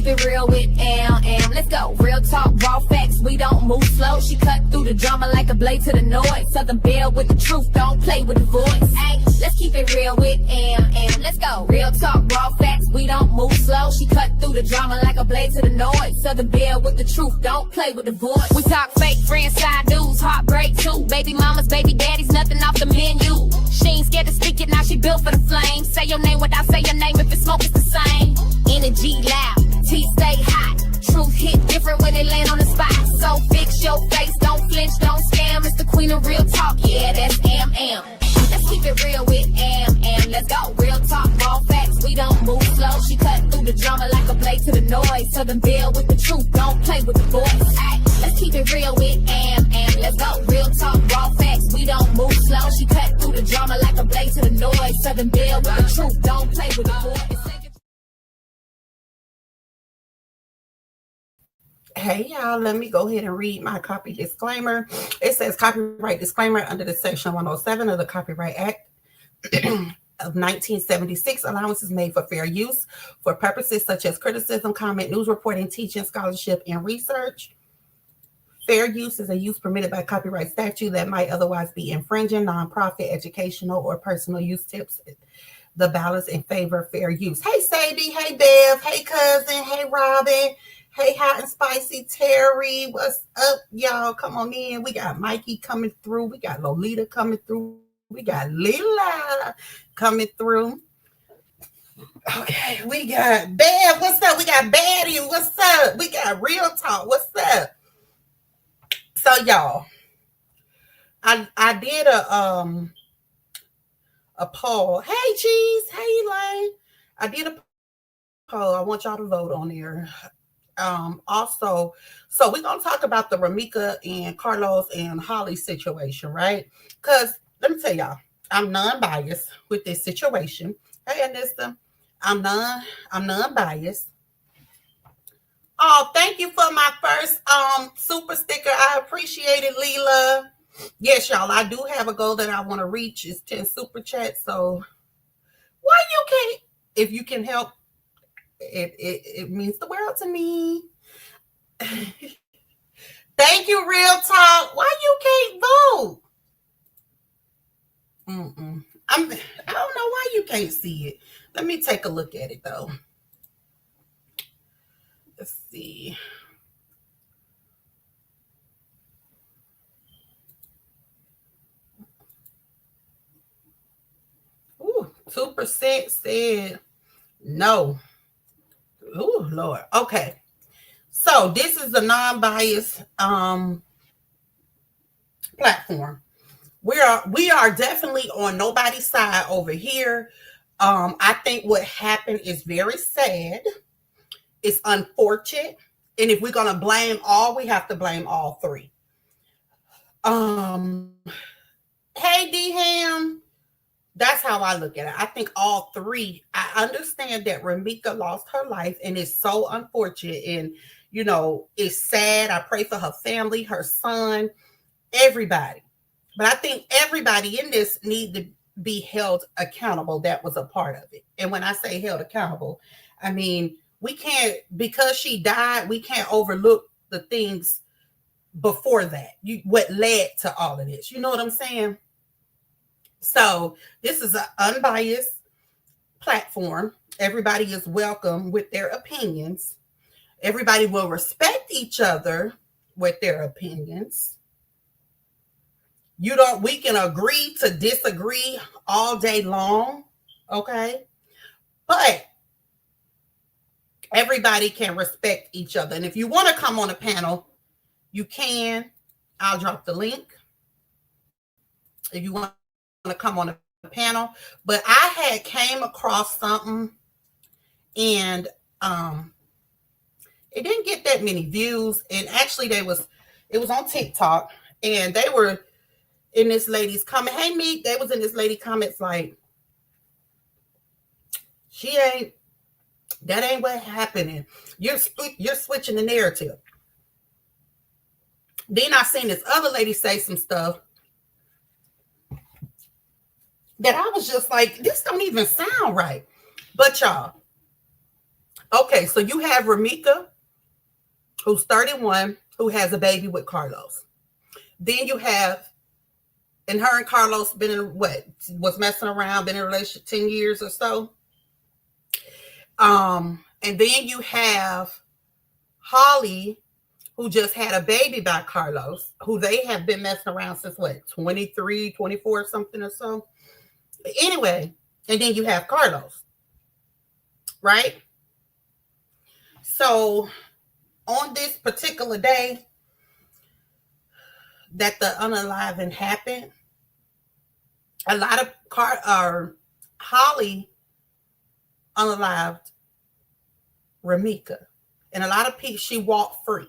it real with Am. Let's go. Real talk, raw facts. We don't move slow. She cut through the drama like a blade to the noise. Southern Belle with the truth. Don't play with the voice. Ay, let's keep it real with Am. Let's go. Real talk, raw facts. We don't move slow. She cut through the drama like a blade to the noise. Southern Belle with the truth. Don't play with the voice. We talk fake friends, side dudes, heartbreak too. Baby mamas, baby daddies, nothing off the menu. She ain't scared to speak it, now she built for the flame. Say your name without say your name, if it's smoke, it's the same. Energy loud, tea stay hot. Truth hit different when it land on the spot. So fix your face, don't flinch, don't scam. It's the queen of real talk, yeah, that's Am. Let's keep it real with Am. Let's go. Real talk, raw facts, we don't move slow. She cut through the drama like a blade to the noise. Southern Belle with the truth, don't play with the voice. Ay, let's keep it real with Am. Let's go. Real talk, raw facts, we don't move slow. She cut through the drama like a blade to the noise. Southern Belle with the truth, don't play with the voice. Hey y'all, let me go ahead and read my copy disclaimer. It says copyright disclaimer under the section 107 of the Copyright Act of 1976. Allowance is made for fair use for purposes such as criticism, comment, news reporting, teaching, scholarship, and research. Fair use is a use permitted by copyright statute that might otherwise be infringing. Nonprofit, educational, or personal use tips the balance in favor of fair use. Hey Sadie, hey Bev, hey cousin, hey Robin. Hey, hot and spicy Terry, what's up, y'all? Come on in. We got Mikey coming through. We got Lolita coming through. We got Lila coming through. Okay, we got Bad. What's up? We got Baddie. What's up? We got Real Talk. What's up? So, y'all, I did a poll. Hey, Cheese. Hey, Elaine. I did a poll. I want y'all to vote on there. Also, so we're gonna talk about the Ramika and Carlos and Holly situation, right? Because let me tell y'all, I'm non-biased with this situation. Hey, Anissa, I'm non-biased. Oh, thank you for my first super sticker. I appreciate it, Leela. Yes, y'all, I do have a goal that I want to reach. It's 10 super chats. So why you can't, if you can help, it means the world to me. Thank you, Real Talk. Why you can't vote? I don't know why you can't see it. Let me take a look at it though. Let's see. Ooh, 2% said no. Oh, Lord. Okay. So this is a non-biased platform. We are definitely on nobody's side over here. I think what happened is very sad. It's unfortunate. And if we're gonna blame all, we have to blame all three. Hey D-Ham. That's how I look at it. I think all three. I understand that Ramika lost her life, and it's so unfortunate. And, you know, it's sad. I pray for her family, her son, everybody. But I think everybody in this need to be held accountable that was a part of it. And when I say held accountable, I mean, we can't, because she died, we can't overlook the things before that. What led to all of this. You know what I'm saying? So this is an unbiased platform. Everybody is welcome with their opinions. Everybody will respect each other with their opinions. We can agree to disagree all day long, okay? But everybody can respect each other. And if you want to come on a panel, you can. I'll drop the link. If you want to come on a panel. But I had came across something and it didn't get that many views. And actually it was on TikTok and they were in this lady's comment. Hey, Meek, they was in this lady comments like, that ain't what happening. You're switching the narrative. Then I seen this other lady say some stuff that I was just like, this don't even sound right. But y'all, Okay, so you have Ramika, who's 31, who has a baby with Carlos. Then you have, and her and Carlos been in what? Was messing around, been in a relationship 10 years or so. And then you have Holly, who just had a baby by Carlos, who they have been messing around since what, 23, 24, something or so. Anyway, and then you have Carlos, right? So on this particular day that the unaliving happened, a lot of Holly unalived Ramika, and a lot of people, she walked free.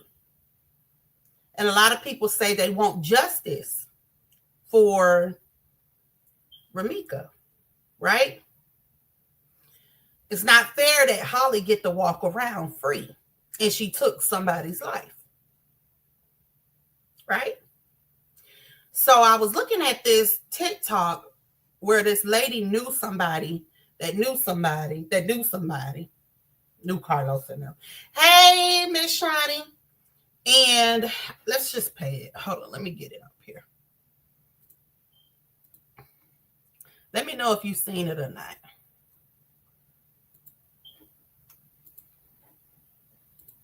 And a lot of people say they want justice for Ramika, right? It's not fair that Holly get to walk around free and she took somebody's life, right? So I was looking at this TikTok where this lady knew somebody that knew somebody that knew somebody, knew Carlos and them. Hey, Miss Shani. And let's just pay it. Hold on, let me get it up here. Let me know if you've seen it or not.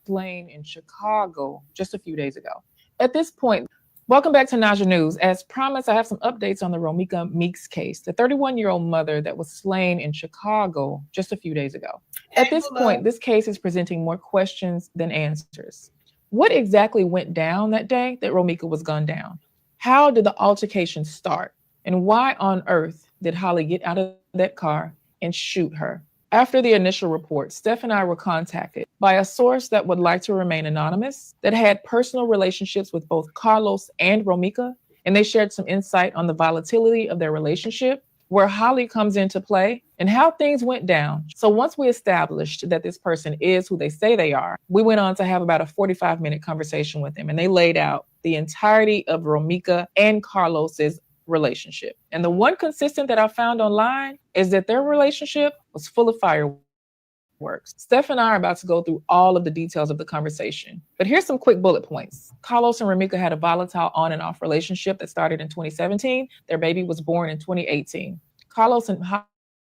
Lane in Chicago just a few days ago. At this point, welcome back to Naja News. As promised, I have some updates on the Romika Meeks case, the 31-year-old mother that was slain in Chicago just a few days ago. At this point, this case is presenting more questions than answers. What exactly went down that day that Romika was gunned down? How did the altercation start? And why on earth did Holly get out of that car and shoot her? After the initial report, Steph and I were contacted by a source that would like to remain anonymous, that had personal relationships with both Carlos and Romika, and they shared some insight on the volatility of their relationship, where Holly comes into play, and how things went down. So once we established that this person is who they say they are, we went on to have about a 45-minute conversation with them, and they laid out the entirety of Romika and Carlos's relationship. And the one consistent that I found online is that their relationship was full of fireworks. Steph and I are about to go through all of the details of the conversation, but here's some quick bullet points. Carlos and Ramika had a volatile on and off relationship that started in 2017. Their baby was born in 2018. Carlos and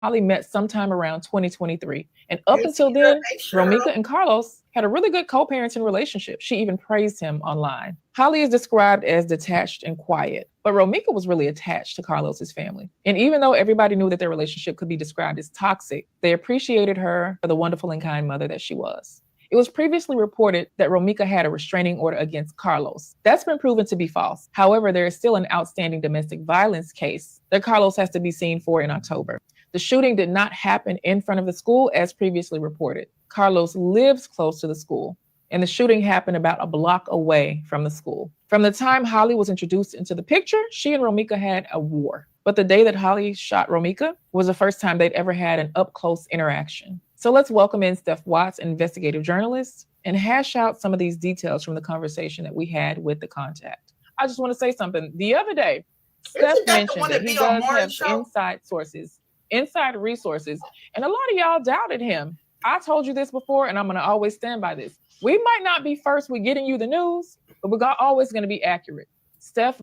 Holly met sometime around 2023. And up until then, Romika and Carlos had a really good co-parenting relationship. She even praised him online. Holly is described as detached and quiet, but Romika was really attached to Carlos's family. And even though everybody knew that their relationship could be described as toxic, they appreciated her for the wonderful and kind mother that she was. It was previously reported that Romika had a restraining order against Carlos. That's been proven to be false. However, there is still an outstanding domestic violence case that Carlos has to be seen for in October. The shooting did not happen in front of the school as previously reported. Carlos lives close to the school, and the shooting happened about a block away from the school. From the time Holly was introduced into the picture, she and Romika had a war. But the day that Holly shot Romika was the first time they'd ever had an up-close interaction. So let's welcome in Steph Watts, investigative journalist, and hash out some of these details from the conversation that we had with the contact. I just want to say something. The other day, Steph mentioned that he does have inside resources, and a lot of y'all doubted him. I told you this before, and I'm going to always stand by this. We might not be first with getting you the news, but we're always going to be accurate. Steph,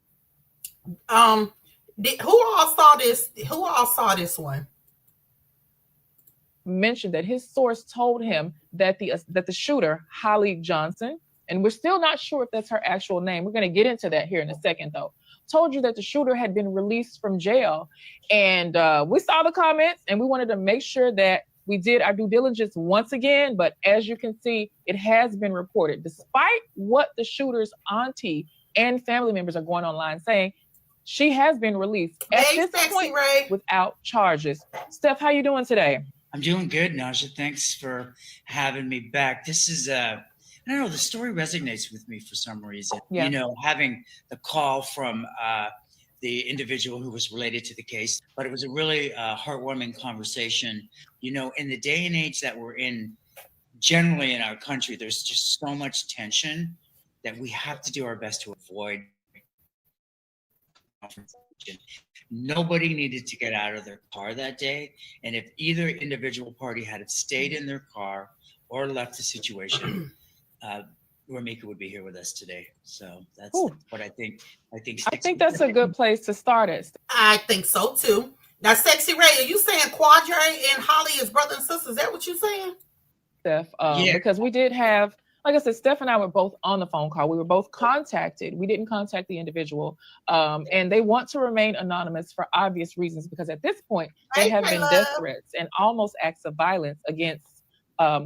who all saw this? Who all saw this one? Mentioned that his source told him that the shooter, Holly Johnson, and we're still not sure if that's her actual name. We're going to get into that here in a second, though. Told you that the shooter had been released from jail, and we saw the comments, and we wanted to make sure that we did our due diligence once again. But as you can see, it has been reported, despite what the shooter's auntie and family members are going online saying, she has been released at this point without charges. Steph, how you doing today? I'm doing good, Naja. Thanks for having me back. This is I don't know, the story resonates with me for some reason. Yeah. You know, having the call from the individual who was related to the case, but it was a really heartwarming conversation. You know, in the day and age that we're in, generally in our country, there's just so much tension that we have to do our best to avoid. Nobody needed to get out of their car that day. And if either individual party had stayed in their car or left the situation, Romika would be here with us today. So that's Ooh. what I think. I think that's a good place to start it. I think so too. Now, Sexy Ray, are you saying Quadre and Holly is brother and sister? Is that what you're saying? Steph, Yeah. because we did have, like I said, Steph and I were both on the phone call. We were both contacted. We didn't contact the individual. And they want to remain anonymous for obvious reasons, because at this point, there have been death threats and almost acts of violence against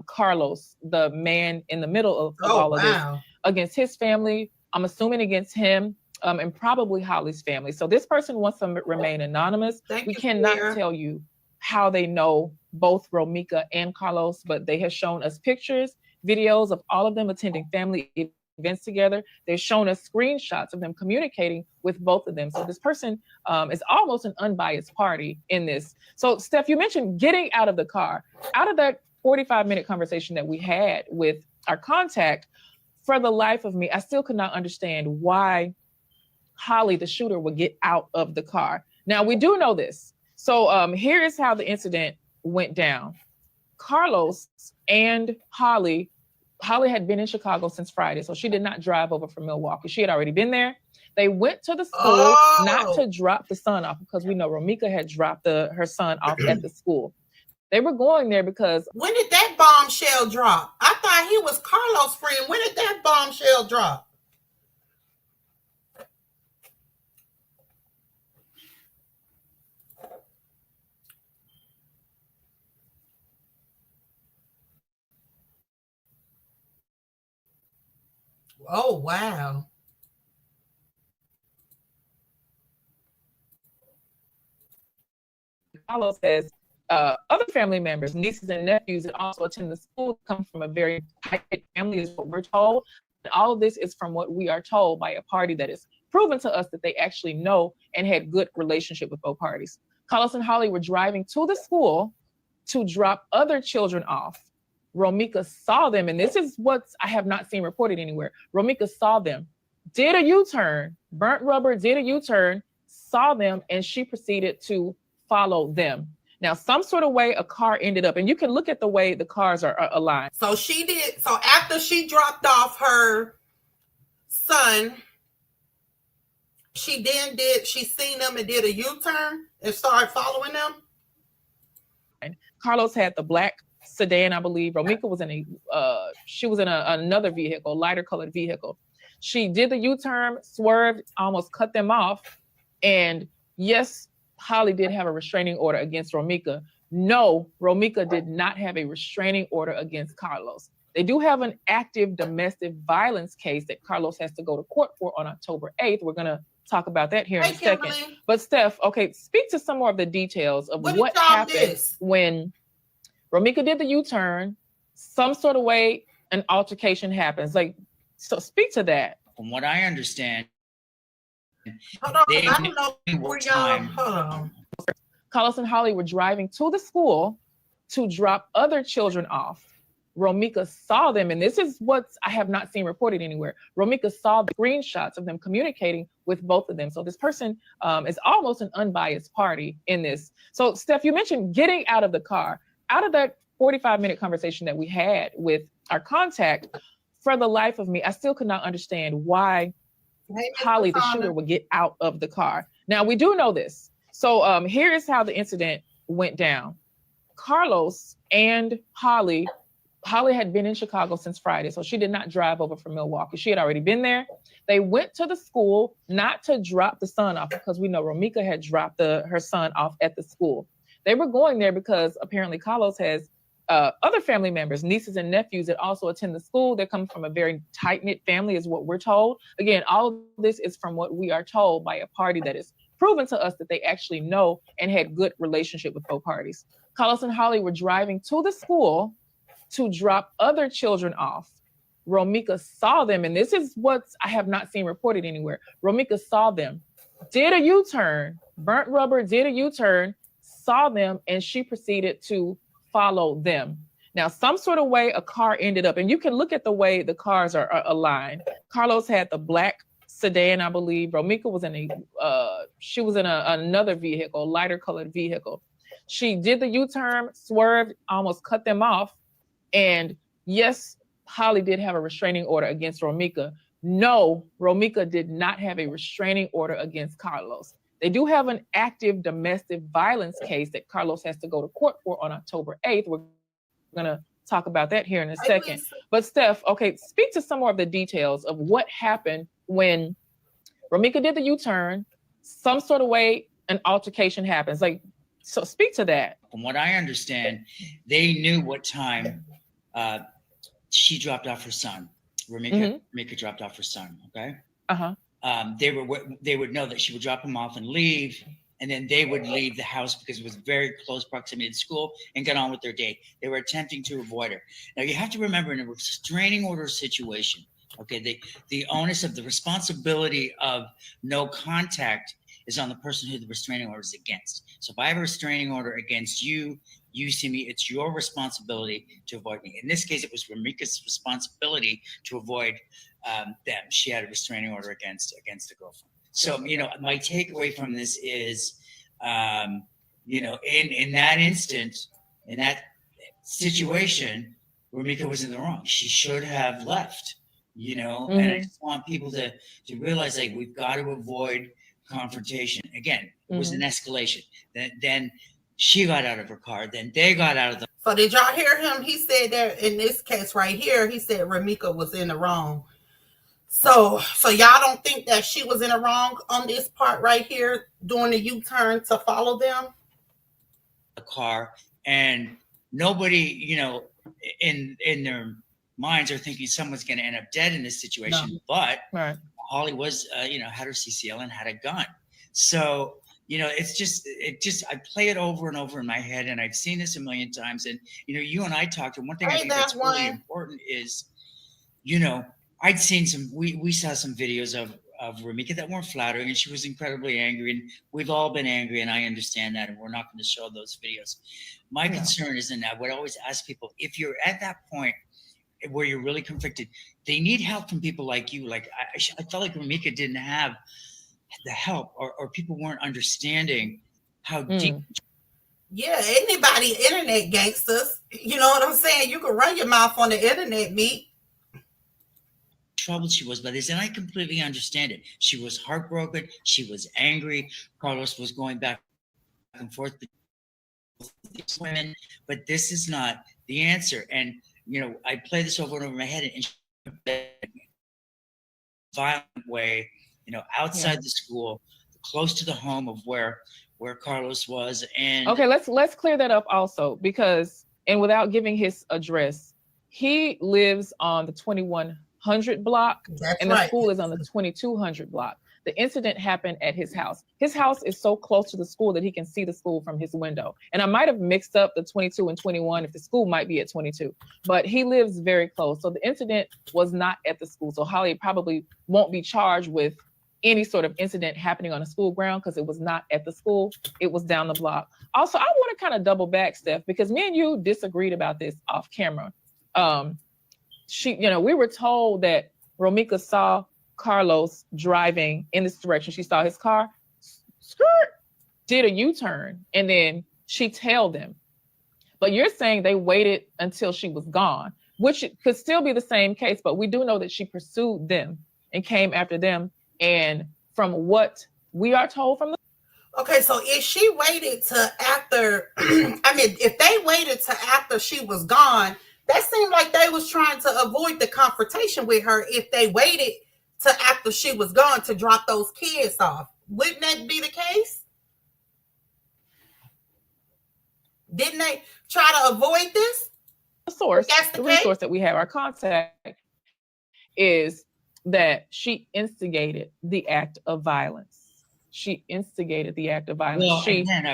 Carlos, the man in the middle of all of this, against his family. I'm assuming against him, and probably Holly's family. So this person wants to remain anonymous. We cannot tell you how they know both Romika and Carlos, but they have shown us pictures, videos of all of them attending family events together. They've shown us screenshots of them communicating with both of them. So this person is almost an unbiased party in this. So Steph, you mentioned getting out of the car. Out of that 45-minute conversation that we had with our contact, for the life of me, I still could not understand why Holly, the shooter, would get out of the car. Now, we do know this. So here is how the incident went down. Carlos and Holly had been in Chicago since Friday, so she did not drive over from Milwaukee. She had already been there. They went to the school not to drop the son off, because we know Romika had dropped her son off at the school. They were going there because... When did that bombshell drop? I thought he was Carlos' friend. When did that bombshell drop? Oh, wow. Carlos says other family members, nieces and nephews that also attend the school, come from a very tight family, is what we're told. And all of this is from what we are told by a party that is proven to us that they actually know and had good relationship with both parties. Carlos and Holly were driving to the school to drop other children off. Romika saw them, and this is what I have not seen reported anywhere. Romika saw them, did a U-turn, burnt rubber, did a U-turn, saw them, and she proceeded to follow them. Now, some sort of way a car ended up, and you can look at the way the cars are aligned. So after she dropped off her son, she seen them and did a U-turn and started following them? Carlos had the black sedan, I believe. Romika was in another vehicle, lighter colored vehicle. She did the U-turn, swerved, almost cut them off. And yes, Holly did have a restraining order against Romika. No, Romika did not have a restraining order against Carlos. They do have an active domestic violence case that Carlos has to go to court for on October 8th. We're going to talk about that here in a second. But Steph, okay, speak to some more of the details of what happened when Romika did the U-turn. Some sort of way an altercation happens. So speak to that. From what I understand, hold on, I don't know where y'all. Hold on. Carlos and Holly were driving to the school to drop other children off. Romika saw them, and this is what I have not seen reported anywhere. Romika saw the screenshots of them communicating with both of them. So this person is almost an unbiased party in this. So Steph, you mentioned getting out of the car. Out of that 45-minute conversation that we had with our contact, for the life of me, I still could not understand why Holly, the shooter, would get out of the car. Now, we do know this. So here is how the incident went down. Carlos and Holly had been in Chicago since Friday, so she did not drive over from Milwaukee. She had already been there. They went to the school not to drop the son off, because we know Romika had dropped her son off at the school. They were going there because apparently Carlos has other family members, nieces and nephews that also attend the school. They come from a very tight-knit family, is what we're told. Again, all of this is from what we are told by a party that is proven to us that they actually know and had good relationship with both parties. Carlos and Holly were driving to the school to drop other children off. Romika saw them, and this is what I have not seen reported anywhere. Romika saw them, did a U-turn, burnt rubber, did a U-turn, saw them, and she proceeded to follow them. Now, some sort of way a car ended up, and you can look at the way the cars are aligned. Carlos had the black sedan, I believe. Romika was in another vehicle, lighter colored vehicle. She did the U-turn, swerved, almost cut them off. And yes, Holly did have a restraining order against Romika. No, Romika did not have a restraining order against Carlos. They do have an active domestic violence case that Carlos has to go to court for on October 8th. We're going to talk about that here in a second. But Steph, okay, speak to some more of the details of what happened when Romika did the U-turn, some sort of way an altercation happens. Like, so speak to that. From what I understand, they knew what time she dropped off her son. Romika dropped off her son. Okay. They would know that she would drop him off and leave, and then they would leave the house because it was very close proximity to school and get on with their day. They were attempting to avoid her. Now you have to remember, in a restraining order situation, okay, the onus of the responsibility of no contact is on the person who the restraining order is against. So if I have a restraining order against you, you see me, it's your responsibility to avoid me. In this case, it was Romika's responsibility to avoid them. She had a restraining order against the girlfriend. So, you know, my takeaway from this is, you know, in that instant, in that situation, Romika was in the wrong. She should have left, you know, and I just want people to realize, like, we've got to avoid confrontation. Again, it was an escalation. Then she got out of her car. Then they got out of the. So did y'all hear him? He said that in this case right here, he said Romika was in the wrong. So y'all don't think that she was in the wrong on this part right here, doing the U-turn to follow them? The car, and nobody, you know, in their minds are thinking someone's going to end up dead in this situation. No. But Holly was, you know, had her CCL and had a gun. So, you know, I play it over and over in my head, and I've seen this a million times. And, you know, you and I talked, and one thing I think that's really important is, you know, I'd seen we saw some videos of Romika that weren't flattering, and she was incredibly angry, and we've all been angry, and I understand that, and we're not going to show those videos. My concern is, and I would always ask people, if you're at that point where you're really conflicted, they need help from people like you. Like I felt like Romika didn't have the help, or people weren't understanding how deep. Yeah, anybody internet gangsters, you know what I'm saying? You can run your mouth on the internet, me. Troubled she was by this, and I completely understand it. She was heartbroken. She was angry. Carlos was going back and forth with these women, but this is not the answer. And you know, I play this over and over in my head in a violent way, you know, outside the school, close to the home of where Carlos was. And okay, let's clear that up also, because, and without giving his address, he lives on the 2100 block. That's and the school is on the 2200 block. The incident happened at his house. His house is so close to the school that he can see the school from his window. And I might have mixed up the 22 and 21 if the school might be at 22, but he lives very close. So the incident was not at the school. So Holly probably won't be charged with any sort of incident happening on a school ground because it was not at the school. It was down the block. Also, I want to kind of double back, Steph, because me and you disagreed about this off camera. We were told that Romika saw Carlos driving in this direction. She saw his car, did a U-turn, and then she tailed him. But you're saying they waited until she was gone, which could still be the same case, but we do know that she pursued them and came after them. And from what we are told from the okay, so if she waited to after, if they waited to after she was gone, that seemed like they was trying to avoid the confrontation with her if they waited to after she was gone to drop those kids off. Wouldn't that be the case? Didn't they try to avoid this? The resource that we have, our contact, is that she instigated the act of violence. She instigated the act of violence. Well, again,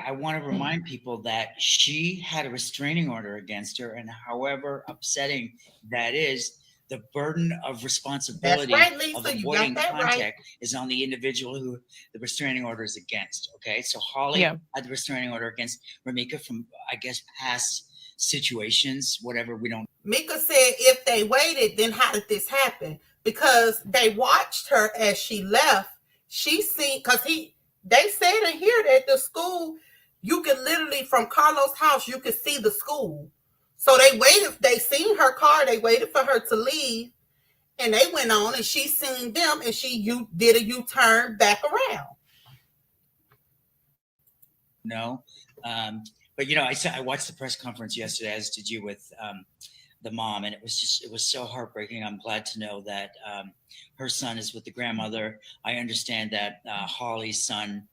I want to remind people that she had a restraining order against her, and however upsetting that is, the burden of responsibility of avoiding contact is on the individual who the restraining order is against. Okay, so Holly had the restraining order against Romika from, I guess, past situations, whatever. We don't. Mika said if they waited, then how did this happen? Because they watched her as she left. She seen, because they said in here that the school, you could literally, from Carlos' house, you could see the school. So they waited. They seen her car. They waited for her to leave, and they went on, and she seen them, and she did a U-turn back around. No, but I watched the press conference yesterday, as did you, with the mom, and it was so heartbreaking. I'm glad to know that her son is with the grandmother. I understand that Holly's son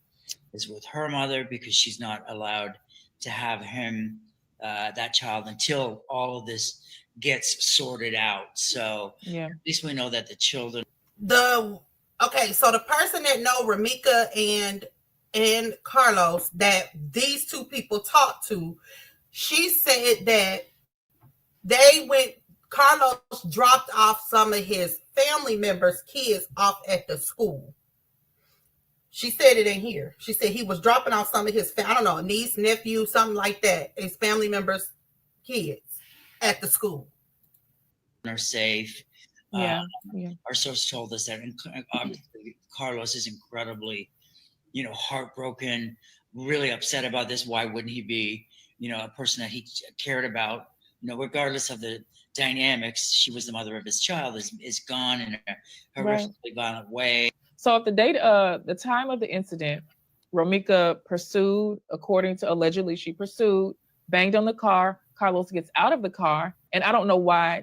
is with her mother because she's not allowed to have him, that child, until all of this gets sorted out. So yeah, at least we know that the children. Okay, so the person that know Ramika and Carlos that these two people talked to, she said that Carlos dropped off some of his family members' kids off at the school. She said it in here. She said he was dropping off some of his, I don't know, niece, nephew, something like that, his family members' kids at the school. Are safe. Yeah, Our source told us that obviously Carlos is incredibly, heartbroken, really upset about this. Why wouldn't he be, a person that he cared about, regardless of the dynamics? She was the mother of his child, is gone in a horrifically violent way. So at the time of the incident, Romika pursued, according to allegedly, she pursued, banged on the car. Carlos gets out of the car. And I don't know why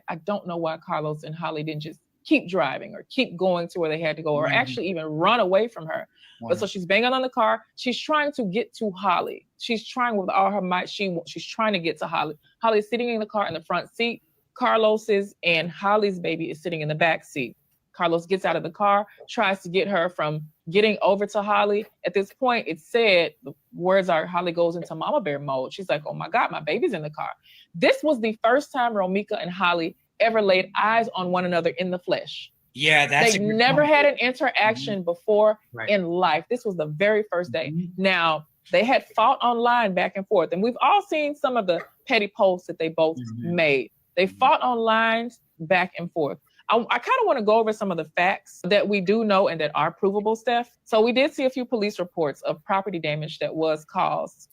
Carlos and Holly didn't just keep driving or keep going to where they had to go, or actually even run away from her. But so she's banging on the car. She's trying to get to Holly. She's trying with all her might. She's trying to get to Holly. Holly's sitting in the car in the front seat. Carlos's and Holly's baby is sitting in the back seat. Carlos gets out of the car, tries to get her from getting over to Holly. At this point, it said, the words are, Holly goes into mama bear mode. She's like, oh my God, my baby's in the car. This was the first time Romika and Holly ever laid eyes on one another in the flesh. Yeah, they never had an interaction before in life. This was the very first day. Now, they had fought online back and forth, and we've all seen some of the petty posts that they both made. They fought online back and forth. I kind of want to go over some of the facts that we do know and that are provable, Steph. So we did see a few police reports of property damage that was caused.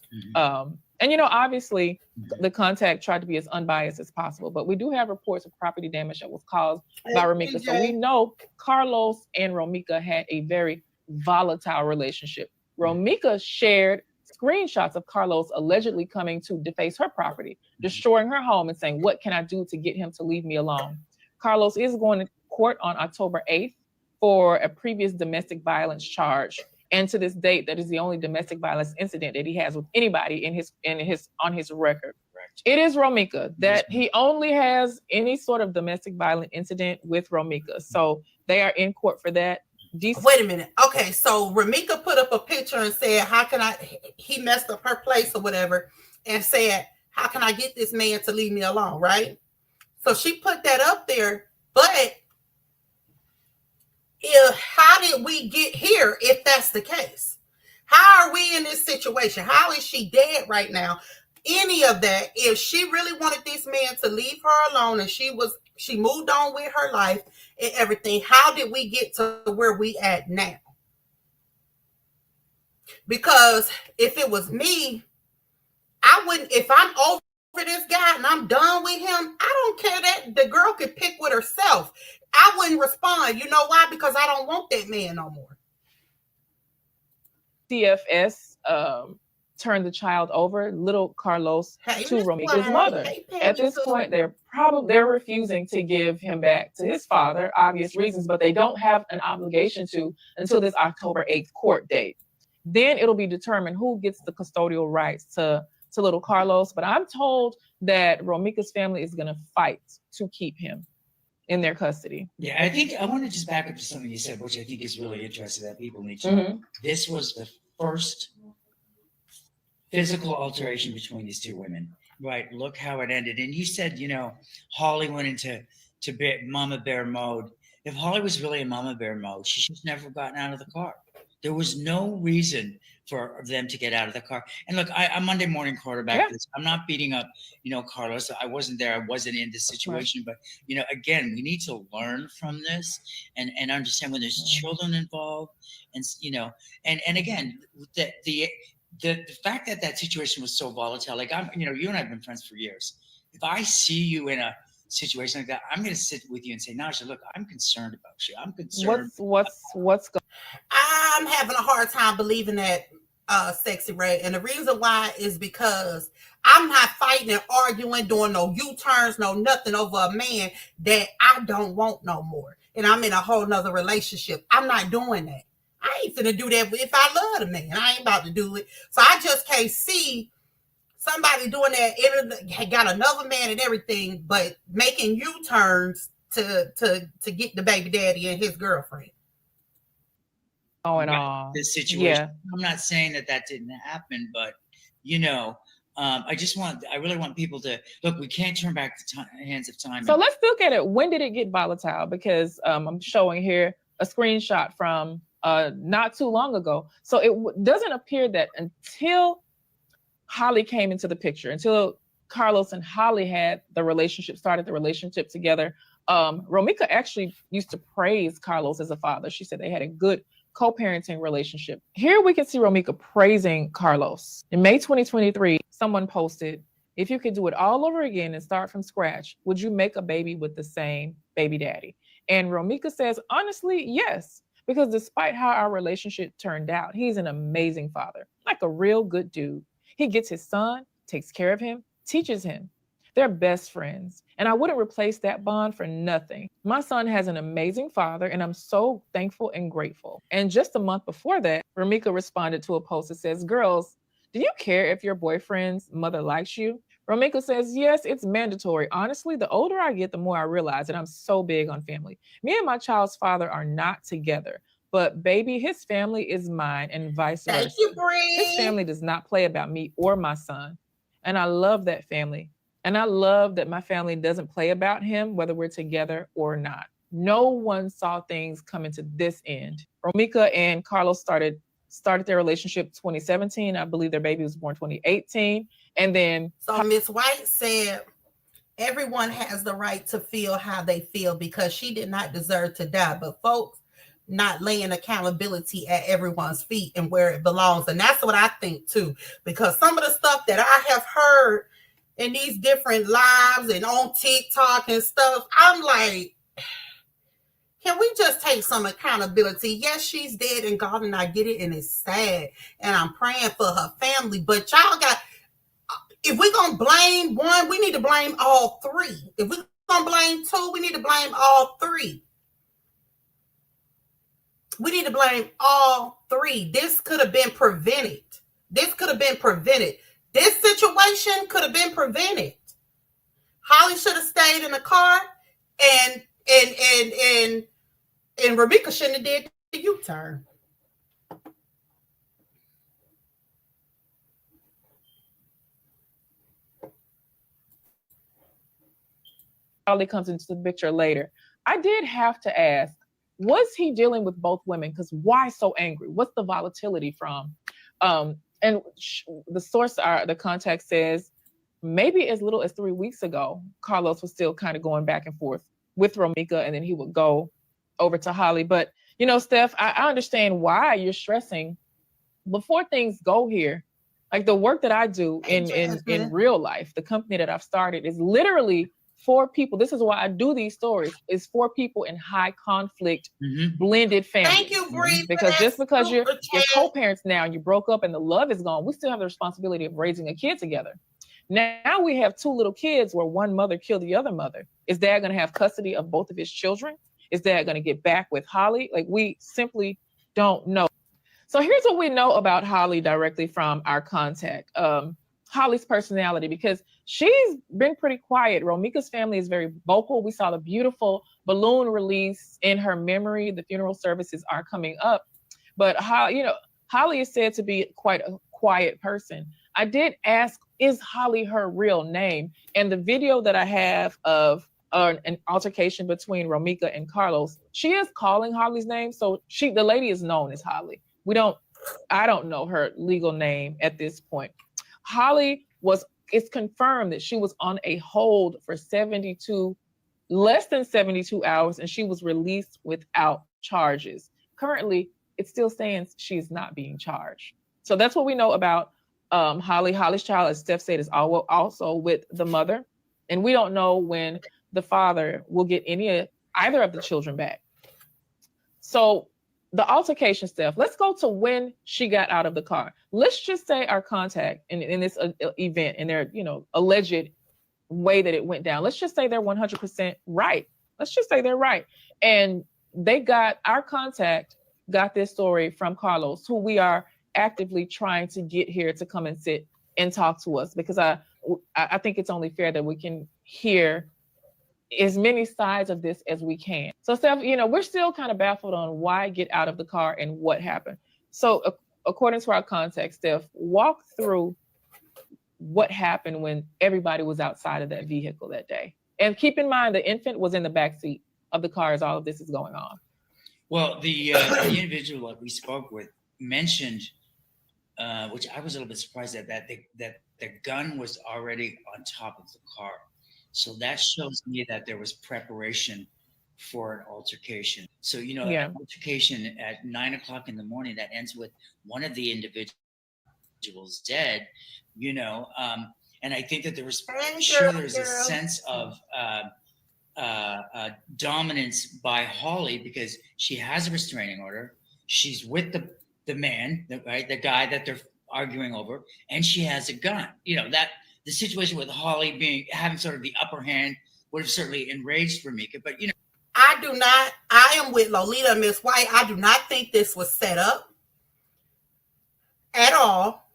And, obviously the contact tried to be as unbiased as possible, but we do have reports of property damage that was caused by Romika. So we know Carlos and Romika had a very volatile relationship. Romika shared screenshots of Carlos allegedly coming to deface her property, destroying her home and saying, what can I do to get him to leave me alone? Carlos is going to court on October 8th for a previous domestic violence charge. And to this date, that is the only domestic violence incident that he has with anybody on his record. Correct. It is Romika that he only has any sort of domestic violent incident with Romika. So they are in court for that. Wait a minute. Okay, so Romika put up a picture and said, he messed up her place or whatever, and said, how can I get this man to leave me alone, right? So she put that up there, but how did we get here if that's the case? How are we in this situation? How is she dead right now? Any of that, if she really wanted this man to leave her alone and she moved on with her life and everything, how did we get to where we at now? Because if it was me, I wouldn't, if I'm over this guy and I'm done with him, I don't care that the girl could pick with herself. I wouldn't respond. You know why? Because I don't want that man no more. CFS turned the child over, little Carlos, to Romika's mother. At this point, they're refusing to give him back to his father, obvious reasons, but they don't have an obligation to until this October 8th court date. Then it'll be determined who gets the custodial rights to little Carlos. But I'm told that Romika's family is going to fight to keep him in their custody. Yeah, I think I want to just back up to something you said, which I think is really interesting that people need to know. This was the first physical altercation between these two women. Right. Look how it ended. And you said, Holly went into mama bear mode. If Holly was really in mama bear mode, she should have never gotten out of the car. There was no reason for them to get out of the car. And look, I'm Monday morning quarterback. Yeah. I'm not beating up, Carlos. I wasn't there. I wasn't in this situation. Right. But, again, we need to learn from this and understand when there's children involved. And, and again, the fact that situation was so volatile, like you and I have been friends for years. if I see you in a situation like that, I'm going to sit with you and say, Naja, look, I'm concerned about you. I'm concerned. What's going? I'm having a hard time believing that, Sexy Ray, and the reason why is because I'm not fighting and arguing, doing no U-turns, no nothing over a man that I don't want no more, and I'm in a whole nother relationship. I'm not doing that. I ain't finna do that if I love the man. I ain't about to do it. So I just can't see somebody doing that. Got another man and everything, but making U-turns to get the baby daddy and his girlfriend. Going on this situation. Yeah. I'm not saying that didn't happen, but I really want people to look. We can't turn back the hands of time. So let's look at it. When did it get volatile? Because I'm showing here a screenshot from not too long ago. So it doesn't appear that until Holly came into the picture, until Carlos and Holly started the relationship together. Romika actually used to praise Carlos as a father. She said they had a good co-parenting relationship. Here we can see Romika praising Carlos. In May 2023, someone posted, if you could do it all over again and start from scratch, would you make a baby with the same baby daddy? And Romika says, honestly, yes, because despite how our relationship turned out, he's an amazing father, like a real good dude. He gets his son, takes care of him, teaches him. They're best friends, and I wouldn't replace that bond for nothing. My son has an amazing father, and I'm so thankful and grateful. And just a month before that, Romika responded to a post that says, girls, do you care if your boyfriend's mother likes you? Romika says, yes, it's mandatory. Honestly, the older I get, the more I realize that I'm so big on family. Me and my child's father are not together, but baby, his family is mine and vice versa. Thank you, Bree. His family does not play about me or my son, and I love that family. And I love that my family doesn't play about him, whether we're together or not. No one saw things coming to this end. Romika and Carlos started their relationship 2017. I believe their baby was born 2018. And then... So Miss White said, everyone has the right to feel how they feel because she did not deserve to die. But folks not laying accountability at everyone's feet and where it belongs. And that's what I think too. Because some of the stuff that I have heard in these different lives and on TikTok and stuff, I'm like, can we just take some accountability? Yes, she's dead and gone, and I get it, and it's sad, and I'm praying for her family. But y'all if we're going to blame one, we need to blame all three. If we're going to blame two, we need to blame all three. We need to blame all three. This could have been prevented. This situation could have been prevented. Holly should have stayed in the car, and Romika shouldn't have did the U-turn. Holly comes into the picture later. I did have to ask, was he dealing with both women? Because why so angry? What's the volatility from? And the source, the contact says, maybe as little as 3 weeks ago, Carlos was still kind of going back and forth with Romika, and then he would go over to Holly. But, Steph, I understand why you're stressing. Before things go here, like the work that I do in real life, the company that I've started is literally for people. This is why I do these stories, is for people in high conflict, blended families. Thank you, Bree. Because just because you're co-parents now and you broke up and the love is gone, we still have the responsibility of raising a kid together. Now we have two little kids where one mother killed the other mother. Is Dad going to have custody of both of his children? Is Dad going to get back with Holly? Like, we simply don't know. So here's what we know about Holly directly from our contact. Holly's personality, because she's been pretty quiet. Romika's family is very vocal. We saw the beautiful balloon release in her memory. The funeral services are coming up. But Holly is said to be quite a quiet person. I did ask, is Holly her real name? And the video that I have of an altercation between Romika and Carlos, she is calling Holly's name. So the lady is known as Holly. I don't know her legal name at this point. Holly it's confirmed that she was on a hold for less than 72 hours, and she was released without charges. Currently, it still stands she's not being charged. So that's what we know about Holly. Holly's child, as Steph said, is also with the mother. And we don't know when the father will get either of the children back. So the altercation stuff, let's go to when she got out of the car. Let's just say our contact in this event, in their, alleged way that it went down. Let's just say they're 100% right. Let's just say they're right. And our contact got this story from Carlos, who we are actively trying to get here to come and sit and talk to us, because I think it's only fair that we can hear as many sides of this as we can. So Steph, we're still kind of baffled on why get out of the car and what happened. So according to our context, Steph, walk through what happened when everybody was outside of that vehicle that day. And keep in mind, the infant was in the back seat of the car as all of this is going on. Well, the individual that we spoke with mentioned, which I was a little bit surprised at, that the gun was already on top of the car. So that shows me that there was preparation for an altercation. So, an altercation at 9 o'clock in the morning that ends with one of the individuals dead, and I think that there's a sense of dominance by Holly, because she has a restraining order. She's with the man, the guy that they're arguing over, and she has a gun. That the situation with Holly having sort of the upper hand would have certainly enraged Ramika. But I am with Lolita and Miss White. I do not think this was set up at all.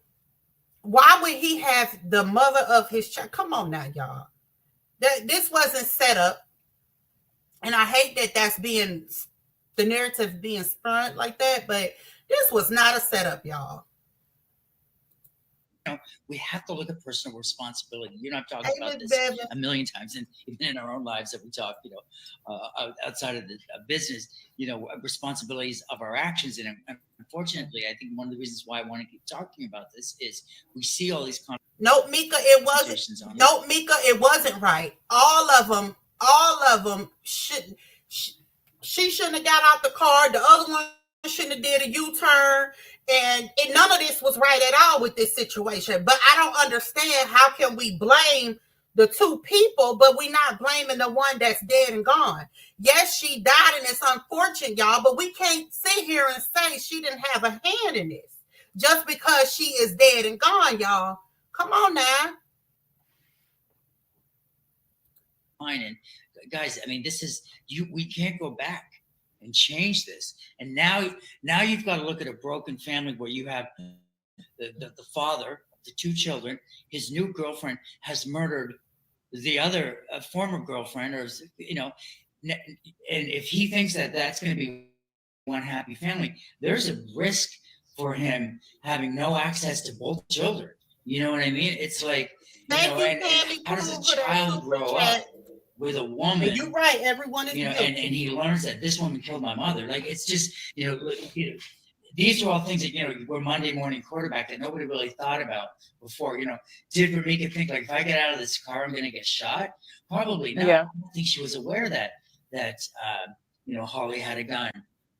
Why would he have the mother of his child? Come on now, y'all. This wasn't set up. And I hate that that's the narrative being spun like that, but this was not a setup, y'all. We have to look at personal responsibility. I've talked about this a million times, and even in our own lives that we talk, outside of the business, responsibilities of our actions. And unfortunately, I think one of the reasons why I want to keep talking about this is we see all these No, Mika, it wasn't. No, Mika, it wasn't right. All of them shouldn't. She shouldn't have got out the car. The other one shouldn't have did a U-turn. And none of this was right at all with this situation. But I don't understand, how can we blame the two people, but we're not blaming the one that's dead and gone? Yes, she died, and it's unfortunate, y'all, but we can't sit here and say she didn't have a hand in this just because she is dead and gone, y'all. Come on now. Fine. And guys, I mean, this is we can't go back and change this. And now you've got to look at a broken family where you have the father, the two children, his new girlfriend has murdered the other former girlfriend, or and if he thinks that that's going to be one happy family, there's a risk for him having no access to both children. You know what I mean? It's like, and how does a child grow up with a woman? And you're right. Everyone is, and he learns that this woman killed my mother. Like, it's just, these are all things that, were Monday morning quarterback that nobody really thought about before. Did Ramika think, like, if I get out of this car, I'm going to get shot? Probably not. Yeah. I don't think she was aware that Holly had a gun.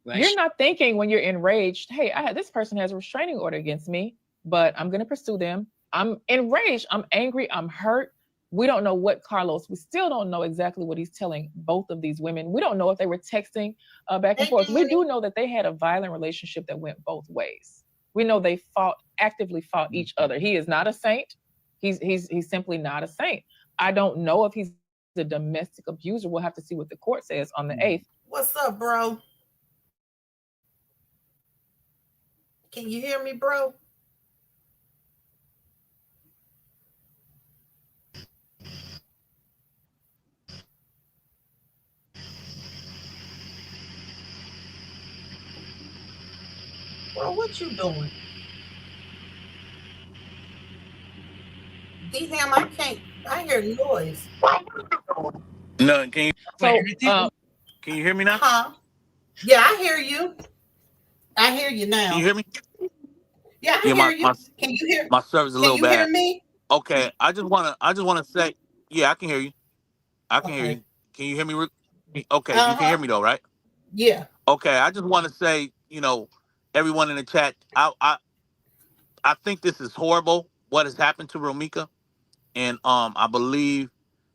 Right? You're not thinking when you're enraged, hey, this person has a restraining order against me, but I'm going to pursue them. I'm enraged. I'm angry. I'm hurt. We don't know what we still don't know exactly what he's telling both of these women. We don't know if they were texting back and forth. We do know that they had a violent relationship that went both ways. We know they actively fought each other. He is not a saint. He's simply not a saint. I don't know if he's a domestic abuser. We'll have to see what the court says on the 8th. What's up, bro? Can you hear me, bro? Bro, what you doing? D-Ham, I can't. I hear noise. No, can you? So, can you hear me now? Huh? Yeah, I hear you. I hear you now. Can you hear me? Yeah, I hear you. Can you hear? My service is a little bad. Can you hear me? Okay, I just wanna say, yeah, I can hear you. I can hear you. Can you hear me? Okay, you can hear me though, right? Yeah. Okay, I just want to say, everyone in the chat, I think this is horrible what has happened to Ramika, and I believe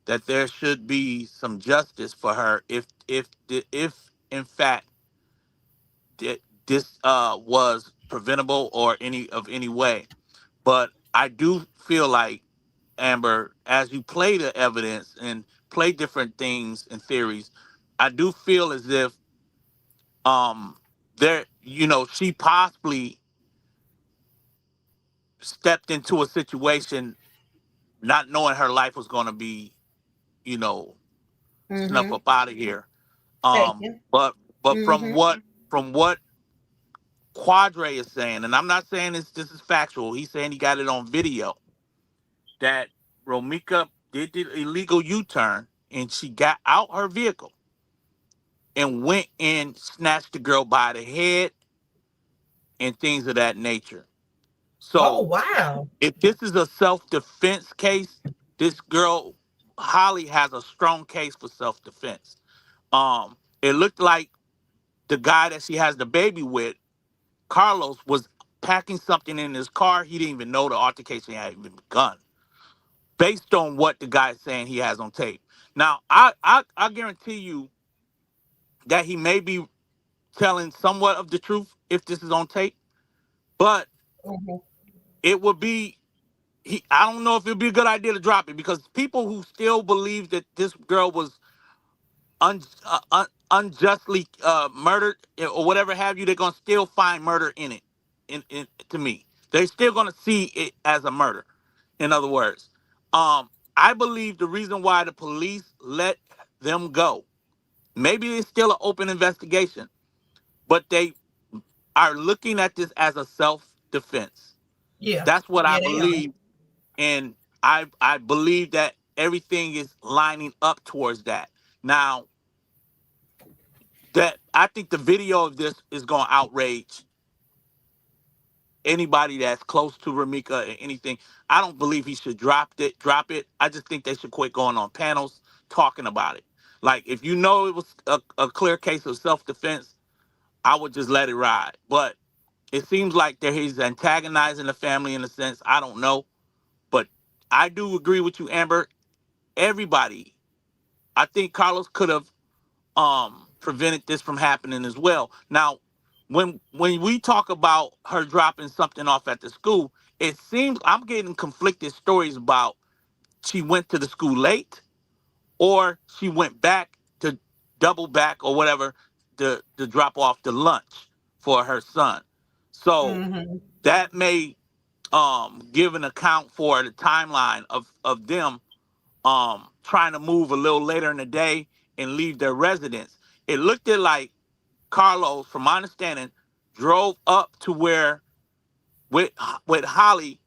that there should be some justice for her if in fact this was preventable or any way. But I do feel like, Amber, as you play the evidence and play different things and theories, I do feel as if there, she possibly stepped into a situation not knowing her life was going to be, you know, snuff Mm-hmm. up out of here. Taken. But from Mm-hmm. what Quadre is saying, and I'm not saying this is factual. He's saying he got it on video that Romika did the illegal U-turn and she got out her vehicle and went and snatched the girl by the head and things of that nature. Oh, So wow. if this is a self-defense case, this girl Holly has a strong case for self-defense. It looked like the guy that she has the baby with, Carlos, was packing something in his car. He didn't even know the altercation had even begun, based on what the guy's saying he has on tape. Now, I guarantee you that he may be telling somewhat of the truth if this is on tape, but Mm-hmm. it would be I don't know if it'd be a good idea to drop it, because people who still believe that this girl was unjustly murdered or whatever have you, they're gonna still find murder in it. To me, they're still gonna see it as a murder. In other words, I believe the reason why the police let them go, maybe it's still an open investigation, but they are looking at this as a self-defense. Yeah. That's what I Yeah, they are. believe, and I believe that everything is lining up towards that. Now, that I think the video of this is going to outrage anybody that's close to Ramika or anything. I don't believe he should drop it. I just think they should quit going on panels talking about it. Like, if you know it was a clear case of self-defense, I would just let it ride. But it seems like he's antagonizing the family in a sense. I don't know. But I do agree with you, Amber. Everybody, I think Carlos could have prevented this from happening as well. Now, when we talk about her dropping something off at the school, it seems I'm getting conflicted stories about she went to the school late or she went back to double back or whatever to drop off the lunch for her son. So Mm-hmm. that may give an account for the timeline of them trying to move a little later in the day and leave their residence. It looked like Carlos, from my understanding, drove up to where with Holly,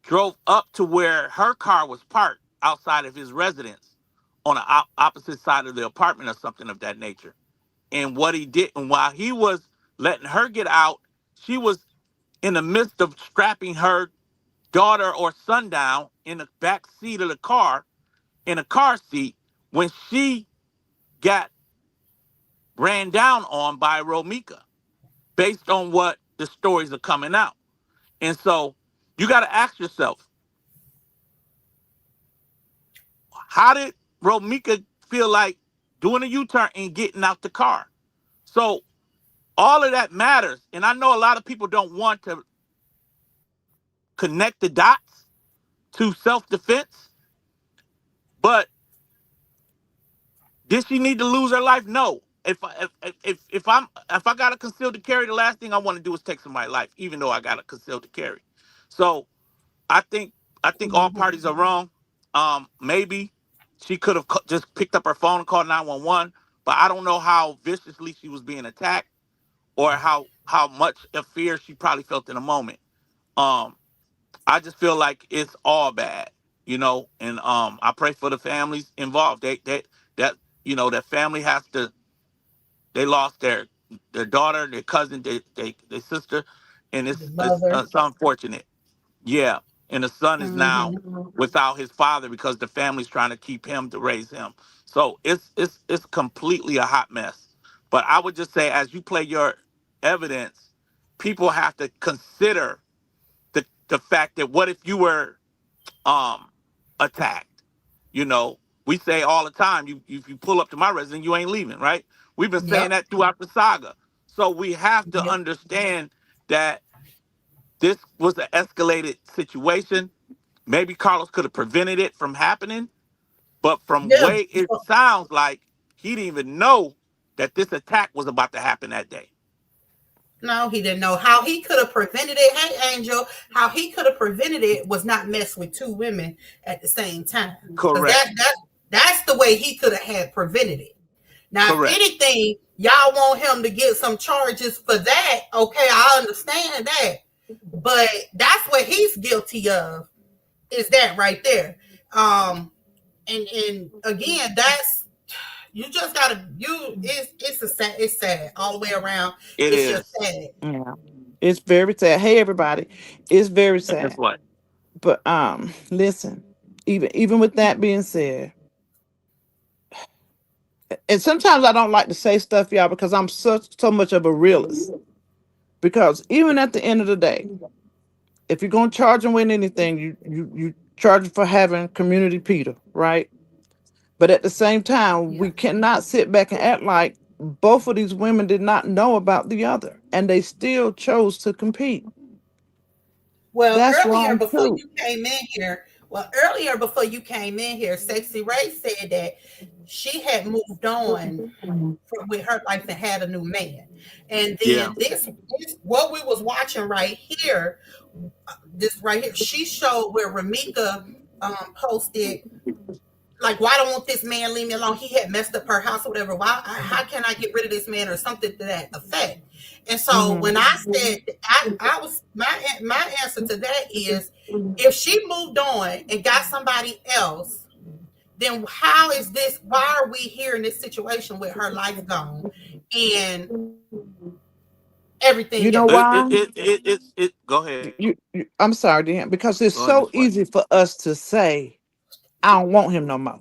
drove up to where her car was parked outside of his residence on the opposite side of the apartment or something of that nature. And what he did, and while he was letting her get out, she was in the midst of strapping her daughter or son down in the back seat of the car, in a car seat, when she got ran down on by Romika, based on what the stories are coming out. And so you got to ask yourself, how did Romika feel like doing a U-turn and getting out the car? So all of that matters. And I know a lot of people don't want to connect the dots to self-defense, but did she need to lose her life? No. If I got to conceal to carry, the last thing I want to do is take somebody's life, even though I got to conceal to carry. So I think all Mm-hmm. parties are wrong. Maybe she could have just picked up her phone and called 911, but I don't know how viciously she was being attacked or how much of fear she probably felt in a moment. Um, I just feel like it's all bad, and I pray for the families involved. That that family has to. They lost their daughter, their cousin, their sister, and The it's mother. it's unfortunate. Yeah, and the son is now Mm-hmm. without his father because the family's trying to keep him to raise him. So it's completely a hot mess. But I would just say, as you play your evidence, people have to consider the fact that what if you were um attacked? You know, We say all the time, you if you pull up to my residence, you ain't leaving, right? We've been saying Yep. that throughout the saga. So we have to Yep. understand that this was an escalated situation. Maybe Carlos could have prevented it from happening, but from Yeah. way it sounds like he didn't even know that this attack was about to happen that day. No, he didn't know how he could have prevented it. Hey, Angel, how he could have prevented it was not mess with two women at the same time. Because Correct. that's the way he could have had prevented it. Now, if Correct. anything, y'all want him to get some charges for that. Okay, I understand that. But that's what he's guilty of, is that right there. And again, that's you just gotta it's sad all the way around. It It's is. just sad. Yeah. It's very sad. Hey everybody. It's very Guess sad. what? But listen, even with that being said, and sometimes I don't like to say stuff, y'all, because I'm so much of a realist. Because even at the end of the day, if you're gonna charge them with anything, you charge them for having community Peter, right? But at the same time, Yeah. we cannot sit back and act like both of these women did not know about the other, and they still chose to compete. Well, That's earlier wrong before too. you came in here, Sexy Ray said that she had moved on with her life and had a new man. And Yeah. then this what we was watching right here, this right here, she showed where Ramika posted, like, why don't this man leave me alone? He had messed up her house or whatever. How can I get rid of this man or something to that effect? And so when I said, I was my answer to that is, if she moved on and got somebody else, then how is this? Why are we here in this situation with her life gone and everything You know else? why? Go ahead. I'm sorry, Dan, because it's Go ahead, so Miss White. easy for us to say, I don't want him no more.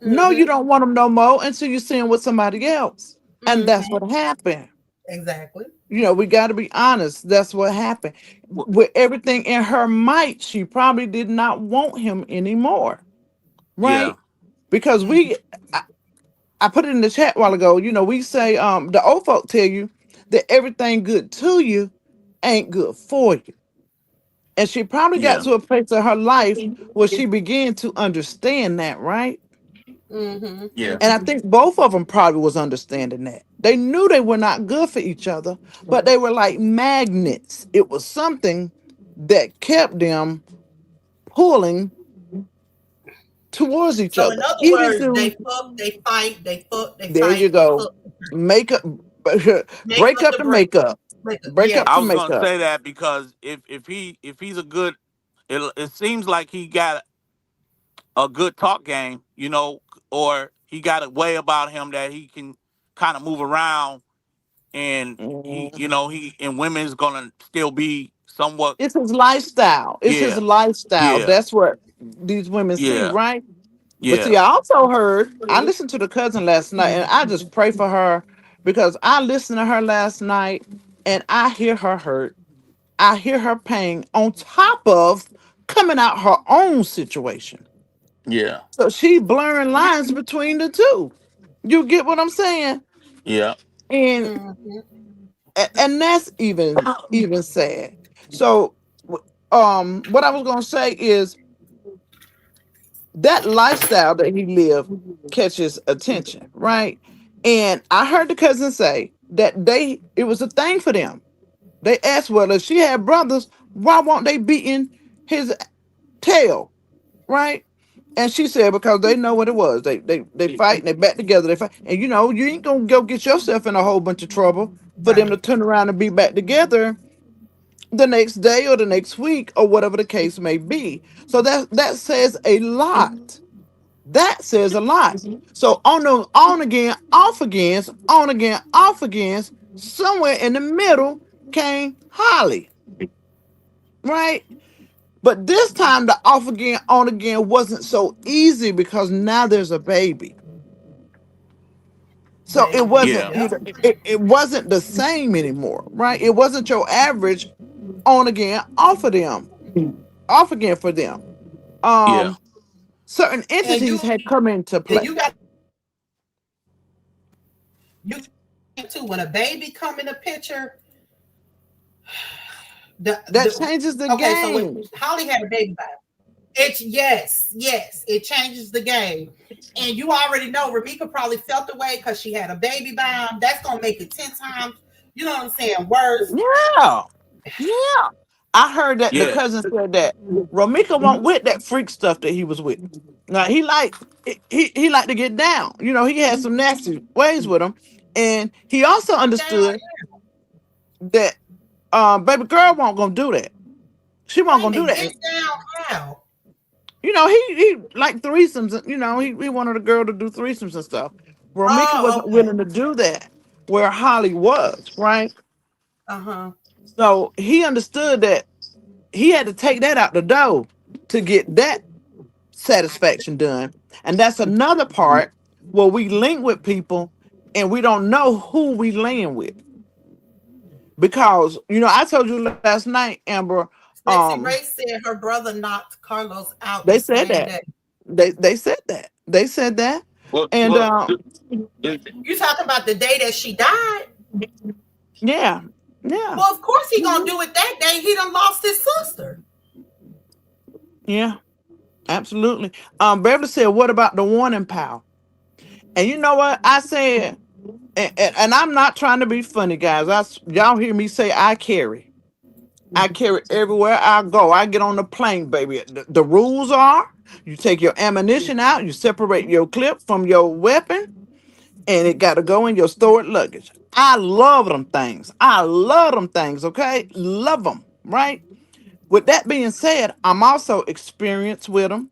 No, you Mm-hmm. don't want him no more until you're seeing with somebody else. And that's Mm-hmm. what happened. Exactly. We got to be honest. That's what happened. With everything in her might, she probably did not want him anymore. Yeah. Right? Because I put it in the chat a while ago, we say, the old folk tell you that everything good to you ain't good for you. And she probably got Yeah. to a place in her life where she began to understand that, right? Mm-hmm. Yeah. And I think both of them probably was understanding that. They knew they were not good for each other, but they were like magnets. It was something that kept them pulling towards each So in other. other Even words, through, they fuck, they fight, they fuck, they there you fight, they go. fuck, Make up, make break up up the the break. makeup. Break up I the Yes. was gonna makeup. say that because if he's a good, it seems like he got a good talk game, or he got a way about him that he can kind of move around, and he, Mhm. he and women's gonna still be somewhat. It's his lifestyle. It's his Yeah. lifestyle. Yeah. That's what these women see, Yeah. right? But Yeah. see, I also heard, I listened to the cousin last night, and I just pray for her because I listened to her last night and I hear her hurt. I hear her pain on top of coming out her own situation. Yeah. So she blurring lines between the two. You get what I'm saying? Yeah. And Mm-hmm. and that's even sad. So what I was gonna say is that lifestyle that he lived catches attention, right? And I heard the cousin say that it was a thing for them. They asked, well, if she had brothers, why won't they beating his tail, right? And she said because they know what it was. They fight and they back together. They fight, and you ain't gonna go get yourself in a whole bunch of trouble for them Right. to turn around and be back together the next day or the next week or whatever the case may be. So that says a lot. That says a lot. So on again, off again, on again, off again, somewhere in the middle came Holly, right? But this time the off again, on again wasn't so easy because now there's a baby. So it Baby. wasn't Yeah. Yep. it wasn't the same anymore, right? It wasn't your average on again, off of them, off again for them. Yeah. Um certain And entities had come into play. you got you too when a baby come in the picture. That changes the Okay, so when game. Holly had a baby by it, yes, it changes the game. And you already know Ramika probably felt the way because she had a baby by him. That's gonna make it 10 times, you know what I'm saying, worse. Yeah. Yeah. I heard that the Yeah. cousin said that Romika won't with that freak stuff that he was with. Now he liked to get down. You know, he had some nasty ways with him. And he also Down, understood that baby girl won't gonna do that. She won't wait a gonna do minute, that. get down how? You know, he like threesomes, you know, he wanted a girl to do threesomes and stuff. Romika Oh, wasn't okay. willing to do that where Holly was, right? Uh-huh. So he understood that he had to take that out the door to get that satisfaction done. And that's another part where we link with people and we don't know who we laying with. Because, you know, I told you last night, Amber, Sexy Ray said her brother knocked Carlos out they the said same that. day. They said that. They said that. Well, And You talking about the day that she died? yeah. Yeah. Well, of course he gonna do it that day. He done lost his sister. Yeah. Absolutely. Beverly said, what about the warning pal? And you know what? I said, and I'm not trying to be funny, guys. Y'all hear me say I carry. I carry everywhere I go. I get on the plane, baby. The rules are you take your ammunition out, you separate your clip from your weapon, and it got to go in your stored luggage. I love them things. I love them things, okay? Love them, right? With that being said, I'm also experienced with them.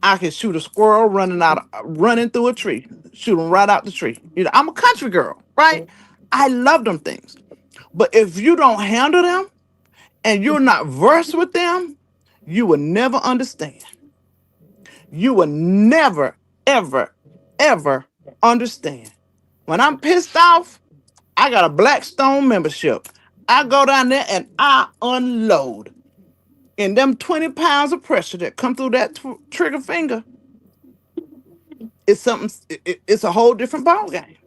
I can shoot a squirrel running through a tree, shoot him right out the tree. You know, I'm a country girl, right? I love them things. But if you don't handle them and you're not versed with them, you will never understand. You will never, ever, ever understand. When I'm pissed off, I got a Blackstone membership. I go down there and I unload. And them 20 pounds of pressure that come through that trigger finger, it's something, it's a whole different ball game.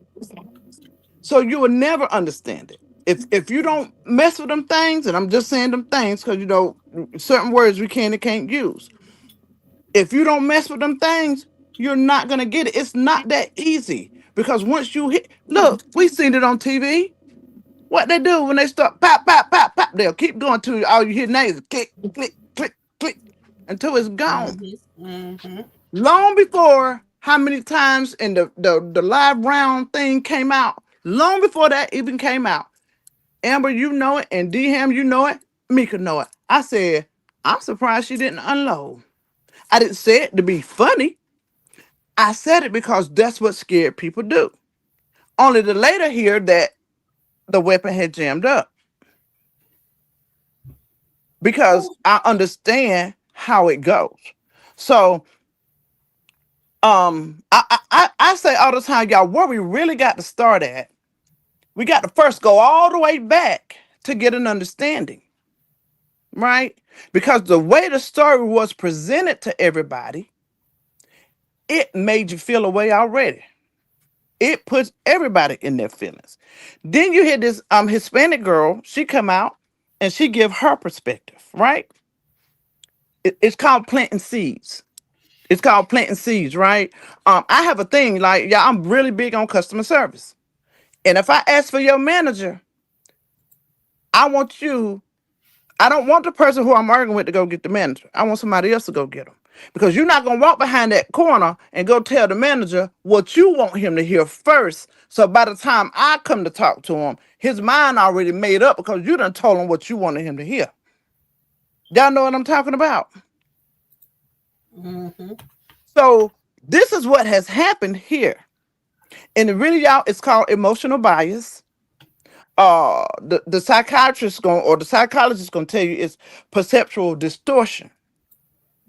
So you will never understand it. If you don't mess with them things, and I'm just saying them things because you know certain words we can and can't use. If you don't mess with them things, you're not gonna get it. It's not that easy because once you hit, look, we seen it on TV. What they do when they start pop, pop, pop, pop, they'll keep going to all you hear names click, click, click, click until it's gone. Long before how many times in the live round thing came out, long before that even came out. Amber, you know it, and D-Ham, you know it, Mika know it. I said, I'm surprised she didn't unload. I didn't say it to be funny. I said it because that's what scared people do. Only to later hear that the weapon had jammed up. Because I understand how it goes. So I say all the time, y'all, where we really got to start at, we got to first go all the way back to get an understanding. Right? Because the way the story was presented to everybody, it made you feel a way already. It puts everybody in their feelings. Then you hear this Hispanic girl, she come out and she give her perspective, right? It's called planting seeds. It's called planting seeds, right? I have a thing like, yeah, I'm really big on customer service. And if I ask for your manager, I don't want the person who I'm arguing with to go get the manager. I want somebody else to go get him. Because you're not going to walk behind that corner and go tell the manager what you want him to hear first. So by the time I come to talk to him, his mind already made up because you done told him what you wanted him to hear. Y'all know what I'm talking about? So this is what has happened here. And really, y'all, it's called emotional bias. The psychiatrist or the psychologist gonna tell you it's perceptual distortion.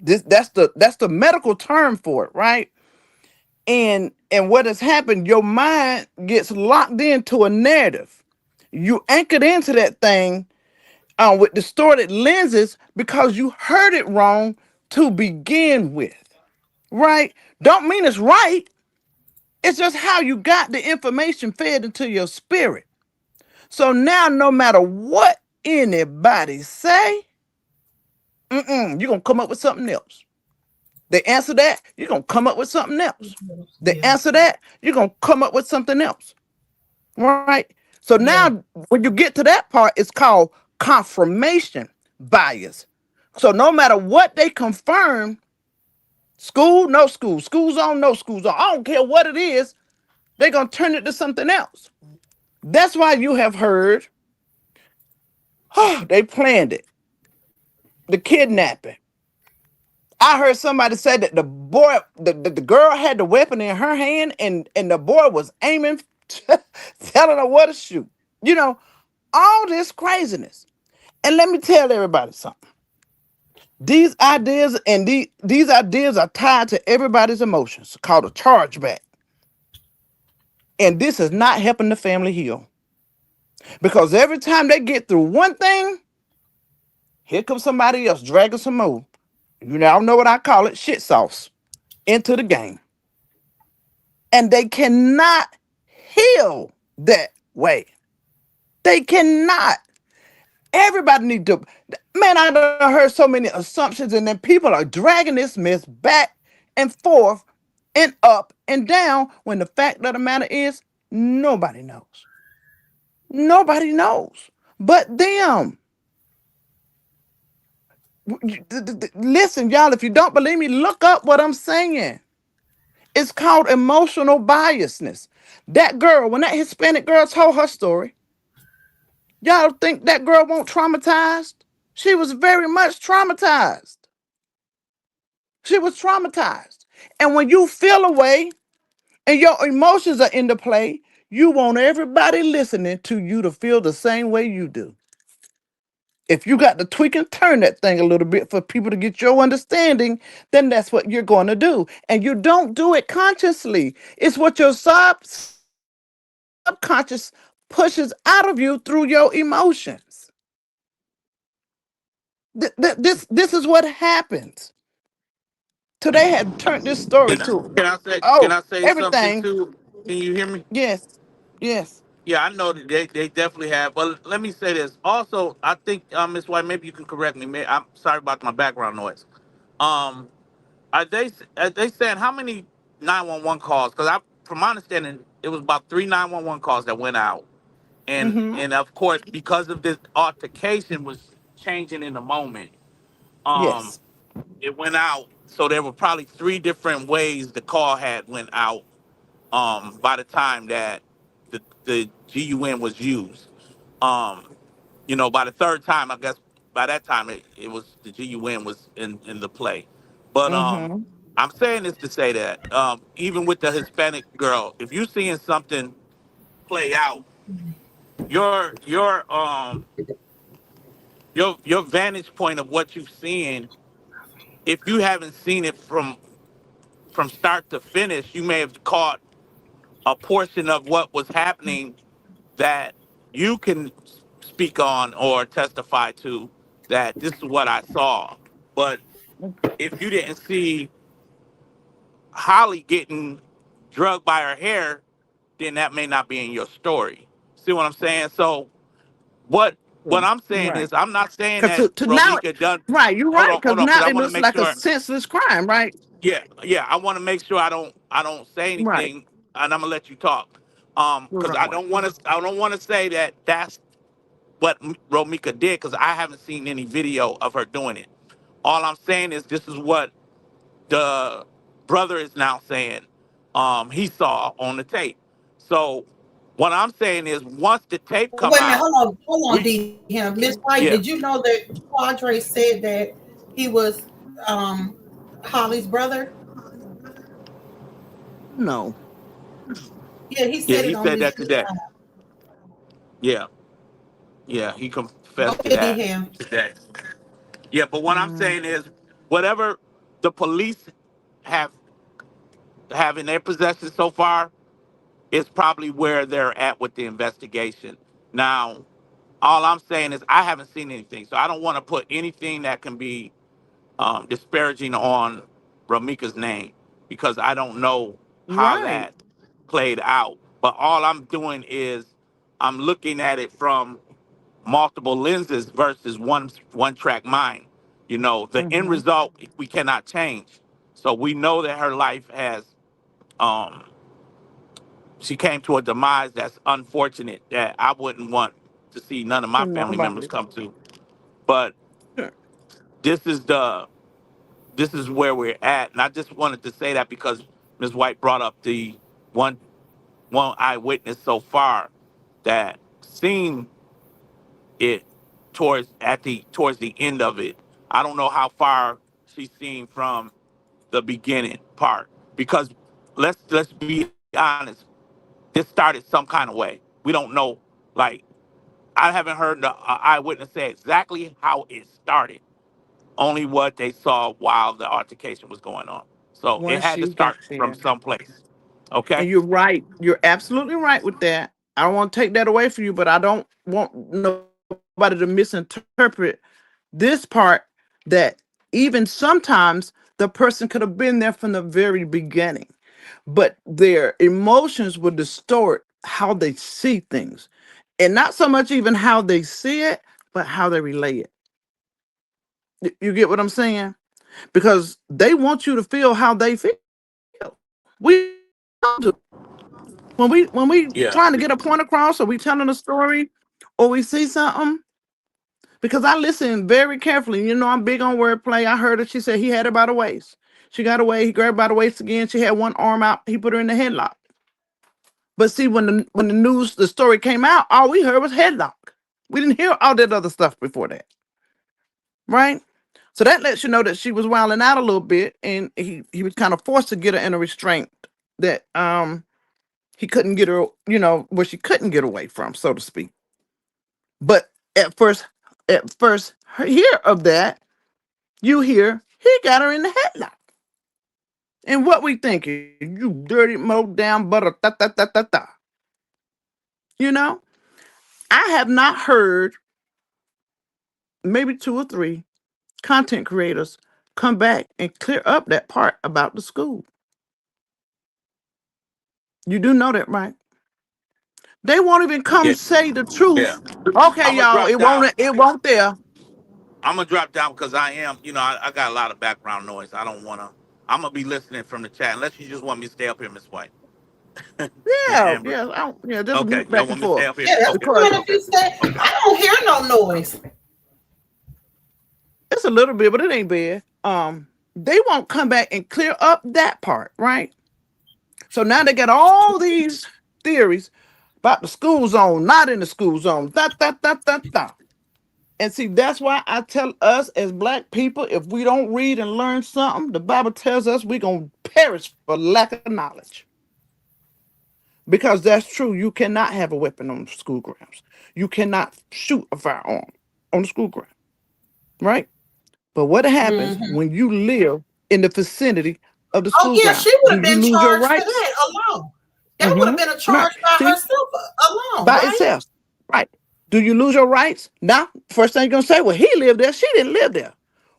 That's the medical term for it, right? And what has happened, your mind gets locked into a narrative. You anchored into that thing with distorted lenses because you heard it wrong to begin with, right? Don't mean it's right. It's just how you got the information fed into your spirit. So now, no matter what anybody say, you're going to come up with something else. They answer that, you're going to come up with something else. They Yeah. answer that, you're going to come up with something else. Right? So Yeah. now, when you get to that part, it's called confirmation bias. So no matter what they confirm, school, no school, school's on, no school's on, I don't care what it is, they're going to turn it to something else. That's why you have heard, oh, they planned it, the kidnapping. I heard somebody say that the boy, the girl had the weapon in her hand and the boy was aiming, telling her what to shoot. You know, all this craziness. And let me tell everybody something. These ideas and these ideas are tied to everybody's emotions, called a chargeback. And this is not helping the family heal. Because every time they get through one thing, here comes somebody else dragging some more. You now know what I call it, shit sauce, into the game. And they cannot heal that way. They cannot. Everybody need to, man, I done heard so many assumptions, and then people are dragging this mess back and forth and up and down when the fact of the matter is nobody knows. Nobody knows but them. Listen, y'all, if you don't believe me, look up what I'm saying. It's called emotional biasness. That girl, when that Hispanic girl told her story, y'all think that girl won't traumatized? She was very much traumatized. She was traumatized. And when you feel a way and your emotions are in the play, you want everybody listening to you to feel the same way you do. If you got to tweak and turn that thing a little bit for people to get your understanding, then that's what you're going to do. And you don't do it consciously. It's what your subconscious pushes out of you through your emotions. This is what happens. So they had turned this story to, Can oh, I say something everything. too? Can you hear me? Yes, yes. Yeah, I know that they definitely have. But let me say this. Also, I think Miss White, maybe you can correct me. I'm sorry about my background noise. Um, are they saying how many 911 calls? Because from my understanding, it was about three 911 calls that went out, and Mm-hmm. and of course because of this altercation was changing in the moment. Um, Yes. it went out, so there were probably three different ways the call had went out. By the time that the GUN was used, um, by the third time, I guess by that time it was the GUN was in the play. But Mm-hmm. I'm saying this to say that even with the Hispanic girl, if you're seeing something play out, your your um your vantage point of what you've seen, if you haven't seen it from start to finish, you may have caught a portion of what was happening that you can speak on or testify to, that this is what I saw. But if you didn't see Holly getting drugged by her hair, then that may not be in your story. See what I'm saying? So what I'm saying Right. is, I'm not saying Because that to now, Romika done. right, you're Hold right. on, Because because now I it want to looks make like a sure. senseless crime, right? Yeah, I want to make sure I don't say Right. anything, and I'm gonna let you talk. Because I Right. don't want to say that that's what Romika did, because I haven't seen any video of her doing it. All I'm saying is this is what the brother is now saying he saw on the tape. So what I'm saying is, once the tape come Wait a minute, out, hold on, we D. Him. Miss White, yeah. did you know that Padre said that he was um Holly's brother? No. Yeah, he Yeah, said he it on said his that today. behalf. Yeah, yeah, he Go confessed to ahead, D. that Ham. today. Yeah, but what I'm Mm, saying is, whatever the police have in their possession so far is probably where they're at with the investigation. Now, all I'm saying is I haven't seen anything, so I don't want to put anything that can be disparaging on Ramika's name. because I don't know how Right. that played out. But all I'm doing is I'm looking at it from multiple lenses versus one track mind. You know, the end Mm-hmm. result we cannot change. So we know that her life has um she came to a demise that's unfortunate that I wouldn't want to see none of my For family members nobody. come to. But Sure. this is the this is where we're at. And I just wanted to say that because Ms. White brought up the one eyewitness so far that seen it towards the end of it. I don't know how far she's seen from the beginning part because let's be honest. This started some kind of way. We don't know. Like I haven't heard the eyewitness say exactly how it started. Only what they saw while the altercation was going on. So it Once had to she got start from there. someplace. Okay. And you're right. You're absolutely right with that. I don't want to take that away from you, but I don't want nobody to misinterpret this part that even sometimes the person could have been there from the very beginning, but their emotions would distort how they see things. And not so much even how they see it, but how they relay it. You get what I'm saying? Because they want you to feel how they feel. We do. When we Yeah. trying to get a point across, or we telling a story, or we see something, because I listen very carefully. You know, I'm big on wordplay. I heard her. She said he had her by the waist. She got away. He grabbed her by the waist again. She had one arm out. He put her in the headlock. But see, the story came out, all we heard was headlock. We didn't hear all that other stuff before that, right? So that lets you know that she was wilding out a little bit, and he was kind of forced to get her in a restraint that he couldn't get her, where she couldn't get away from, so to speak. But at first hear of that, you hear he got her in the headlock. And what we thinking? You dirty mowed down butter, ta ta ta ta ta. You know, I have not heard maybe 2 or 3 content creators come back and clear up that part about the school. You do know that, right? They won't even come Yeah. say the Yeah. truth. Okay, I'm gonna y'all, drop it down. won't there. I'm gonna drop down because I am, I got a lot of background noise. I don't wanna. I'm gonna be listening from the chat unless you just want me to stay up here, Miss White. Yeah, Amber. yeah, just Okay, mute y'all back and want me to stay forth. up here? Yeah, that's Okay, Because fine if okay, you say. okay. I don't hear no noise. it's a little bit, but it ain't bad. They won't come back and clear up that part, right? So now they got all these theories about the school zone, not in the school zone. Da, da, da, da, da. And see, that's why I tell us as black people, if we don't read and learn something, the Bible tells us we're going to perish for lack of knowledge. Because that's true. You cannot have a weapon on the school grounds. You cannot shoot a firearm on the school ground, right? But what happens Hmm. when you live in the vicinity of the Oh school yeah, ground? she would Do have you been lose your charged for rights? that alone. That would have been a Right. charge by See, herself alone, by right? itself. Right. Do you lose your rights? Now, first thing you're gonna say, well, he lived there. She didn't live there.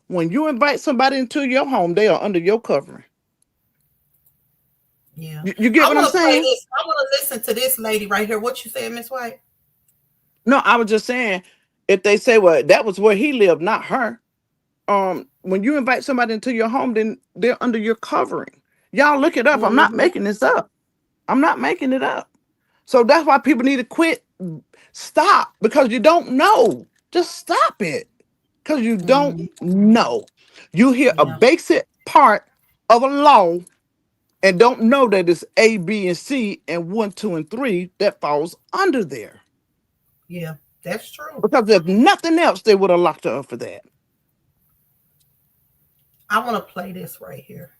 When you invite somebody into your home, they are under your covering. Yeah. You get I what I'm want to play saying? this. I want to listen to this lady right here. What you said, Miss White? No, I was just saying, if they say, well, that was where he lived, not her. When you invite somebody into your home, then they're under your covering. Y'all look it up. I'm not Hmm. making this up. I'm not making it up. So that's why people need to quit. Stop, because you don't know. Just stop it, because you don't Hmm. know. You hear a Yeah. basic part of a law and don't know that it's A, B, and C, and 1, 2, and 3 that falls under there. Yeah. That's true. Because if nothing else, they would have locked her up for that. I want to play this right here.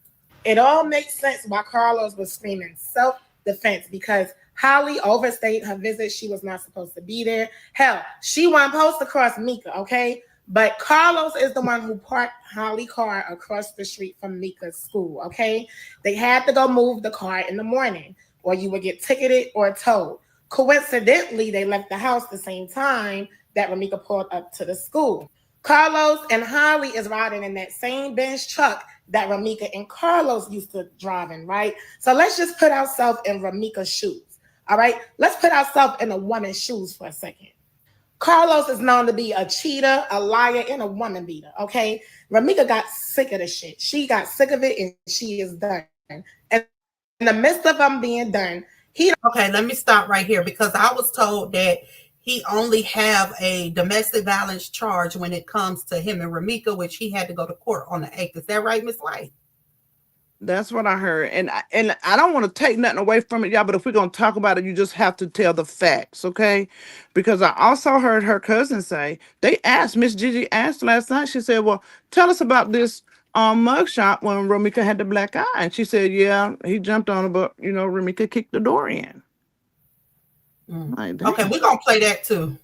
It all makes sense why Carlos was screaming self-defense, because Holly overstayed her visit. She was not supposed to be there. Hell, she wasn't supposed to cross Mika, okay? But Carlos is the one who parked Holly's car across the street from Mika's school, okay? They had to go move the car in the morning, or you would get ticketed or towed. Coincidentally, they left the house the same time that Ramika pulled up to the school. Carlos and Holly is riding in that same Benz truck that Ramika and Carlos used to drive in, right? So let's just put ourselves in Ramika's shoes. All right, let's put ourselves in a woman's shoes for a second. Carlos is known to be a cheater, a liar, and a woman beater. Okay, Ramika got sick of the shit. She got sick of it, and she is done. And in the midst of them being done, okay, let me stop right here because I was told that he only have a domestic violence charge when it comes to him and Ramika, which he had to go to court on the 8th. Is that right, Miss White? That's what I heard. And I don't want to take nothing away from it, y'all, but if we're going to talk about it, you just have to tell the facts, okay? Because I also heard her cousin say, they asked, Miss Gigi asked last night, she said, well, tell us about this mugshot when Ramika had the black eye. And she said, yeah, he jumped on her, but, you know, Ramika kicked the door in. Like, okay, we're going to play that too.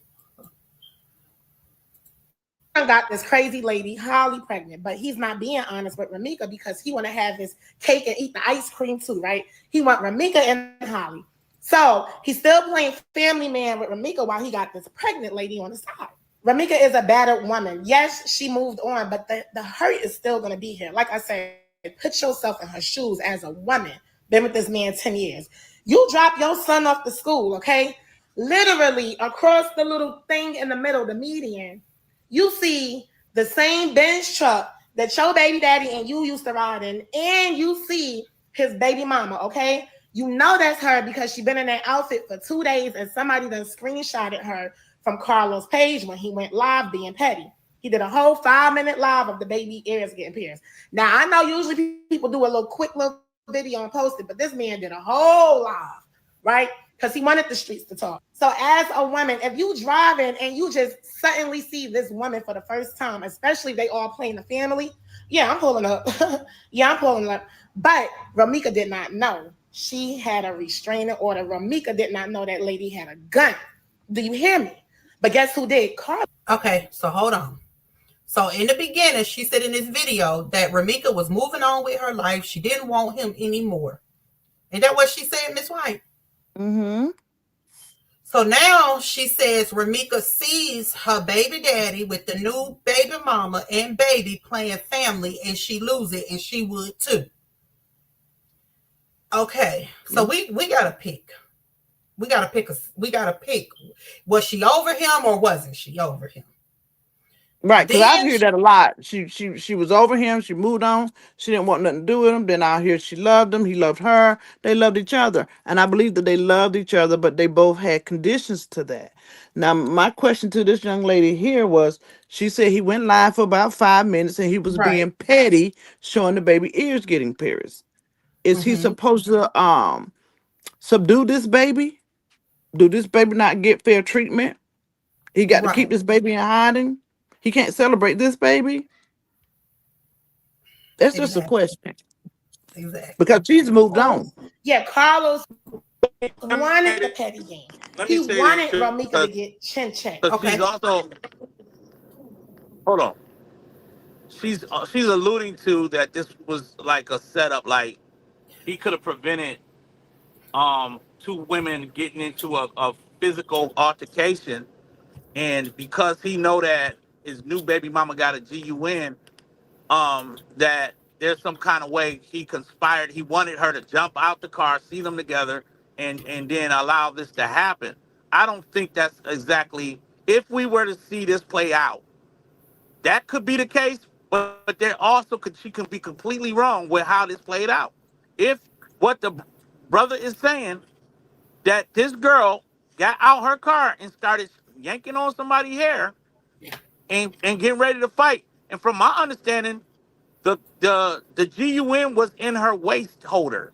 got this crazy lady, Holly, pregnant, but he's not being honest with Ramika because he want to have his cake and eat the ice cream too, right? He want Ramika and Holly. So he's still playing family man with Ramika while he got this pregnant lady on the side. Ramika is a battered woman. Yes, she moved on, but the hurt is still going to be here. Like I said, put yourself in her shoes as a woman. Been with this man 10 years. You drop your son off to school, okay? Literally across the little thing in the middle, the median, you see the same Benz truck that your baby daddy and you used to ride in, and you see his baby mama, okay? You know that's her because she been in that outfit for 2 days and somebody done screenshotted her from Carlos' page when he went live being petty. He did a whole 5-minute live of the baby ears getting pierced. Now, I know usually people do a little quick little video and post it, but this man did a whole live, right? Because he wanted the streets to talk. So as a woman, if you driving and you just suddenly see this woman for the first time, especially if they all playing the family, yeah, I'm pulling up. Yeah, I'm pulling up. But Ramika did not know. She had a restraining order. Ramika did not know that lady had a gun. Do you hear me? But guess who did? Carl. Okay, so hold on. So in the beginning, she said in this video that Ramika was moving on with her life. She didn't want him anymore. Is that what she said, Miss White? Mm-hmm. So now she says Ramika sees her baby daddy with the new baby mama and baby playing family, and she lose it, and she would too. Okay, so we gotta pick. We gotta pick. Was she over him or wasn't she over him? Right, because I hear that a lot. She was over him. She moved on. She didn't want nothing to do with him. Then I hear she loved him. He loved her. They loved each other, and I believe that they loved each other, but they both had conditions to that. Now, my question to this young lady here was: she said he went live for about 5 minutes, and he was being petty, showing the baby ears getting pierced. Is he supposed to subdue this baby? Do this baby not get fair treatment? He got to keep this baby in hiding. He can't celebrate this baby. That's just a question. Exactly. Because she's moved on. Yeah, Carlos wanted the petty game. He wanted Ramika to get chin checked. Okay. She's also, hold on. She's alluding to that this was like a setup, like he could have prevented 2 women getting into a physical altercation, and because he know that his new baby mama got a GUN, that there's some kind of way he conspired. He wanted her to jump out the car, see them together, and then allow this to happen. I don't think that's exactly, if we were to see this play out, that could be the case, but there also she can be completely wrong with how this played out. If what the brother is saying, that this girl got out her car and started yanking on somebody's hair and getting ready to fight. And from my understanding, the GUN was in her waist holder.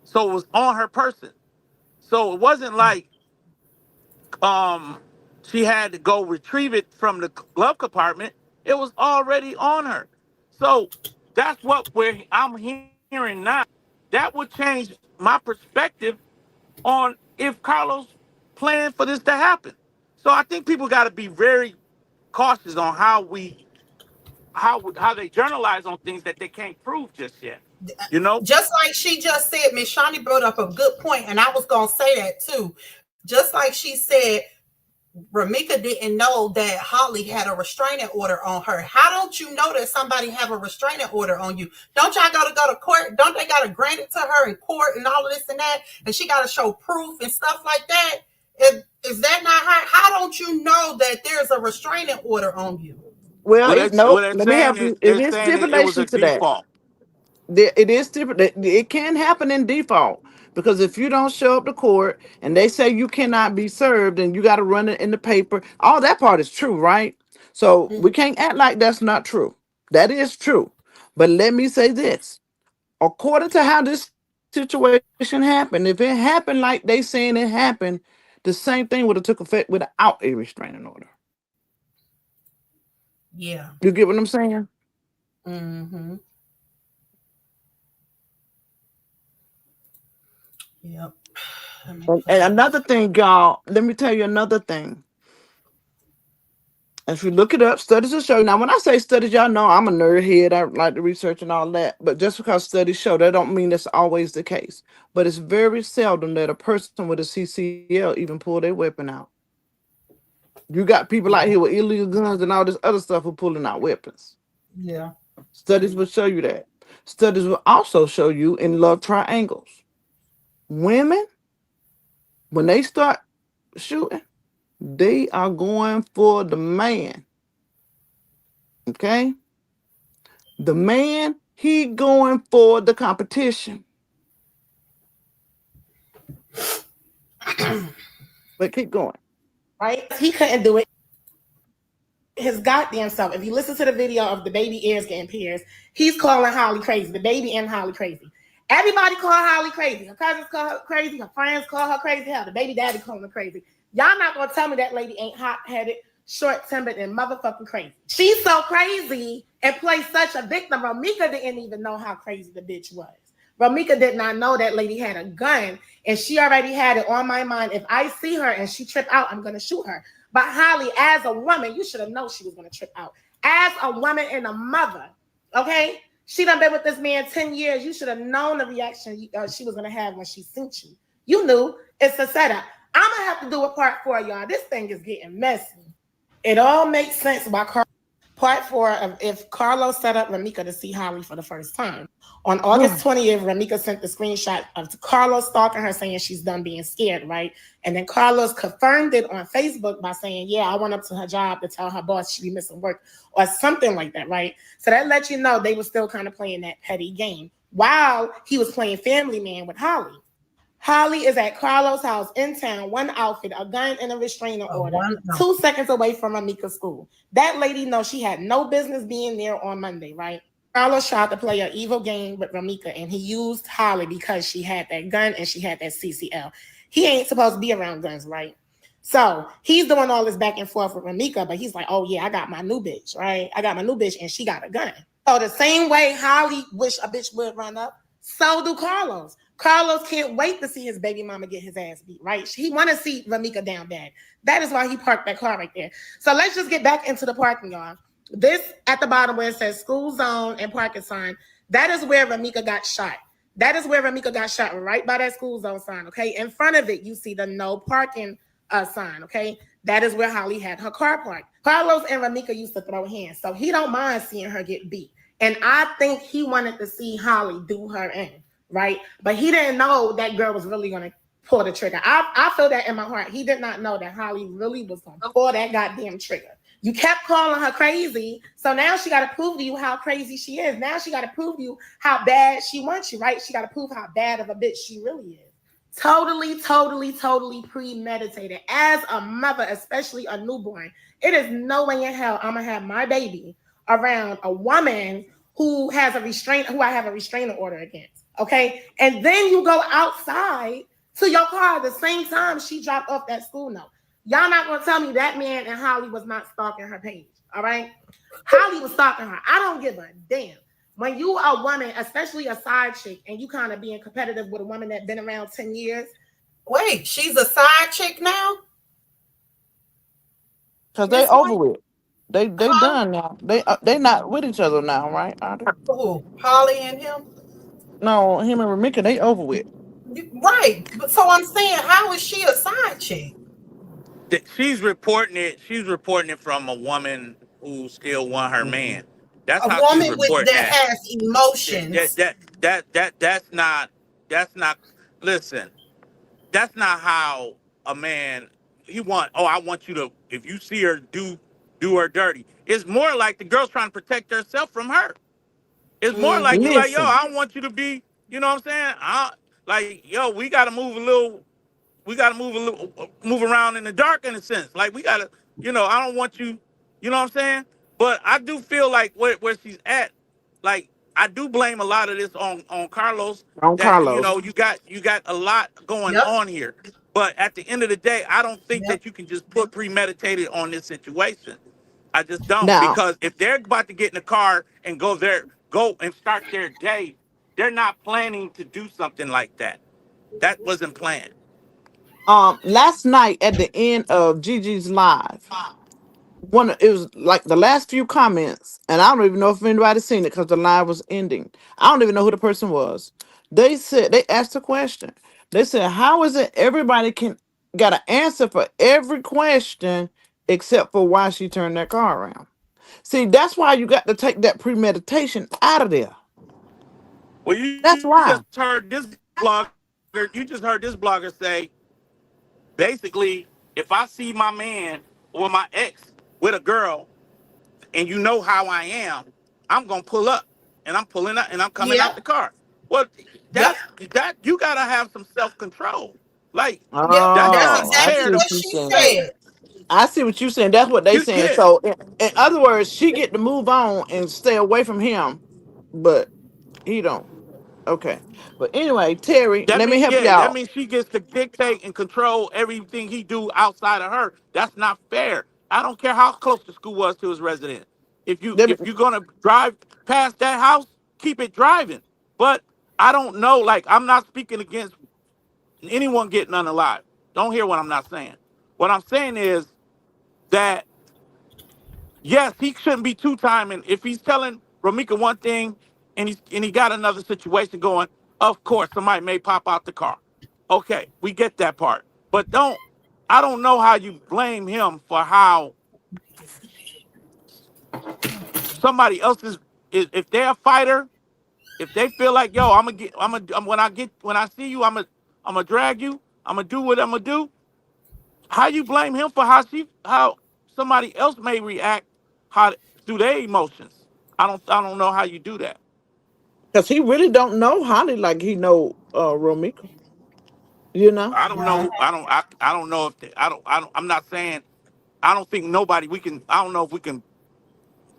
So it was on her person. So it wasn't like she had to go retrieve it from the glove compartment. It was already on her. So that's what I'm hearing now. That would change my perspective on if Carlos planned for this to happen. So I think people got to be very cautious on how they journalize on things that they can't prove just yet. You know, just like she just said, Miss Shawnee brought up a good point, and I was gonna say that too. Just like she said, Ramika didn't know that Holly had a restraining order on her. How don't you know that somebody have a restraining order on you? Don't y'all got to go to court? Don't they got to grant it to her in court and all of this and that? And she got to show proof and stuff like that. Is that not how don't you know that there's a restraining order on you? Well, What no, they're let me saying help is you. It they're is saying it was a stipulation to that. default. It is different. It can happen in default because if you don't show up to court and they say you cannot be served and you got to run it in the paper, all that part is true, right? So we can't act like that's not true. That is true. But let me say this: according to how this situation happened, if it happened like they saying it happened, the same thing would have took effect without a restraining order. Yeah. You get what I'm saying? Mm-hmm. Yep. And another thing, y'all, let me tell you another thing. If you look it up, studies will show you. Now, when I say studies, y'all know I'm a nerd head. I like to research and all that. But just because studies show, that don't mean that's always the case. But it's very seldom that a person with a CCL even pull their weapon out. You got people out here with illegal guns and all this other stuff who pulling out weapons. Yeah. Studies will show you that. Studies will also show you in love triangles. Women, when they start shooting, they are going for the man. Okay? The man, he going for the competition. But keep going. Right? He couldn't do it his goddamn self. If you listen to the video of the baby ears getting pierced, he's calling Holly crazy. The baby and Holly crazy. Everybody call Holly crazy. Her cousins call her crazy. Her friends call her crazy. Hell, the baby daddy calling her crazy. Y'all not gonna tell me that lady ain't hot-headed, short-tempered, and motherfucking crazy. She's so crazy and plays such a victim. Ramika didn't even know how crazy the bitch was. Ramika did not know that lady had a gun, and she already had it on my mind. If I see her and she trip out, I'm gonna shoot her. But Holly, as a woman, you should have known she was gonna trip out. As a woman and a mother, okay? She done been with this man 10 years. You should have known the reaction she was gonna have when she seen you. You knew it's a setup. I'm gonna have to do a part 4, y'all. This thing is getting messy. It all makes sense why part 4 of if Carlos set up Ramika to see Holly for the first time. On August 20th, Ramika sent the screenshot of Carlos stalking her saying she's done being scared, right? And then Carlos confirmed it on Facebook by saying, yeah, I went up to her job to tell her boss she be missing work or something like that, right? So that lets you know they were still kind of playing that petty game while he was playing family man with Holly. Holly is at Carlos' house in town, one outfit, a gun, and a restraining order, 2 seconds away from Ramika's school. That lady knows she had no business being there on Monday, right? Carlos tried to play an evil game with Ramika, and he used Holly because she had that gun and she had that CCL. He ain't supposed to be around guns, right? So he's doing all this back and forth with Ramika, but he's like, oh yeah, I got my new bitch, right? I got my new bitch, and she got a gun. So the same way Holly wish a bitch would run up, so do Carlos. Carlos can't wait to see his baby mama get his ass beat, right? He want to see Ramika down bad. That is why he parked that car right there. So let's just get back into the parking, y'all. This at the bottom where it says school zone and parking sign, that is where Ramika got shot. That is where Ramika got shot, right by that school zone sign, okay? In front of it, you see the no parking sign, okay? That is where Holly had her car parked. Carlos and Ramika used to throw hands, so he don't mind seeing her get beat. And I think he wanted to see Holly do her in. Right? But he didn't know that girl was really going to pull the trigger. I feel that in my heart. He did not know that Holly really was going to pull that goddamn trigger. You kept calling her crazy. So now she got to prove to you how crazy she is. Now she got to prove to you how bad she wants you, right? She got to prove how bad of a bitch she really is. Totally premeditated. As a mother, especially a newborn, it is no way in hell I'm going to have my baby around a woman who I have a restraining order against. Okay, and then you go outside to your car at the same time she dropped off that school note. Y'all not gonna tell me that man and Holly was not stalking her page, all right? Holly was stalking her. I don't give a damn. When you a woman, especially a side chick, and you kind of being competitive with a woman that's been around 10 years. Wait, she's a side chick now? Because they over with. They done now. They not with each other now, right? Who? Holly and him? No, him and Ramika, they over with. Right. But so I'm saying, how is she a side chick? she's reporting it. She's reporting it from a woman who still want her man. That's A how she's woman with reporting that that. has emotions. That's not. Listen, that's not how a man. I want you to. If you see her, do her dirty. It's more like the girl's trying to protect herself from her. It's more like you like, yo, Listen, I don't want you to be. You know what I'm saying? Like, yo, we got to move a little. We got to move around in the dark in a sense. Like we got to, I don't want you, you know what I'm saying? But I do feel like where she's at, like I do blame a lot of this on Carlos. on That Carlos. you got a lot going Yep. on here. But at the end of the day, I don't think Yep. that you can just put premeditated on this situation. I just don't, Now, because if they're about to get in the car and go and start their day, they're not planning to do something like that. That wasn't planned. last night at the end of Gigi's live, it was like the last few comments, and I don't even know if anybody's seen it because the live was ending. I don't even know who the person was. They asked a question. They said, "How is it everybody got an answer for every question except for why she turned that car around?" See, that's why you got to take that premeditation out of there. Well, you That's why. just heard this blogger. You just heard this blogger say, basically, if I see my man or my ex with a girl, and you know how I am, I'm gonna pull up, and I'm pulling up, and I'm coming Yep. out the car. Well, Yep. that you gotta have some self control. Like Yep. that's That's not Oh, I exactly see fair to what what you're she saying. say. said. I see what you're saying. That's what they saying. Yeah. So, in other words, she get to move on and stay away from him, but he don't. Okay. But anyway, Terry, let me help you That out. means she gets to dictate and control everything he do outside of her. That's not fair. I don't care how close the school was to his residence. If Let me, you're gonna drive past that house, keep it driving. But I don't know. Like, I'm not speaking against anyone getting unalive. Don't hear what I'm not saying. What I'm saying is that yes, he shouldn't be two-timing. If he's telling Ramika one thing and he got another situation going, of course somebody may pop out the car. Okay, we get that part. But I don't know how you blame him for how somebody else if they're a fighter, if they feel like, yo, when I see you, I'm gonna drag you, I'm gonna do what I'm gonna do. How you blame him for how somebody else may react through their emotions? I don't know how you do that. because he really don't know Holly like he know Romika. You know. I don't Right. know. I don't know if I'm not saying. I don't think nobody we can. I don't know if we can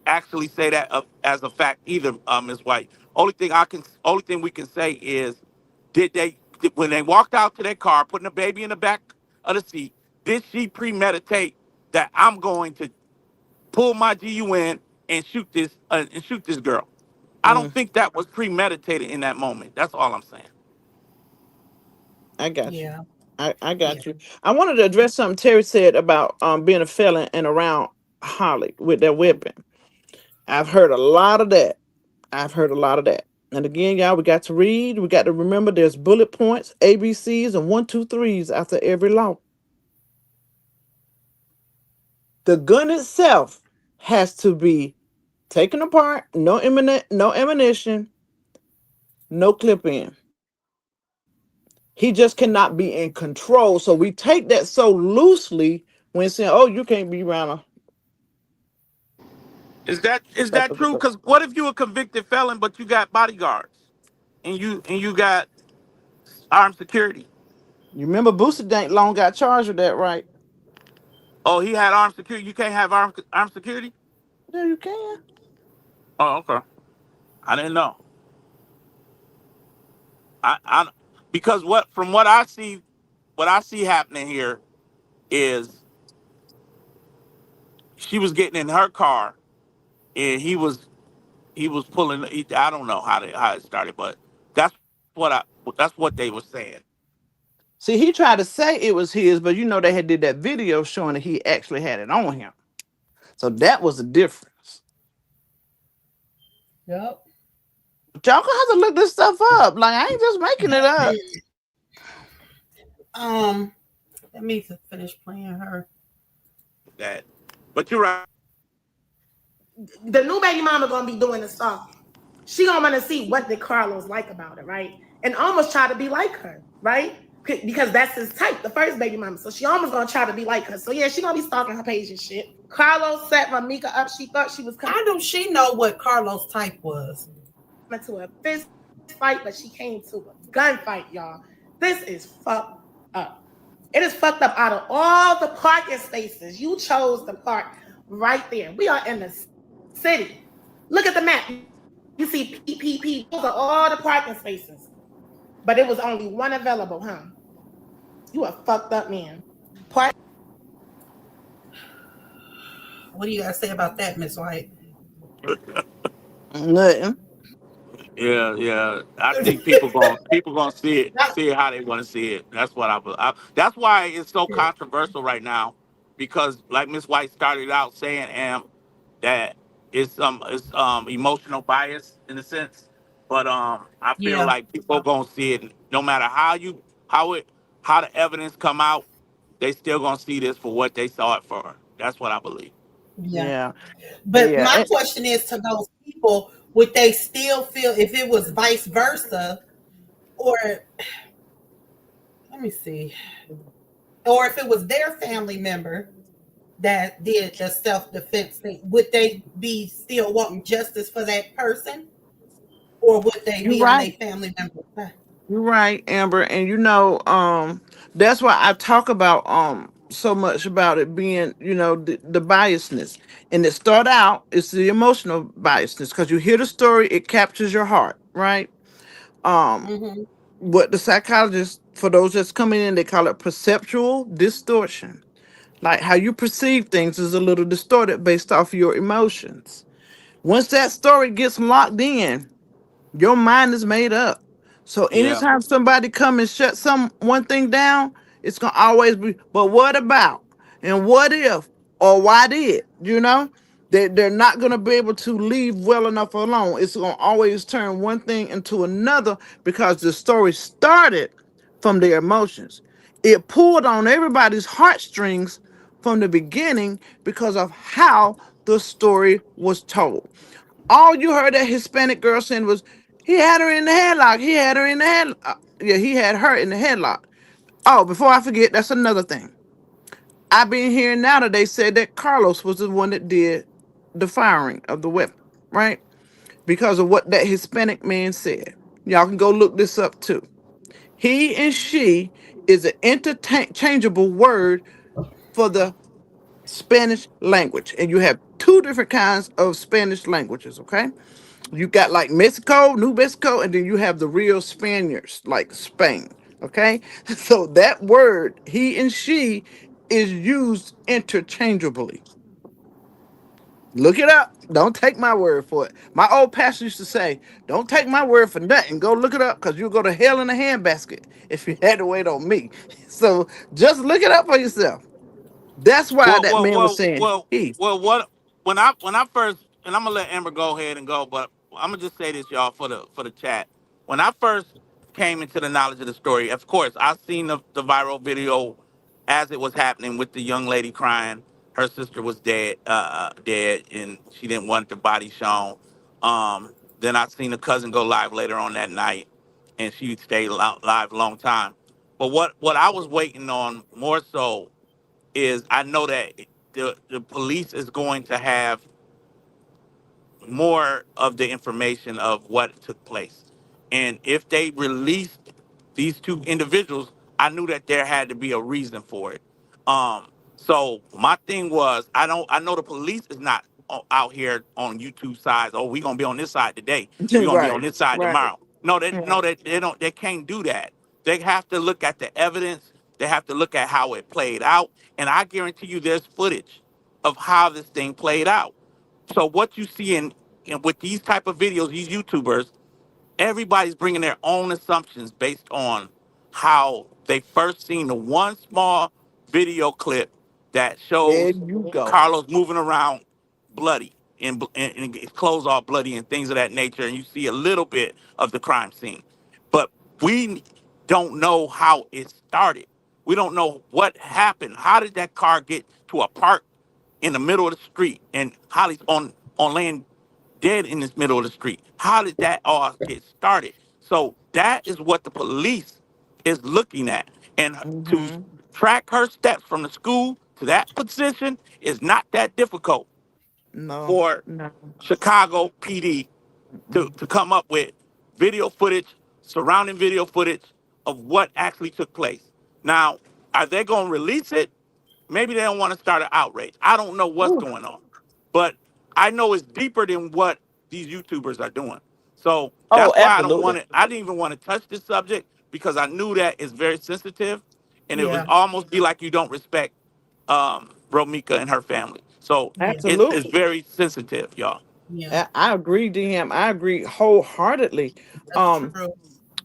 actually say that as a fact either, Ms. White. Only thing we can say is, when they walked out to their car, putting the baby in the back of the seat, did she premeditate that I'm going to pull my GUN and shoot this girl? I don't Mm, think that was premeditated in that moment. That's all I'm saying. I got you. Yeah. I Yeah. got you. I wanted to address something Terry said about being a felon and around Holly with their weapon. I've heard a lot of that. I've heard a lot of that. And again, y'all, we got to read. We got to remember there's bullet points, ABCs, and 1, 2, 3s after every law. The gun itself has to be taken apart, no ammunition, no clip in. He just cannot be in control. So we take that so loosely when saying, "Oh, you can't be around a." Is that true? Because what if you a convicted felon but you got bodyguards and you got armed security? You remember Boosie Dank Long got charged with that, right? Oh, he had armed security. You can't have armed security. Yeah, you can. Oh, okay. I didn't know. I because what I see happening here is she was getting in her car and he was pulling. I don't know how it started, but that's that's what they were saying. See, he tried to say it was his, but you know they had did that video showing that he actually had it on him. So that was the difference. Yep. But y'all gonna have to look this stuff up. Like I ain't just making it up. Let me finish playing her. that. But you're right. The new baby mama gonna be doing the stalking. She gonna want to see what did Carlos like about her, right? And almost try to be like her, right? Because that's his type, the first baby mama. So she almost gonna try to be like her. So yeah, she gonna be stalking her page and shit. Carlos set Ramika up. She thought she was How coming do she know what Carlos' type was? to a fist fight, but she came to a gunfight, y'all. This is fucked up. It is fucked up. Out of all the parking spaces, you chose to park right there. We are in the city. Look at the map. You see PPP. Those are all the parking spaces. But it was only one available, huh? You a fucked up man. What do you guys say about that, Miss White? Nothing. Yeah. I think people gonna see it how they want to see it. That's what that's why it's so controversial right now, because like Miss White started out saying, that it's emotional bias in a sense, but I feel Yeah, like people gonna see it no matter how the evidence come out, they still gonna see this for what they saw it for. That's what I believe. yeah. Yeah. But Yeah. my question is to those people, would they still feel if it was vice versa, or let me see, or if it was their family member that did the self-defense thing, would they be still wanting justice for that person, or would they You're be on their right. family member's side? You're right, Amber. And that's why I talk about so much about it being, the biasness. And it start out, it's the emotional biasness, because you hear the story, it captures your heart, right? Um, Mm-hmm. what the psychologists, for those that's coming in, they call it perceptual distortion. Like how you perceive things is a little distorted based off your emotions. Once that story gets locked in, your mind is made up. So Yeah. anytime somebody come and shut one thing down, it's gonna always be, but what about? And what if? Or why did? They're not gonna be able to leave well enough alone. It's gonna always turn one thing into another because the story started from their emotions. It pulled on everybody's heartstrings from the beginning because of how the story was told. All you heard that Hispanic girl saying was, he had her in the headlock. He had her in the head. Yeah, he had her in the headlock. Oh, before I forget, that's another thing. I've been hearing now that they said that Carlos was the one that did the firing of the weapon, right? Because of what that Hispanic man said. Y'all can go look this up too. He and she is an interchangeable word for the Spanish language. And you have two different kinds of Spanish languages, okay? You got like Mexico, New Mexico, and then you have the real Spaniards, like Spain. Okay. So that word, he and she, is used interchangeably. Look it up. Don't take my word for it. My old pastor used to say, don't take my word for nothing. Go look it up because you'll go to hell in a handbasket if you had to wait on me. So just look it up for yourself. That's why Well, that well, man was well, saying well, he. well. What when I first, and I'm gonna let Amber go ahead and go, but I'm gonna just say this, y'all, for the chat. When I first came into the knowledge of the story, of course, I seen the viral video as it was happening with the young lady crying. Her sister was dead, and she didn't want the body shown. Then I seen the cousin go live later on that night, and she stayed live a long time. But what I was waiting on more so is I know that the police is going to have more of the information of what took place. And if they released these two individuals, I knew that there had to be a reason for it. So my thing was, I know the police is not out here on YouTube sides. Oh, we're gonna be on this side today. We're gonna be on Right, this side right, tomorrow. No, they right. no, they don't. They can't do that. They have to look at the evidence. They have to look at how it played out. And I guarantee you, there's footage of how this thing played out. So what you see with these type of videos, these YouTubers, everybody's bringing their own assumptions based on how they first seen the one small video clip that There shows you go. Carlos moving around bloody and his clothes all bloody and things of that nature, and you see a little bit of the crime scene. But we don't know how it started. We don't know what happened. How did that car get to a park in the middle of the street, and Holly's on laying dead in this middle of the street. How did that all get started? So that is what the police is looking at, and to Mm-hmm. track her steps from the school to that position is not that difficult No, for no. Chicago PD Mm-mm. to come up with video footage, surrounding video footage of what actually took place. Now, are they going to release it? Maybe they don't want to start an outrage. I don't know what's Ooh. going on, but I know it's deeper than what these YouTubers are doing. So Oh, that's why I don't want absolutely. to. I didn't even want to touch this subject because I knew that it's very sensitive, and it would Yeah, almost be like you don't respect Romika and her family. So yeah, it's Absolutely. very sensitive, y'all. yeah. I agree, DM. I agree wholeheartedly. That's Um, true.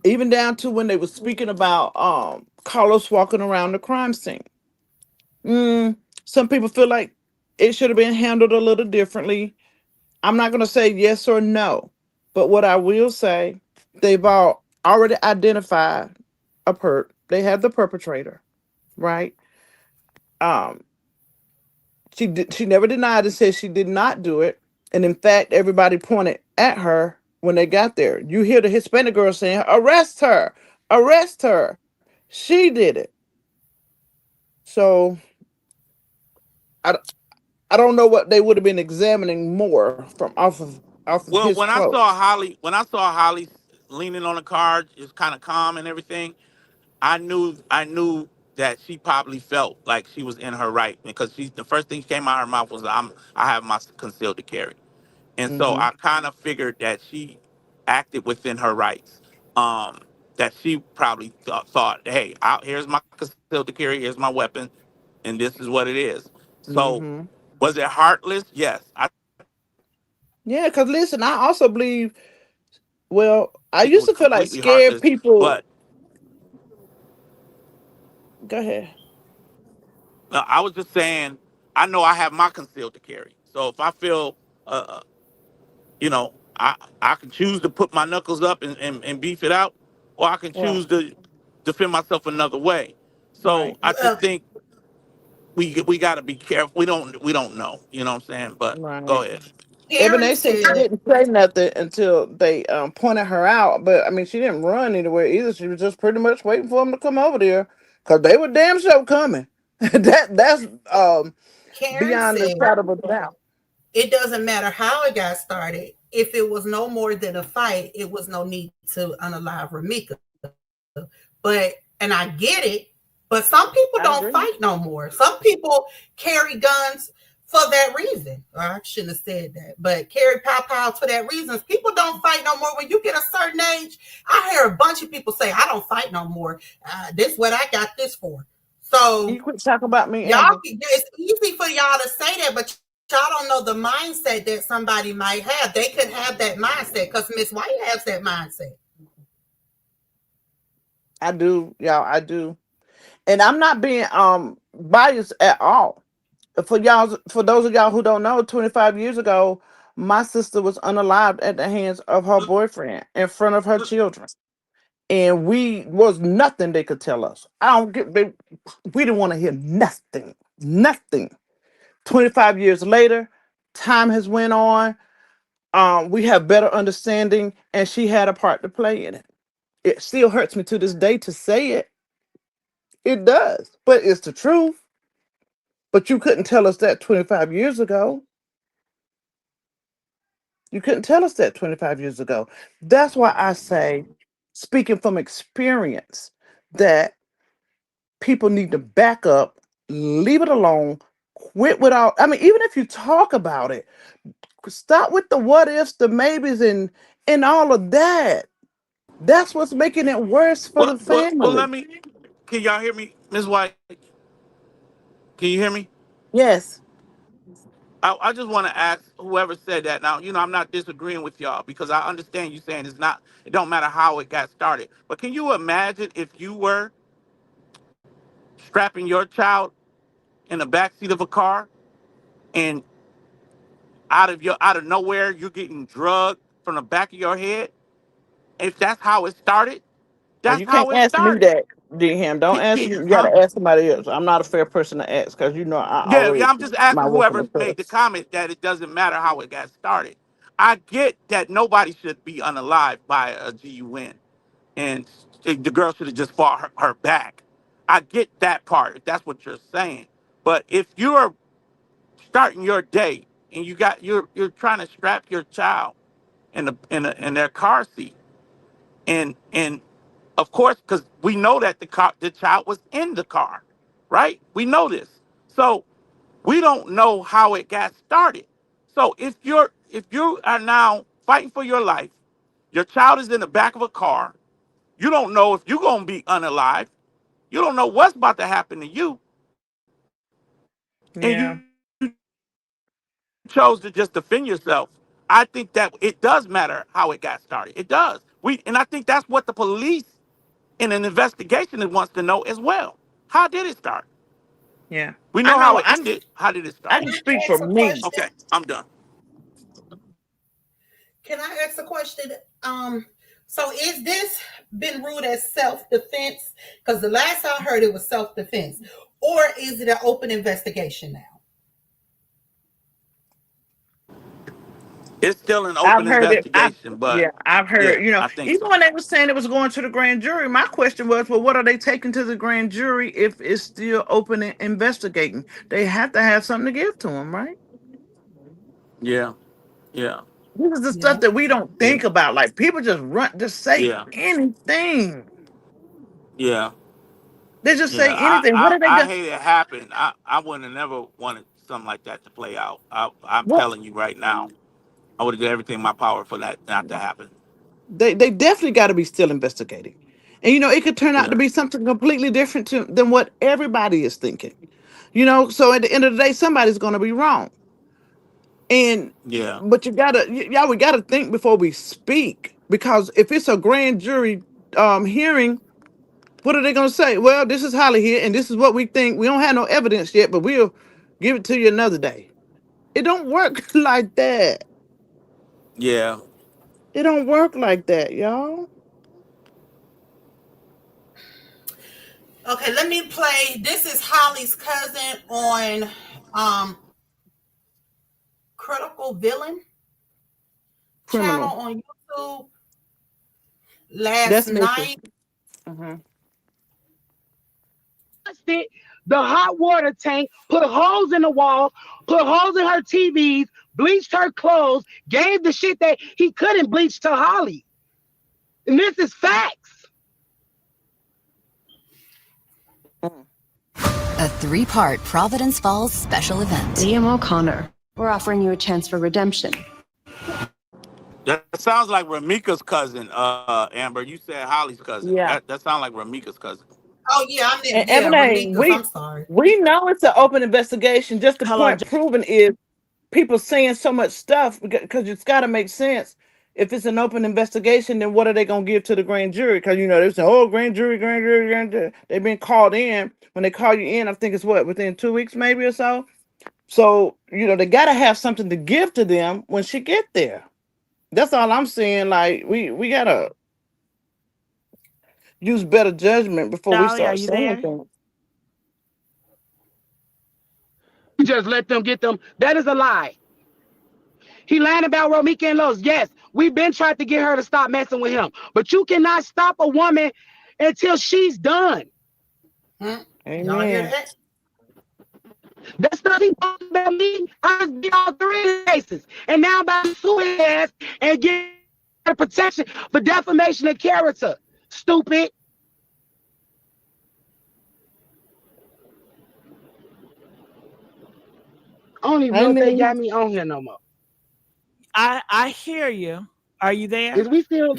even down to when they were speaking about Carlos walking around the crime scene. Mm, some people feel like it should have been handled a little differently. I'm not gonna say yes or no, but what I will say, they've all already identified they had the perpetrator, right? Um, she never denied and said she did not do it. And in fact, everybody pointed at her when they got there. You hear the Hispanic girl saying, arrest her, arrest her. She did it. So I, I don't know what they would have been examining more from off of Well, his clothes. When I saw Holly leaning on the car, just kind of calm and everything, I knew that she probably felt like she was in her right because the first thing that came out of her mouth was I have my concealed to carry, and so Mm-hmm. I kind of figured that she acted within her rights. Um, that she probably thought, hey, here's my concealed to carry, here's my weapon, and this is what it is. So Mm-hmm. was it heartless? Yes, I Yeah, because listen, I also believe, well, I think it used was to feel like completely scared heartless, people. but Go ahead. no, I was just saying, I know I have my concealed to carry. So if I feel, you know, I can choose to put my knuckles up and beef it out, or I can Right, choose to defend myself another way. So right, I just Well, think we got to be careful. We don't know. You know what I'm saying? But go right. ahead. Karen Ebony said she said, didn't say nothing until they pointed her out, but I mean, she didn't run anywhere either. She was just pretty much waiting for them to come over there because they were damn sure coming. That's Karen beyond the said, shadow of a doubt. it doesn't matter how it got started. If it was no more than a fight, it was no need to unalive Ramika. But, and I get it, but some people I don't agree. fight no more. Some people carry guns for that reason. Or I shouldn't have said that, but carry pow for that reason. People don't fight no more. When you get a certain age, I hear a bunch of people say, I don't fight no more. This is what I got this for. So You quit talking about me, y'all, Amber. it's easy for y'all to say that, but y'all don't know the mindset that somebody might have. They could have that mindset because Miss White has that mindset. I do, y'all. I do, and I'm not being biased at all. For those of y'all who don't know, 25 years ago, my sister was unalived at the hands of her boyfriend in front of her children. And we was nothing they could tell us. I don't get we didn't want to hear nothing. Nothing. 25 years later, time has went on. We have better understanding, and she had a part to play in it. It still hurts me to this day to say it. It does, but it's the truth. But you couldn't tell us that 25 years ago. You couldn't tell us that 25 years ago. That's why I say, speaking from experience, that people need to back up, leave it alone, quit with all. I mean, even if you talk about it, stop with the what ifs, the maybes, and all of that. That's what's making it worse for the Well, family. let me. Can y'all hear me, Ms. White? Can you hear me? Yes. I just want to ask whoever said that. Now, I'm not disagreeing with y'all because I understand you saying it's not. It don't matter how it got started. But can you imagine if you were strapping your child in the backseat of a car and out of nowhere you're getting drugged from the back of your head? If that's how it started, Oh, that's you can't how it ask me started. that. D-Ham, don't ask me. You Huh? gotta ask somebody else. I'm not a fair person to ask because you know I Yeah, always yeah. I'm just my asking work in the whoever made the press. comment that it doesn't matter how it got started. I get that nobody should be unalived by a GUN, and the girl should have just fought her back. I get that part if that's what you're saying. But if you're starting your day and you're trying to strap your child in their car seat, and of course, because we know that the child was in the car, right? We know this, so we don't know how it got started. So if you are now fighting for your life, your child is in the back of a car, you don't know if you're gonna be unalive, you don't know what's about to happen to you, and Yeah. you chose to just defend yourself. I think that it does matter how it got started. It does. And I think that's what the police in an investigation wants to know as well. How did it start? Yeah. We I know how know it ended. How did it I start? can Can speak I for ask a me. question? Okay, I'm done. Can I ask a question? So is this been ruled as self-defense? Because the last I heard it was self-defense, or is it an open investigation now? It's still an I've open heard it. investigation, but I've yeah, heard, you know, I think even so. when they were saying it was going to the grand jury, my question was, well, what are they taking to the grand jury if it's still open and investigating? They have to have something to give to them, right? Yeah, yeah, This is the stuff Yeah. that we don't yeah, think about. Like people just say yeah, anything. yeah, They just yeah. say anything. What are they I going? hate it happened. I wouldn't have never wanted something like that to play out. I'm What telling you right now, I would have done everything in my power for that not to happen. they definitely got to be still investigating, and you know it could turn out to Yeah, be something completely different than what everybody is thinking. You know, so at the end of the day, somebody's going to be wrong. And yeah, but y'all, we gotta think before we speak, because if it's a grand jury hearing, what are they gonna say? Well, this is Holly here, and this is what we think. We don't have no evidence yet, but we'll give it to you another day. It don't work like that. yeah. It don't work like that, y'all. Okay, let me play. This is Holly's cousin on um Critical Villain channel Criminal. on YouTube last That's Mr. night. Mhm. It, the hot water tank, put holes in the wall, put holes in her TVs, bleached her clothes, gave the shit that he couldn't bleach to Holly. And this is facts. A 3-part Providence Falls special event. Liam O'Connor, we're offering you a chance for redemption. That sounds like Ramika's cousin, Amber. You said Holly's cousin. Yeah. That sounds like Ramika's cousin. Oh yeah, I mean And yeah, Ebony, Ramika's. I'm sorry. we know it's an open investigation. Just the Hello, point proven is people saying so much stuff because it's got to make sense. If it's an open investigation, then what are they going to give to the grand jury? Because, you know, they say, oh, grand jury, grand jury, grand jury. They've been called in. When they call you in, I think it's within 2 weeks maybe or so. So, you know, they got to have something to give to them when she get there. That's all I'm saying. Like, we got to use better judgment before we Dolly, are start you saying there? things. Just let them get them. That is a lie. He lied about Romika and Los. Yes, we've been trying to get her to stop messing with him. But you cannot stop a woman until she's done. Y'all hear Amen. that? That's nothing about me. I did all 3 cases. And now I'm about to sue his ass and get protection for defamation of character. Stupid. I don't even know if they Amen. got me on here no more. I hear you. Are you there? Is we still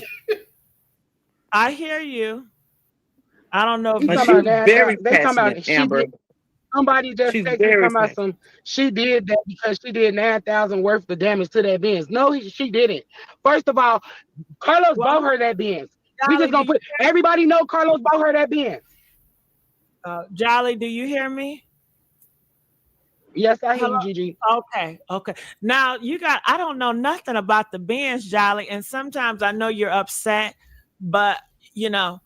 I hear you. I don't know if you But talking she's about that? very They talking about passionate, she Amber. did. Somebody just She's texted very talking about passionate. she did that because she did 9,000 worth of damage to that Benz. No, she didn't. First of all, Carlos bought her that Benz. We just gonna put everybody know Carlos bought her that Benz. Jolly, do you hear me? Yes, I hear Hello? you, Gigi. Okay. Now I don't know nothing about the Benz, Jolly, and sometimes I know you're upset, but you know,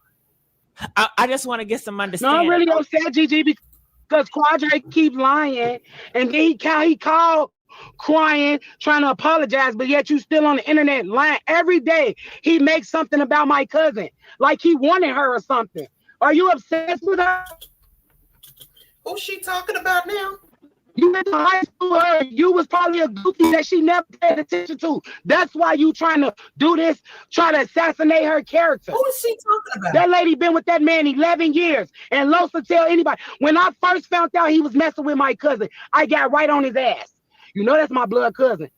I just want to get some No, I'm understanding. really upset, Gigi, because Quadre keep lying, and then he called crying, trying to apologize, but yet you still on the internet lying every day. He makes something about my cousin, like he wanted her or something. Are you obsessed with her? Who's she talking about now? You went to high school with her. You was probably a goofy that she never paid attention to. That's why you trying to do this, try to assassinate her character. Who is she talking about? That lady been with that man 11 years. And Losa tell anybody. When I first found out he was messing with my cousin, I got right on his ass. You know that's my blood cousin.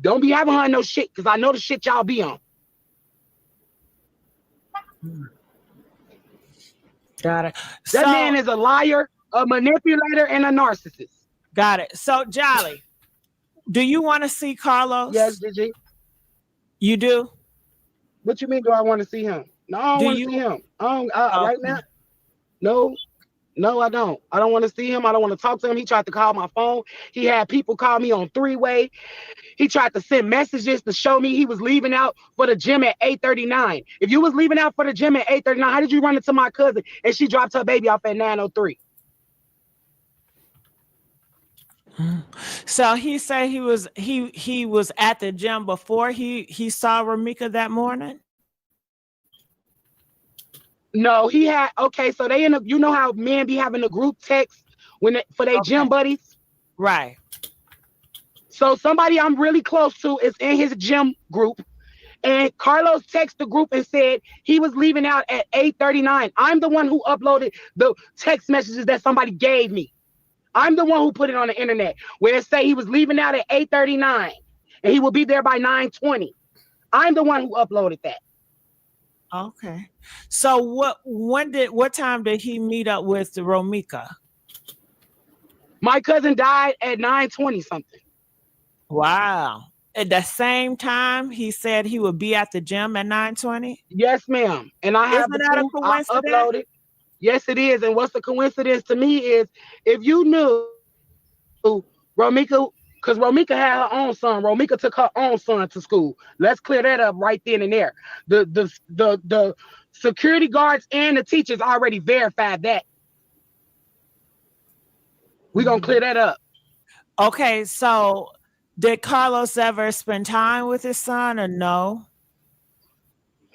Don't be having her no shit, because I know the shit y'all be on. Got it. That man is a liar, a manipulator, and a narcissist. Got it. So, Jolly, do you want to see Carlos? Yes, Gigi. You do? What you mean, do I want to see him? No, I don't want to see him. Right now? No, I don't. I don't want to see him. I don't want to talk to him. He tried to call my phone. He had people call me on three-way. He tried to send messages to show me he was leaving out for the gym at 8:39. If you was leaving out for the gym at 8:39, how did you run into my cousin and she dropped her baby off at 9:03? So he said he was at the gym before he saw Ramika that morning? No, he had, okay, so they you know how men be having a group text for their gym buddies? Right. So somebody I'm really close to is in his gym group, and Carlos texted the group and said he was leaving out at 8:39. I'm the one who uploaded the text messages that somebody gave me. I'm the one who put it on the internet where it say he was leaving out at 8:39 and he will be there by 9:20. I'm the one who uploaded that. Okay. So what time did he meet up with Romika? My cousin died at 9:20 something. Wow. At the same time he said he would be at the gym at 9:20? Yes, ma'am. And I have Isn't that a proof. I coincidence? uploaded. Yes, it is. And what's the coincidence to me is if you knew Romika, because Romika had her own son. Romika took her own son to school. Let's clear that up right then and there. The security guards and the teachers already verified that. We're going to clear that up. Okay, so did Carlos ever spend time with his son or no?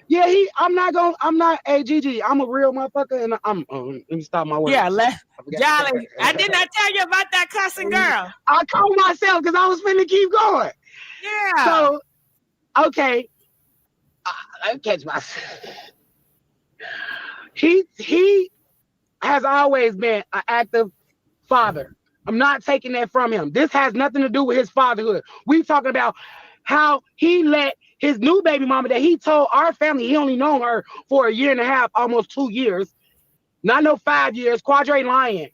Yeah, hey, Gigi, I'm a real motherfucker, and let me stop my words. Yeah, Jolly, I did not tell you about that cussing girl. I called myself because I was finna keep going. Yeah. So, okay, let me catch myself. He has always been an active father. I'm not taking that from him. This has nothing to do with his fatherhood. We talking about how he let his new baby mama that he told our family he only known her for 1.5 years, almost 2 years, not no 5 years. Quadre lying.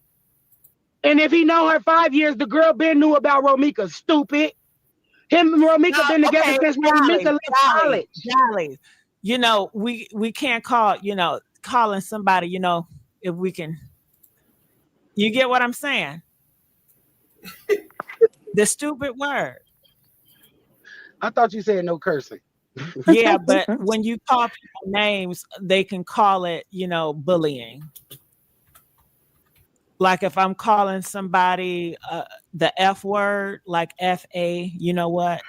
And if he known her 5 years, the girl been knew about Romika. Stupid. Him and Romika been together since Romika left college. Jolly, you know, we can't call, calling somebody, if we can. You get what I'm saying? The stupid word. I thought you said no cursing. Yeah, but when you call people names, they can call it, bullying. Like if I'm calling somebody the F word, like F-A, you know what?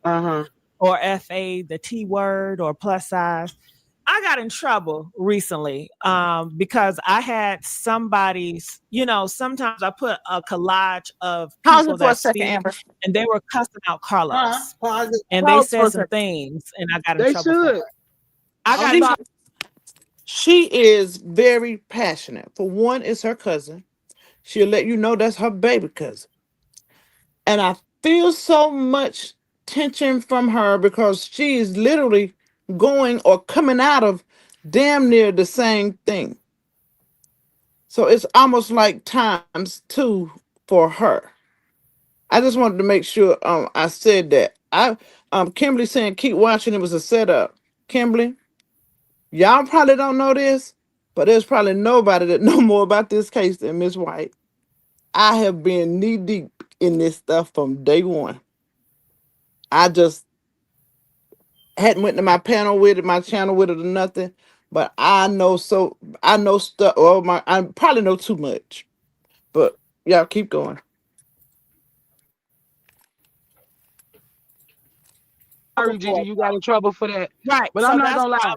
Uh-huh. Or F-A, the T word, or plus size. I got in trouble recently because I had somebody's, sometimes I put a collage of people that speak, and they were cussing out Carlos. And they said some things, and I got in trouble for it. I got She is very passionate. For one, it's her cousin. She'll let you know that's her baby cousin. And I feel so much tension from her because she is literally going or coming out of damn near the same thing. So it's almost like times 2 for her. I just wanted to make sure I said that. Kimberly saying keep watching, it was a setup. Kimberly, y'all probably don't know this, but there's probably nobody that know more about this case than Miss White. I have been knee deep in this stuff from day one. I just hadn't went to my panel with it, my channel with it or nothing, but I know stuff. Well, I probably know too much, but y'all keep going. Sorry, Gigi, you got in trouble for that. Right. But so I'm not that's gonna why lie.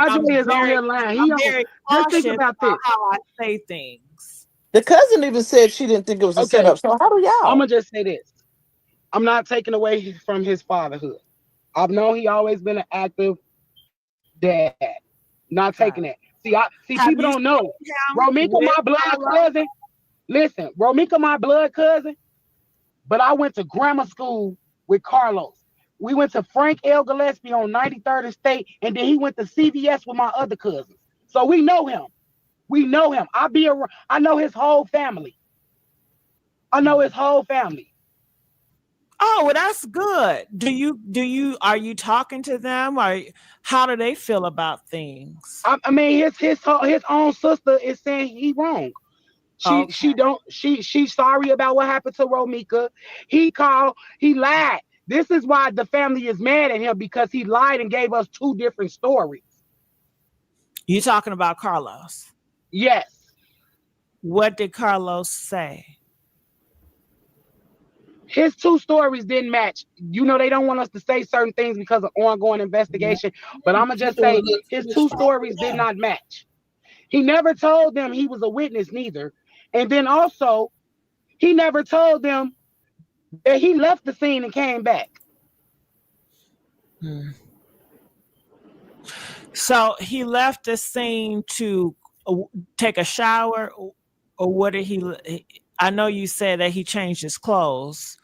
I'm Quadre is on very, here lying. I'm very Just think cautious about this. how I say things. The cousin even said she didn't think it was a Okay. setup. So how do I'm y'all? gonna just say this. I'm not taking away from his fatherhood. I've known he always been an active dad. Not taking that. See, Have people you don't know. seen him Romika, with my blood Carlos? cousin. Listen, Romika, my blood cousin. But I went to grammar school with Carlos. We went to Frank L. Gillespie on 93rd and State, and then he went to CVS with my other cousins. So we know him. We know him. I know his whole family. I know his whole family. Oh, well, that's good. Are you talking to them, or how do they feel about things? I mean, his own sister is saying he wrong. She's sorry about what happened to Romika. He lied. This is why the family is mad at him, because he lied and gave us two different stories. You talking about Carlos? Yes. What did Carlos say? His two stories didn't match. You know, they don't want us to say certain things because of ongoing investigation, but I'm going to just say his two stories did not match. He never told them he was a witness neither. And then also, he never told them that he left the scene and came back. So he left the scene to take a shower, or what did he? I know you said that he changed his clothes.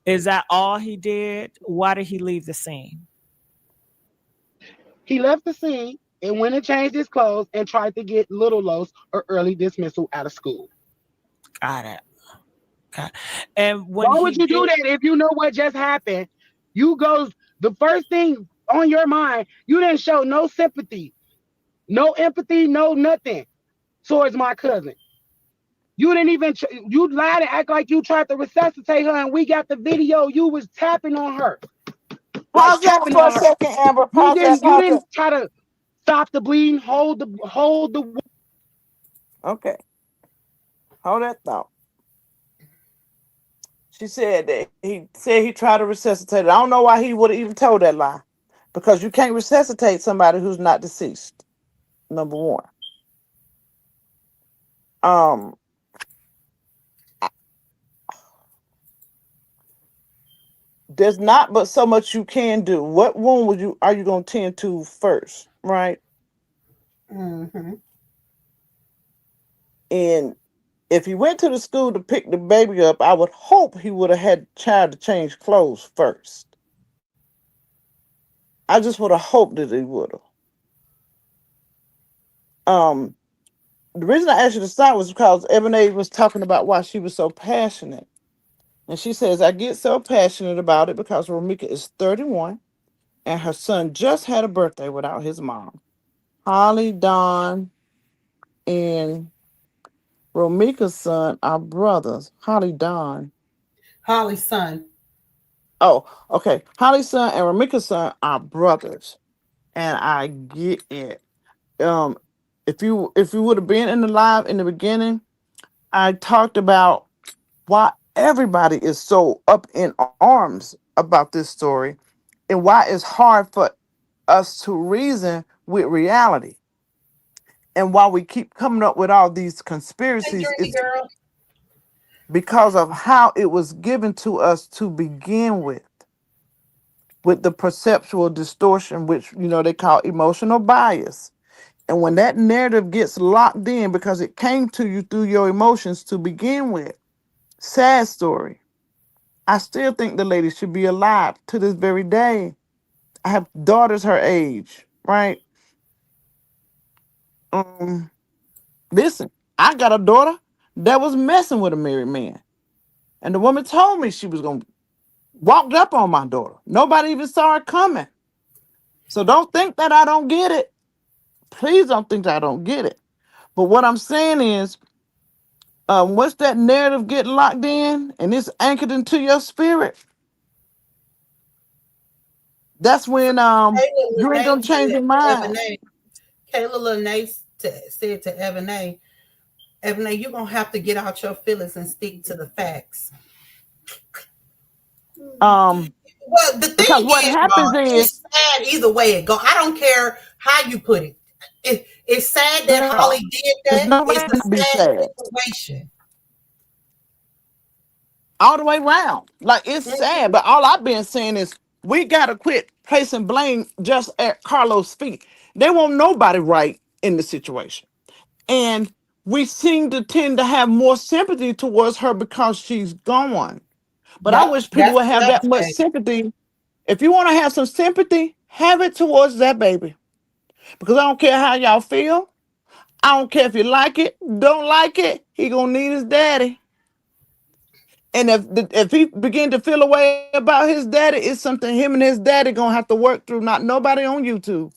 Is that all he did? Why did he leave the scene? He left the scene and went and changed his clothes and tried to get Little Los or early dismissal out of school. Got it. And why would you do that if you know what just happened? The first thing on your mind, you didn't show no sympathy, no empathy, no nothing towards my cousin. You didn't even, you lied and act like you tried to resuscitate her, and we got the video. You was tapping on her. Pause that for a second, Amber. You didn't try to stop the bleeding, hold the. Okay. Hold that thought. She said that he tried to resuscitate it. I don't know why he would have even told that lie, because you can't resuscitate somebody who's not deceased. Number one. There's not but so much you can do. What wound are you going to tend to first, right? Mm-hmm. And if he went to the school to pick the baby up, I would hope he would have had the child to change clothes first. I just would have hoped that he would have. The reason I asked you to start was because Ebony was talking about why she was so passionate. And she says, I get so passionate about it because Romika is 31 and her son just had a birthday without his mom. Holly, Don, and Romika's son are brothers. Holly's son. Oh, okay. Holly's son and Romika's son are brothers. And I get it. If you would have been in the live in the beginning, I talked about why everybody is so up in arms about this story and why it's hard for us to reason with reality. And why we keep coming up with all these conspiracies is because of how it was given to us to begin with the perceptual distortion, which, they call emotional bias. And when that narrative gets locked in because it came to you through your emotions to begin with, sad story. I still think the lady should be alive to this very day. I have daughters her age, right? Listen, I got a daughter that was messing with a married man. And the woman told me she was going to walk up on my daughter. Nobody even saw her coming. So don't think that I don't get it. Please don't think that I don't get it. But what I'm saying is, once that narrative get locked in and it's anchored into your spirit, that's when you ain't gonna change your mind. Kayla Lene said to Evan A, you're going to have to get out your feelings and stick to the facts. Well, the thing because what happens is it's sad either way it go. I don't care how you put it. It's sad that Holly did that. It's a sad situation. All the way around. Like, it's sad, but all I've been saying is we got to quit placing blame just at Carlos' feet. They want nobody right in the situation. And we seem to tend to have more sympathy towards her because she's gone. But I wish people would have that much sympathy. If you want to have some sympathy, have it towards that baby. Because I don't care how y'all feel. I don't care if you like it, don't like it. He gonna need his daddy. And if he begin to feel a way about his daddy, it's something him and his daddy gonna have to work through. Not nobody on YouTube.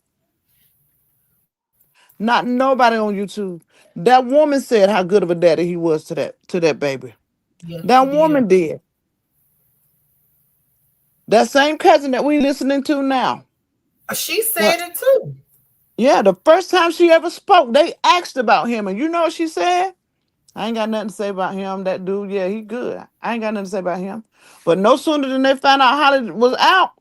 Not nobody on YouTube. That woman said how good of a daddy he was to that baby. Yes, that woman did. That same cousin that we listening to now. She said it too. Yeah, the first time she ever spoke, they asked about him, and you know what she said? I ain't got nothing to say about him. That dude, yeah, he good. I ain't got nothing to say about him. But no sooner than they found out Holly was out,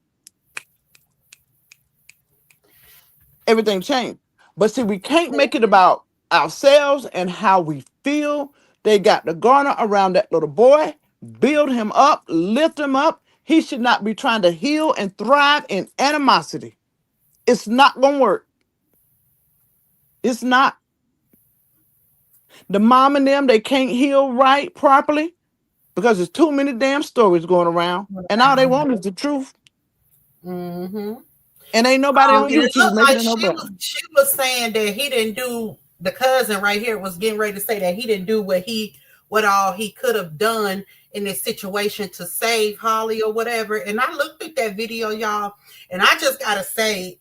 everything changed. But see, we can't make it about ourselves and how we feel. They got the garner around that little boy, build him up, lift him up. He should not be trying to heal and thrive in animosity. It's not going to work. It's not. The mom and them, they can't heal right properly because there's too many damn stories going around. And all they want is the truth. Mm-hmm. And ain't nobody on YouTube making like no better. She was saying that he didn't do, the cousin right here was getting ready to say that he didn't do what all he could have done in this situation to save Holly or whatever. And I looked at that video, y'all, and I just gotta say,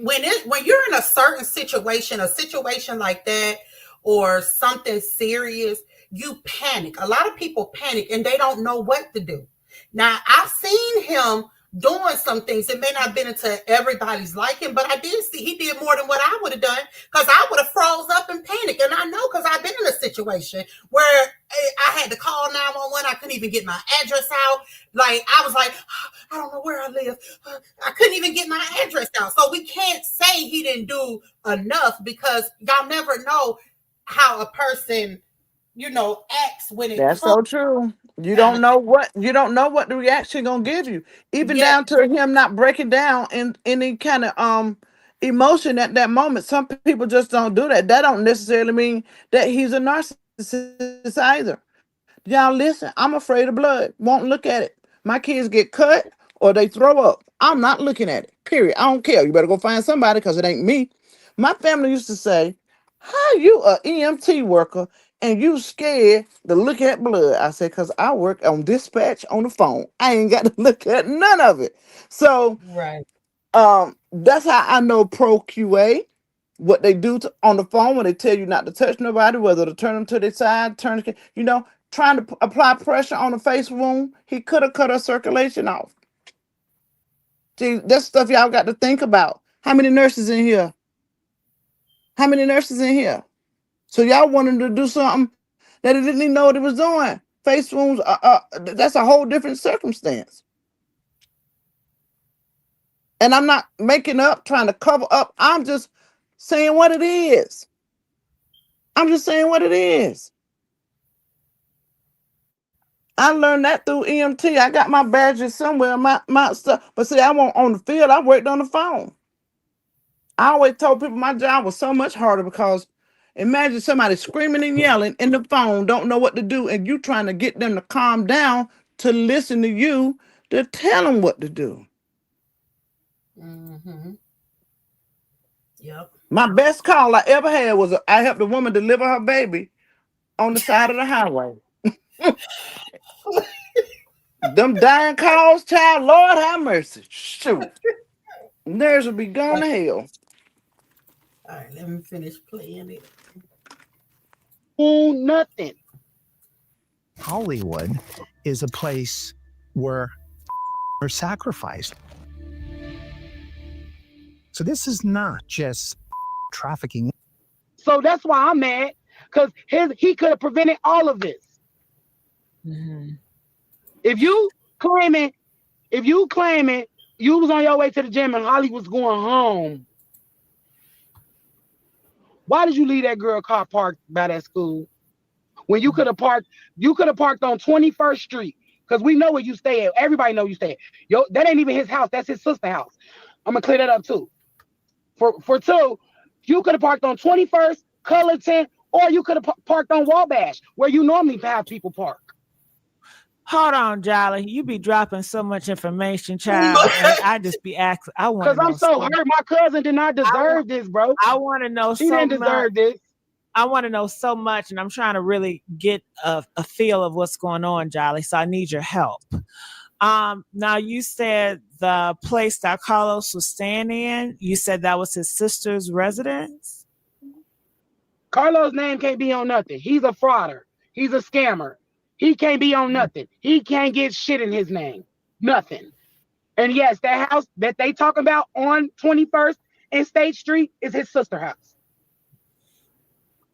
when you're in a certain situation, a situation like that, or something serious, you panic. A lot of people panic and they don't know what to do. Now, I've seen him doing some things. It may not have been into everybody's liking, but I did see he did more than what I would have done, because I would have froze up and panicked. And I know, because I've been in a situation where I had to call 911. I couldn't even get my address out. Like, I was like, I don't know where I live. I couldn't even get my address out. So we can't say he didn't do enough, because y'all never know how a person, acts when it That's comes. so true. You don't know what the reaction gonna give you. Even down to him not breaking down in any kind of emotion at that moment. Some people just don't do that. That don't necessarily mean that he's a narcissist either. Y'all listen, I'm afraid of blood. Won't look at it. My kids get cut or they throw up. I'm not looking at it. Period. I don't care. You better go find somebody, because it ain't me. My family used to say, how you a EMT worker and you scared to look at blood? I said, because I work on dispatch on the phone. I ain't got to look at none of it. So right. That's how I know Pro QA, what they do on the phone when they tell you not to touch nobody, whether to turn them to their side, trying to apply pressure on the face wound. He could have cut her circulation off. See, that's stuff y'all got to think about. How many nurses in here? How many nurses in here? So y'all want him to do something that he didn't even know what he was doing. Face wounds, that's a whole different circumstance. And I'm not making up, trying to cover up. I'm just saying what it is. I'm just saying what it is. I learned that through EMT. I got my badges somewhere, my stuff. But see, I won't on the field. I worked on the phone. I always told people my job was so much harder, because imagine somebody screaming and yelling in the phone, don't know what to do, and you trying to get them to calm down to listen to you to tell them what to do. Mm-hmm. Yep. My best call I ever had was I helped a woman deliver her baby on the side of the highway. Them dying calls, child, Lord have mercy. Shoot. Nerves will be gone to hell. All right, let me finish playing it. Nothing. Hollywood is a place where are sacrificed. So this is not just trafficking. So that's why I'm mad, because he could have prevented all of this. Mhm. If you claiming you was on your way to the gym and Holly was going home, why did you leave that girl car parked by that school when you could have parked on 21st Street? Because we know where you stay at. Everybody know you stay at. Yo, that ain't even his house. That's his sister's house. I'm gonna clear that up too. For two, you could have parked on 21st, Cullerton, or you could have parked on Wabash, where you normally have people park. Hold on, Jolly. You be dropping so much information, child. And I just be asking. I want to Because I'm so hurt. My cousin did not deserve this, bro. I want to know She so didn't deserve much. this. I want to know so much, and I'm trying to really get a feel of what's going on, Jolly. So I need your help. Now you said the place that Carlos was staying in, you said that was his sister's residence? Carlos' name can't be on nothing. He's a frauder. He's a scammer. He can't be on nothing. He can't get shit in his name. Nothing. And yes, that house that they talking about on 21st and State Street is his sister's house.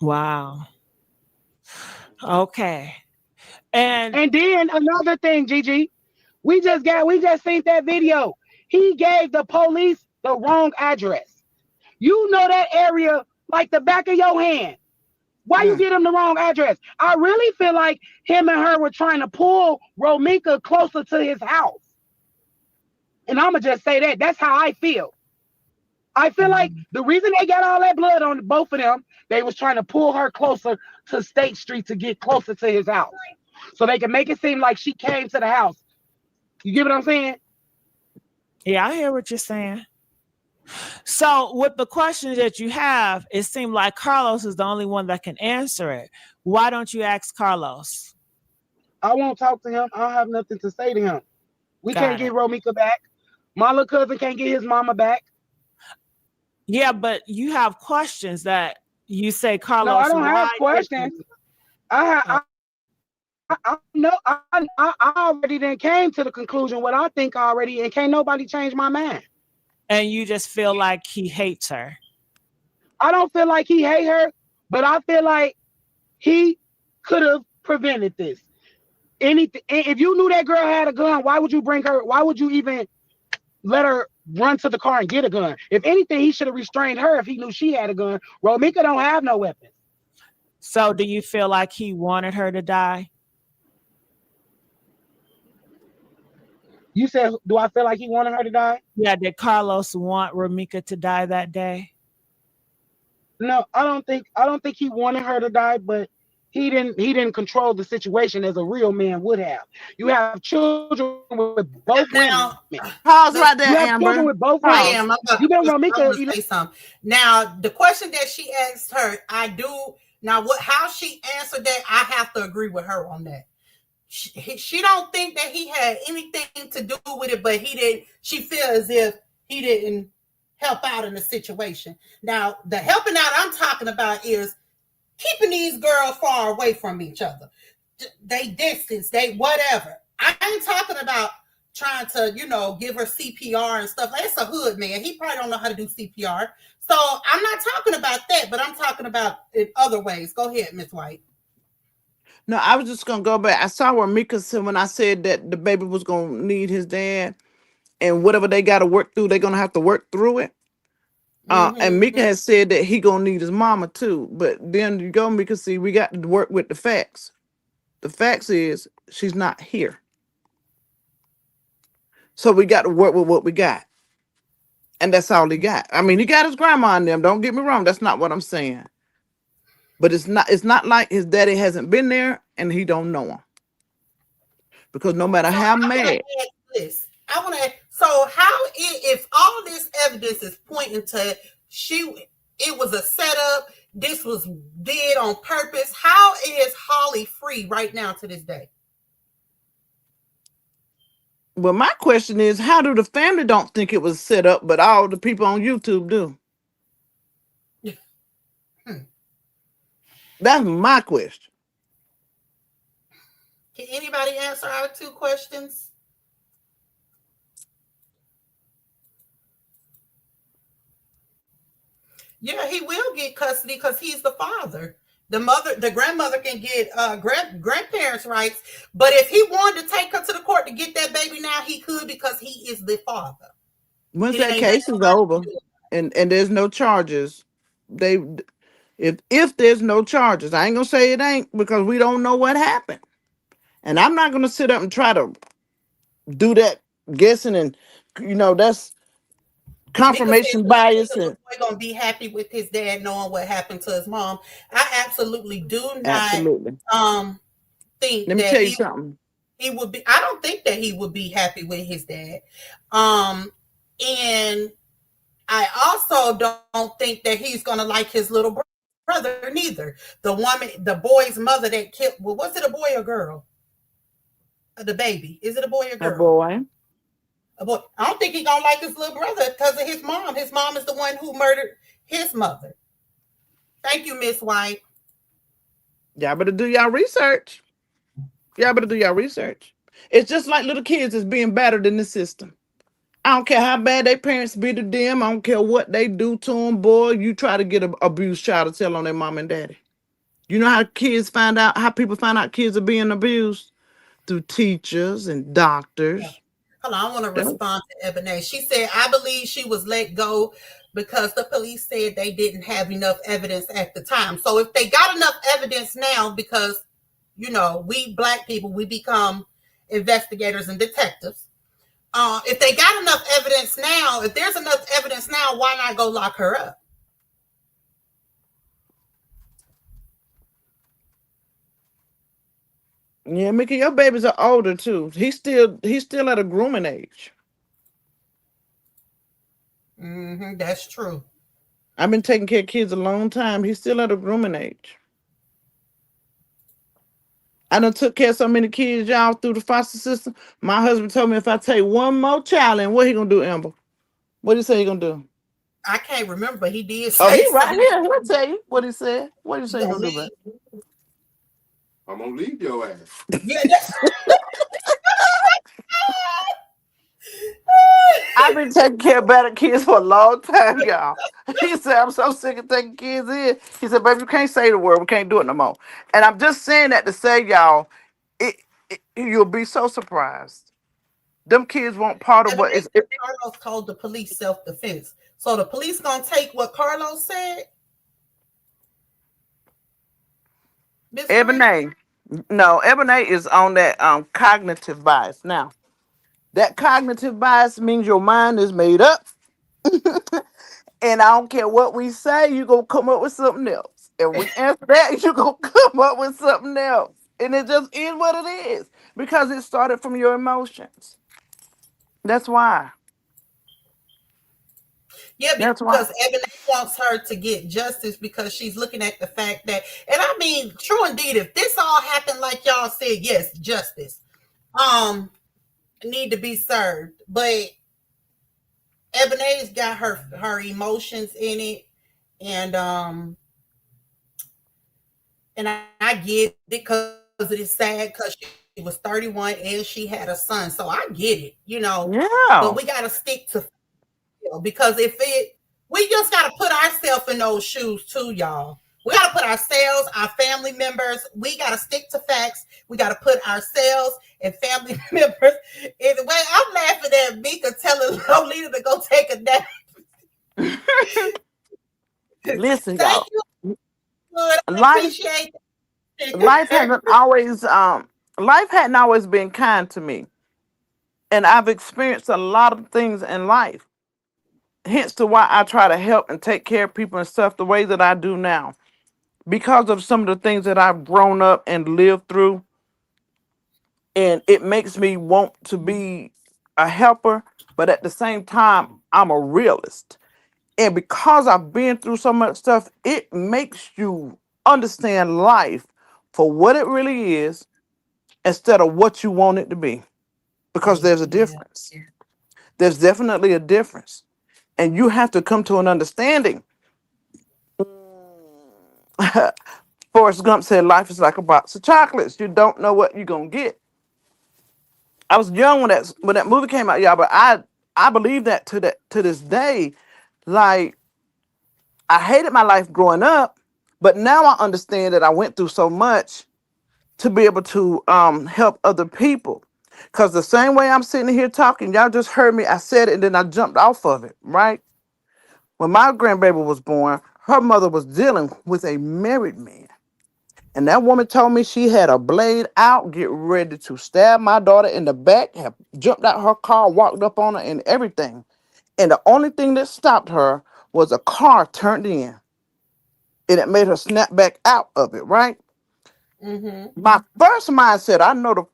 Wow. Okay. And then another thing, Gigi, we just seen that video. He gave the police the wrong address. You know that area like the back of your hand. Why you give him the wrong address? I really feel like him and her were trying to pull Romika closer to his house. And I'ma just say that. That's how I feel. I feel like the reason they got all that blood on both of them, they was trying to pull her closer to State Street to get closer to his house. So they can make it seem like she came to the house. You get what I'm saying? Yeah, I hear what you're saying. So with the questions that you have, it seemed like Carlos is the only one that can answer it. Why don't you ask Carlos? I won't talk to him. I don't have nothing to say to him. We can't get Romika back. My little cousin can't get his mama back. Yeah, but you have questions that you say, Carlos. No, I don't have questions. I already then came to the conclusion what I think already, and can't nobody change my mind. And you just feel like he hates her. I don't feel like he hates her, but I feel like he could have prevented this. Anything. If you knew that girl had a gun, why would you bring her? Why would you even let her run to the car and get a gun? If anything, he should have restrained her if he knew she had a gun. Romika don't have no weapon. So do you feel like he wanted her to die? You said, do I feel like he wanted her to die? Yeah, did Carlos want Romika to die that day? No, I don't think he wanted her to die, but he didn't control the situation as a real man would have. You have children with both women. Pause right there, You have Amber. children with both women. I am. You been I'm Romika. gonna say something. Now, the question that she asked her, I do. Now, how she answered that, I have to agree with her on that. She don't think that he had anything to do with it, but he did. She feels as if he didn't help out in the situation. Now, the helping out I'm talking about is keeping these girls far away from each other. They distance, they whatever. I ain't talking about trying to, give her CPR and stuff. That's a hood man. He probably don't know how to do CPR. So I'm not talking about that, but I'm talking about in other ways. Go ahead, Miss White. No, I was just gonna go back. I saw where Mika said when I said that the baby was gonna need his dad, and whatever they got to work through, they're gonna have to work through it. And Mika has said that he gonna need his mama too. But then you go, Mika. See, we got to work with the facts. The facts is she's not here, so we got to work with what we got, and that's all he got. I mean, he got his grandma and them. Don't get me wrong. That's not what I'm saying. But it's not like his daddy hasn't been there and he don't know him. Because no matter how mad. I want to. So how if all this evidence is pointing to it was a setup, this was did on purpose. How is Holly free right now to this day? Well, my question is, how do the family don't think it was set up, but all the people on YouTube do? That's my question. Can anybody answer our two questions? Yeah, he will get custody because he's the father. The grandmother can get grandparents' rights. But if he wanted to take her to the court to get that baby now, he could because he is the father. Once It that ain't case is nothing over to do. and there's no charges, they if there's no charges, I ain't gonna say it ain't because we don't know what happened. And I'm not gonna sit up and try to do that guessing and that's Mika said she confirmation don't think bias the little and boy gonna be happy with his dad knowing what happened to his mom. I absolutely do not absolutely. think Let me that tell you something. he would be. I don't think that he would be happy with his dad. And I also don't think that he's gonna like his little brother neither. The boy's mother that killed. Well, was it a boy or girl? The baby. Is it a boy or A girl? boy. A boy. I don't think he gonna like his little brother because of his mom. His mom is the one who murdered his mother. Thank you, Miss White. Y'all better do y'all research. Y'all better do y'all research. It's just like little kids is being battered in the system. I don't care how bad their parents be to them. I don't care what they do to them. Boy, you try to get an abused child to tell on their mom and daddy. You know how people find out kids are being abused? Through teachers and doctors. Hold on, I want to respond to Ebony. She said, I believe she was let go because the police said they didn't have enough evidence at the time. So if they got enough evidence now, because, we Black people, we become investigators and detectives. If they got enough evidence now, if there's enough evidence now, why not go lock her up? Yeah, Mickey, your babies are older too. He's still at a grooming age. That's true. I've been taking care of kids a long time. He's still at a grooming age. I done took care of so many kids, y'all, through the foster system. My husband told me if I take one more child in, what he gonna do, Amber? What did he say he gonna do? I can't remember, but he did say Oh, he right something. here. He'll tell you what he said. What did he say he gonna do, bro? I'm gonna leave your ass. Yeah, that's I've been taking care of better kids for a long time, y'all. He said, I'm so sick of taking kids in. He said, baby, you can't say the word. We can't do it no more. And I'm just saying that to say, y'all, you'll be so surprised. Them kids want part of what is. Carlos called the police self-defense. So the police gonna take what Carlos said? Ebony. No, Ebony is on that cognitive bias. Now, that cognitive bias means your mind is made up. And I don't care what we say, you're going to come up with something else. And we answer that, you're going to come up with something else. And it just is what it is. Because it started from your emotions. That's why. Yeah, because Ebony wants her to get justice because she's looking at the fact that, and I mean, true indeed, if this all happened like y'all said, yes, justice need to be served. But Ebony's got her emotions in it, and I get it because it is sad because she was 31 and she had a son, so I get it, Yeah. But we got to stick to, because we just got to put ourselves in those shoes too, y'all. We got to put ourselves, our family members, we got to stick to facts. We got to put ourselves and family members in the way. I'm laughing at Mika telling Lolita to go take a nap. Listen, Thank y'all. you. Good. I appreciate it. Life hadn't always been kind to me. And I've experienced a lot of things in life. Hence to why I try to help and take care of people and stuff the way that I do now. Because of some of the things that I've grown up and lived through. And it makes me want to be a helper, but at the same time, I'm a realist. And because I've been through so much stuff, it makes you understand life for what it really is instead of what you want it to be. Because there's a difference. There's definitely a difference. And you have to come to an understanding. Forrest Gump said life is like a box of chocolates. You don't know what you're going to get. I was young when that movie came out, y'all, but I believe that to this day. Like, I hated my life growing up, but now I understand that I went through so much to be able to help other people. Because the same way I'm sitting here talking, y'all just heard me. I said it and then I jumped off of it, right? When my grandbaby was born, her mother was dealing with a married man. And that woman told me she had a blade out, get ready to stab my daughter in the back, have jumped out her car, walked up on her and everything. And the only thing that stopped her was a car turned in. And it made her snap back out of it, right? Mm-hmm. My first mind said, I know that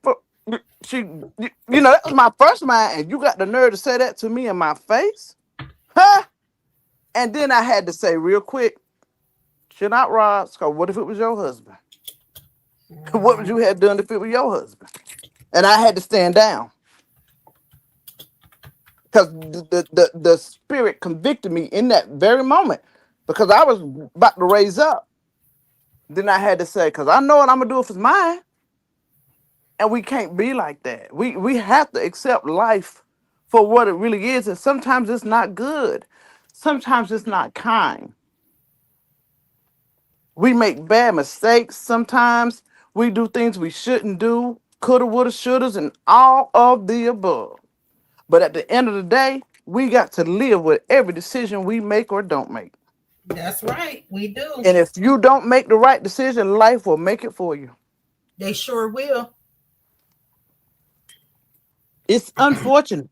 was my first mind, and you got the nerve to say that to me in my face? Huh? And then I had to say real quick, chill out, Roz, because what if it was your husband? What would you have done if it was your husband? And I had to stand down. Because the spirit convicted me in that very moment. Because I was about to raise up. Then I had to say, because I know what I'm going to do if it's mine. And we can't be like that. We have to accept life for what it really is. And sometimes it's not good. Sometimes it's not kind. We make bad mistakes. Sometimes we do things we shouldn't do. Coulda, woulda, shouldas, and all of the above. But at the end of the day, we got to live with every decision we make or don't make. That's right. We do. And if you don't make the right decision, life will make it for you. They sure will. It's unfortunate.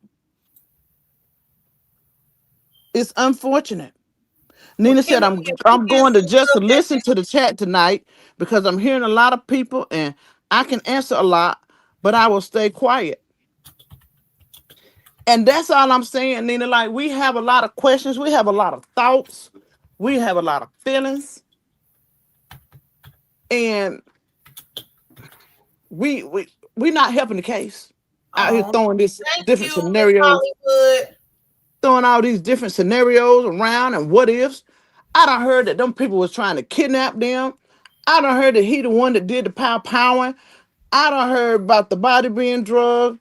It's unfortunate. Nina said, I'm going to just listen to the chat tonight because I'm hearing a lot of people and I can answer a lot, but I will stay quiet. And that's all I'm saying, Nina. Like, we have a lot of questions. We have a lot of thoughts. We have a lot of feelings. And we're not helping the case. Out here throwing this different scenarios. Throwing all these different scenarios around and what ifs. I done heard that them people was trying to kidnap them. I done heard that he the one that did the powering. I done heard about the body being drugged.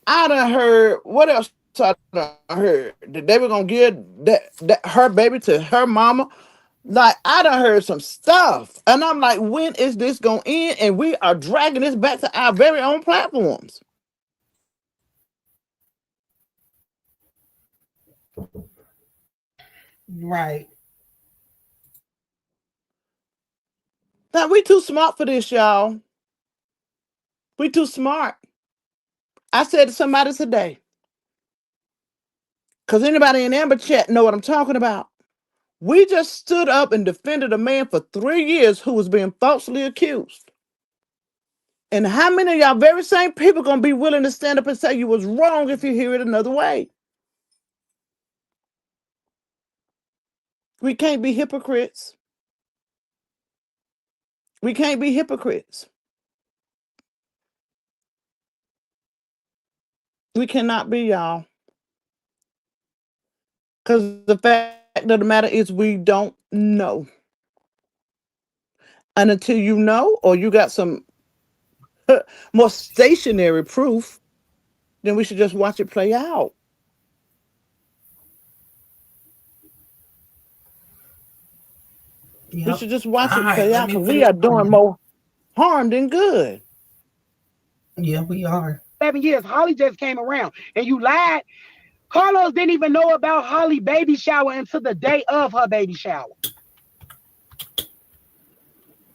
I done heard, what else I done heard? That they were gonna give that her baby to her mama. Like, I done heard some stuff. And I'm like, when is this gonna end? And we are dragging this back to our very own platforms. Right. Now, we too smart for this, y'all. We too smart. I said to somebody today, because anybody in Amber Chat know what I'm talking about. We just stood up and defended a man for 3 years who was being falsely accused. And how many of y'all very same people gonna be willing to stand up and say you was wrong if you hear it another way? We can't be hypocrites. We can't be hypocrites. We cannot be, y'all. Because the fact of the matter is we don't know. And until you know, or you got some more stationary proof, then we should just watch it play out. Yep. We should just watch it play out because we are doing more harm than good. Yeah, we are. 7 years, Holly just came around and you lied. Carlos didn't even know about Holly baby shower until the day of her baby shower.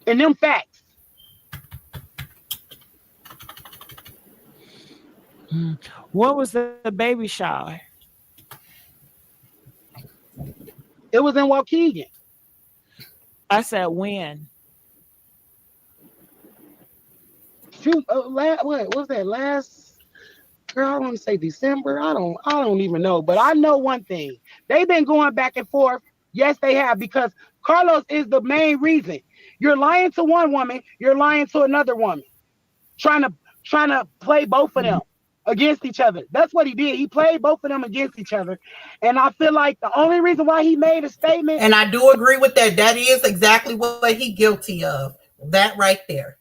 And them facts. What was the baby shower? It was in Waukegan. I said when? Shoot, what was that last? Girl, I want to say December. I don't even know. But I know one thing. They've been going back and forth. Yes, they have, because Carlos is the main reason. You're lying to one woman, you're lying to another woman, trying to play both of them against each other. That's what he did. He played both of them against each other. And I feel like the only reason why he made a statement. And I do agree with that. That is exactly what he's guilty of. That right there.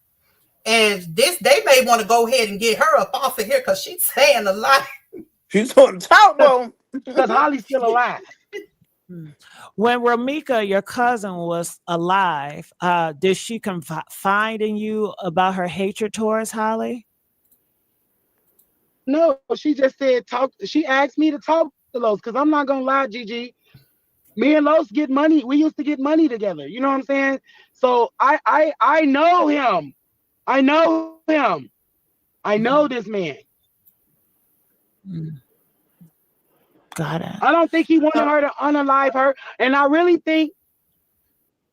And this, they may want to go ahead and get her up off of here because she's saying a lot. She's on top though. Because Holly's still alive. When Romika, your cousin, was alive, did she confide in you about her hatred towards Holly? No, she just said talk. She asked me to talk to Los because I'm not gonna lie, Gigi. Me and Los get money. We used to get money together. You know what I'm saying? So I know him. I know him. I know this man. Got it. I don't think he wanted her to unalive her, and I really think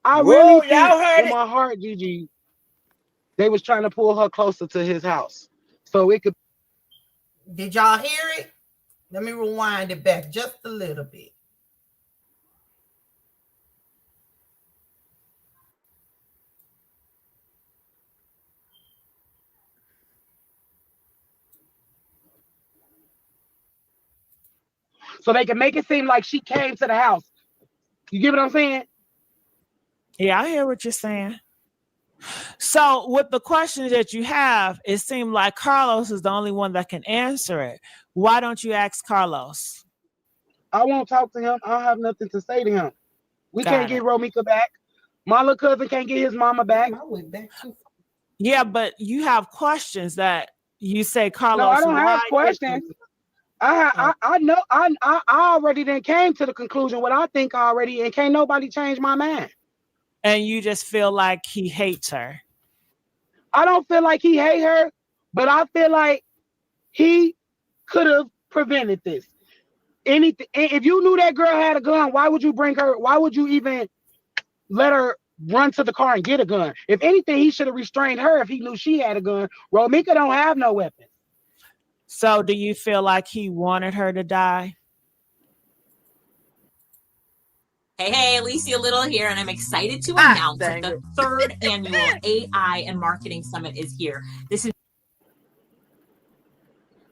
Whoa, really think y'all heard in it. my heart, Gigi, they was trying to pull her closer to his house so it could. Did y'all hear it? Let me rewind it back just a little bit. So they can make it seem like she came to the house. You get what I'm saying? Yeah, I hear what you're saying. So with the questions that you have, it seemed like Carlos is the only one that can answer it. Why don't you ask Carlos? I won't talk to him. I don't have nothing to say to him. We Got can't it. get Romika back. My little cousin can't get his mama back. I went back too. Yeah, but you have questions that you say, Carlos. No, I don't have why questions. I know I already then came to the conclusion what I think already, and can't nobody change my mind. And you just feel like he hates her. I don't feel like he hate her, but I feel like he could have prevented this. Anything. If you knew that girl had a gun, why would you bring her? Why would you even let her run to the car and get a gun? If anything, he should have restrained her if he knew she had a gun. Romika don't have no weapon. So do you feel like he wanted her to die? Hey, Alicia Little here, and I'm excited to announce that the third annual AI and Marketing Summit is here. This is.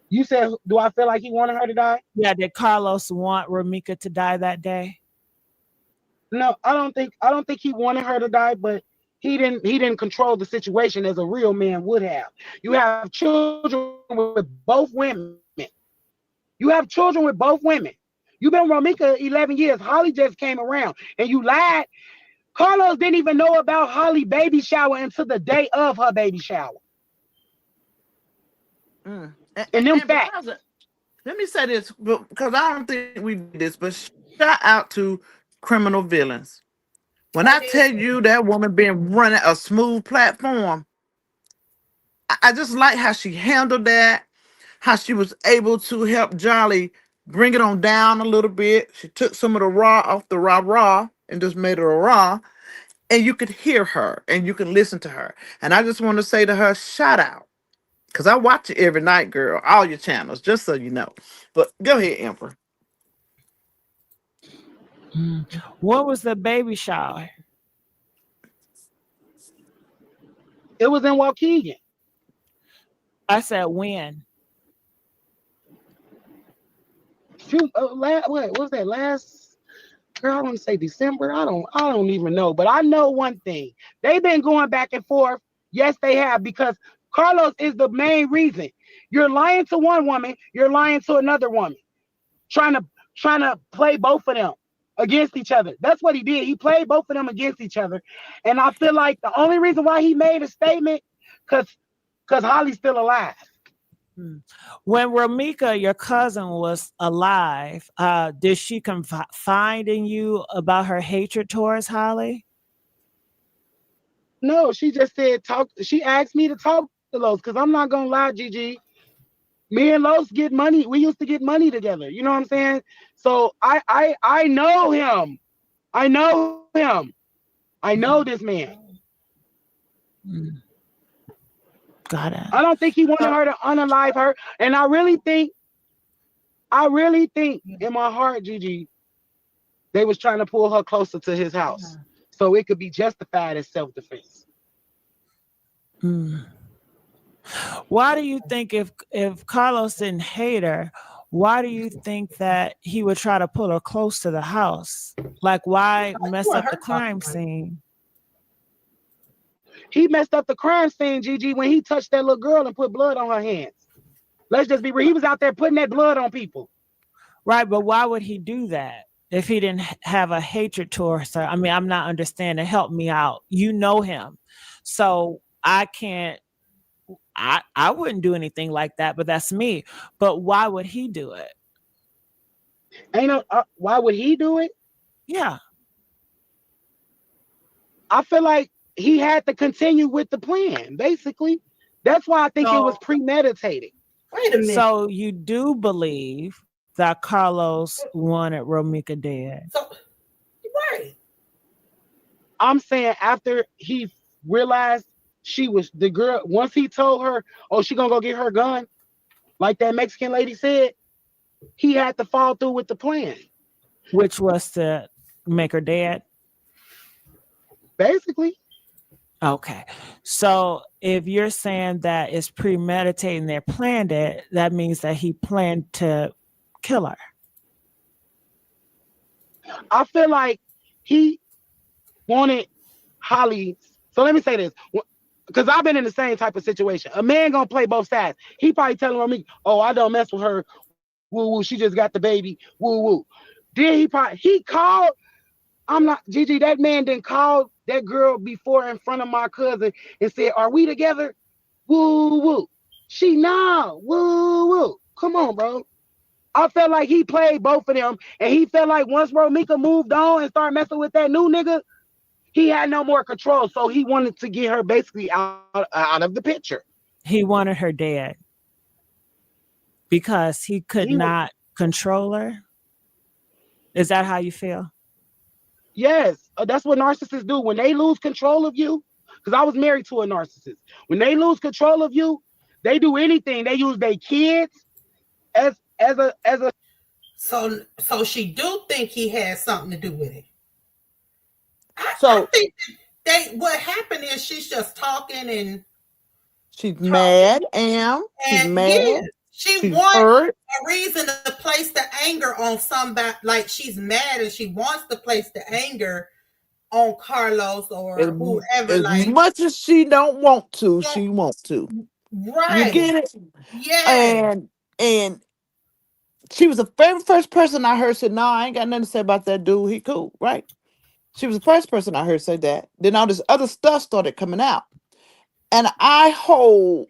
You said, do I feel like he wanted her to die? Yeah, did Carlos want Romika to die that day? No, I don't think he wanted her to die, but he didn't control the situation as a real man would have. You have children with both women. You have children with both women. You've been with Romika 11 years. Holly just came around and you lied. Carlos didn't even know about Holly baby shower until the day of her baby shower. And them facts. Let me say this, because I don't think we did this, but shout out to criminal villains. When I tell you that woman been running a smooth platform, I just like how she handled that, how she was able to help Jolly bring it on down a little bit. She took some of the raw off the raw and just made it a raw. And you could hear her and you can listen to her. And I just want to say to her, shout out. Because I watch it every night, girl. All your channels, just so you know. But go ahead, Emperor. What was the baby shower? It was in Waukegan. I said when? What was that last? Girl, I want to say December. I don't even know. But I know one thing. They've been going back and forth. Yes, they have, because Carlos is the main reason. You're lying to one woman, you're lying to another woman, trying to play both of them against each other. That's what he did. He played both of them against each other. And I feel like the only reason why he made a statement, because Holly's still alive. When Romika, your cousin, was alive, did she confide in you about her hatred towards Holly? No, she just said talk. She asked me to talk to Los because I'm not gonna lie, Gigi. Me and Los get money. We used to get money together. You know what I'm saying? So I know him. I know him. I know this man. Got it. I don't think he wanted her to unalive her, and I really think in my heart, Gigi, they was trying to pull her closer to his house so it could be justified as self-defense. Why do you think if Carlos didn't hate her, why do you think that he would try to pull her close to the house? Like, why mess up the crime scene? He messed up the crime scene, Gigi, when he touched that little girl and put blood on her hands. Let's just be real. He was out there putting that blood on people. Right, but why would he do that? if he didn't have a hatred towards her? I mean, I'm not understanding. Help me out. You know him. So I can't, I wouldn't do anything like that, but that's me. But why would he do it? Ain't no, why would he do it? Yeah. I feel like he had to continue with the plan, basically. That's why I think it was premeditated. Wait a minute. So you do believe that Carlos wanted Romika dead? So, right. I'm saying after he realized she was the girl, once he told her, oh, she gonna go get her gun, like that Mexican lady said, he had to follow through with the plan. Which was to make her dead? Basically. Okay. So if you're saying that it's premeditating, they planned it, that means that he planned to kill her. I feel like he wanted Holly. So let me say this, because I've been in the same type of situation. A man gonna play both sides. He probably telling me, oh, I don't mess with her. Woo woo, she just got the baby. Woo woo. Then he called. I'm not Gigi. That man didn't call that girl before in front of my cousin and said, "Are we together?" Woo woo. She no. Woo woo. Come on, bro. I felt like he played both of them, and he felt like once Romika moved on and started messing with that new nigga, he had no more control. So he wanted to get her basically out of the picture. He wanted her dead because he could not control her. Is that how you feel? Yes, that's what narcissists do. When they lose control of you, because I was married to a narcissist. When they lose control of you, they do anything. They use their kids as a. So she do think he has something to do with it. So I think what happened is she's just talking and she's mad, she's mad. Yeah, she wants a reason to place the anger on somebody. Like she's mad and she wants to place the anger on Carlos or whoever. As much as she don't want to, she wants to. Right. You get it? Yeah. And she was the very first person I heard say, "No, I ain't got nothing to say about that dude. He cool, right?" She was the first person I heard say that. Then all this other stuff started coming out. And I hold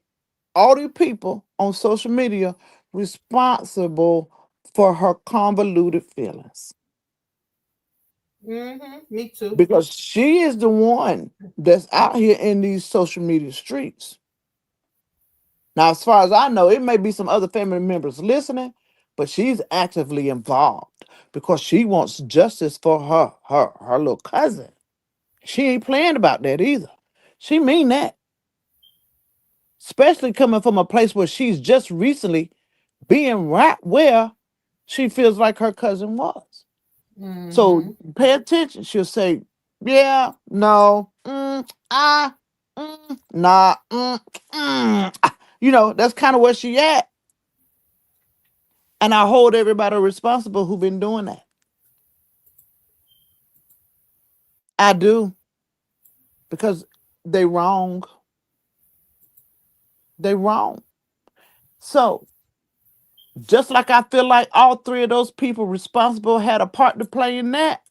all these people on social media responsible for her convoluted feelings. Me too. Because she is the one that's out here in these social media streets. Now, as far as I know, it may be some other family members listening, but she's actively involved because she wants justice for her little cousin. She ain't playing about that either. She mean that. Especially coming from a place where she's just recently being right where she feels like her cousin was. So pay attention. She'll say, yeah, no, nah, you know, that's kind of where she at. And I hold everybody responsible who've been doing that. I do. Because they wrong. They wrong. So just like I feel like all three of those people responsible had a part to play in that,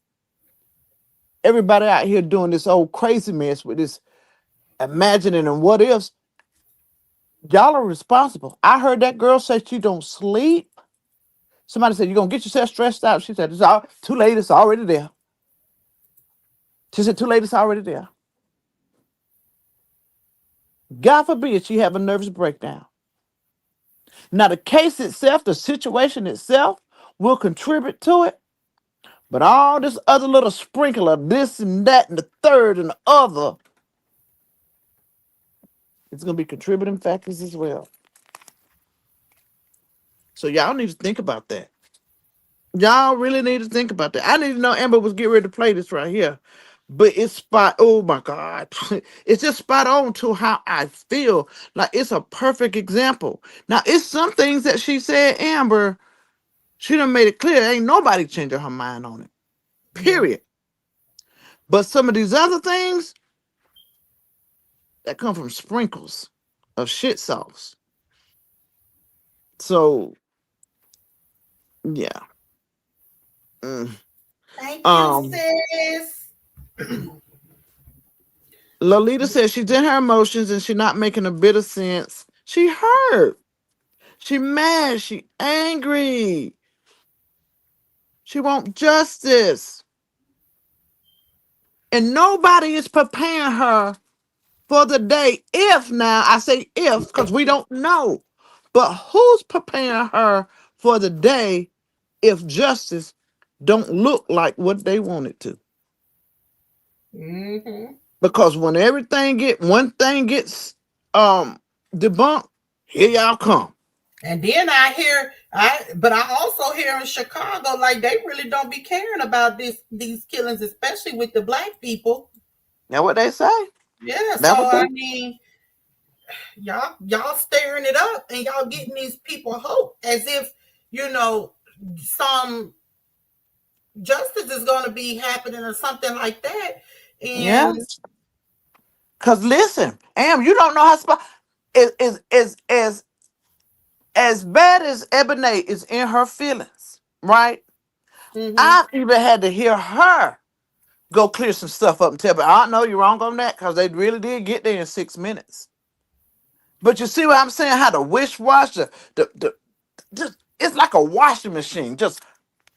everybody out here doing this old crazy mess with this imagining and what ifs, y'all are responsible. I heard that girl say she don't sleep. Somebody said, "You're going to get yourself stressed out." She said, "It's too late. It's already there." She said, "Too late. It's already there." God forbid she have a nervous breakdown. Now, the case itself, the situation itself will contribute to it. But all this other little sprinkle of this and that and the third and the other, it's going to be contributing factors as well. So y'all need to think about that. Y'all really need to think about that. I didn't know Amber was getting ready to play this right here. But it's oh my God. It's just spot on to how I feel. Like it's a perfect example. Now, it's some things that she said, Amber, she done made it clear. Ain't nobody changing her mind on it. Period. But some of these other things that come from sprinkles of shit sauce. So, yeah. Thank you, Um, sis. Lolita says she's in her emotions and she's not making a bit of sense. She hurt. She mad. She angry. She want justice. And nobody is preparing her for the day. If now, I say if, because we don't know. But who's preparing her for the day if justice don't look like what they want it to? Mm-hmm. Because when one thing gets debunked, here y'all come. And then but I also hear in Chicago, like they really don't be caring about these killings, especially with the black people. That's what they say. Yeah, so I mean, y'all stirring it up and y'all getting these people hope as if, some justice is going to be happening or something like that. And yeah. Because listen, you don't know how as bad as Ebony is in her feelings, right? Mm-hmm. I've even had to hear her go clear some stuff up and tell me, I know you're wrong on that, because they really did get there in 6 minutes. But you see what I'm saying? How the wish-wash, just it's like a washing machine. Just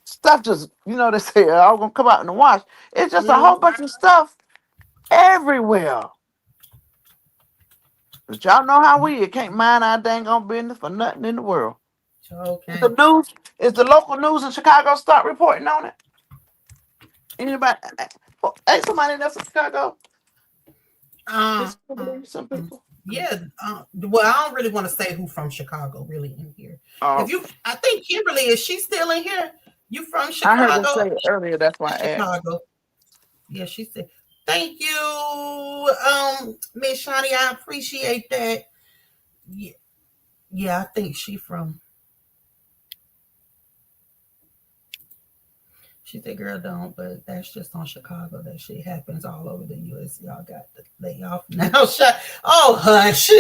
stuff they say all gonna come out in the wash. It's just a whole bunch of stuff everywhere. But y'all know how we can't mind our dang on business for nothing in the world. Okay. Is the local news in Chicago start reporting on it? Anybody? Hey, somebody in Chicago? Some people. Yeah. Well, I don't really want to say who from Chicago really in here. I think Kimberly, is she still in here? You from Chicago? I heard her say it earlier. That's why I asked. Yeah, she said. Thank you, Miss Shawnee. I appreciate that. Yeah, I think she from. She said, "Girl, don't," but that's just on Chicago. That shit happens all over the U.S. Y'all got to lay off now. Oh, hush.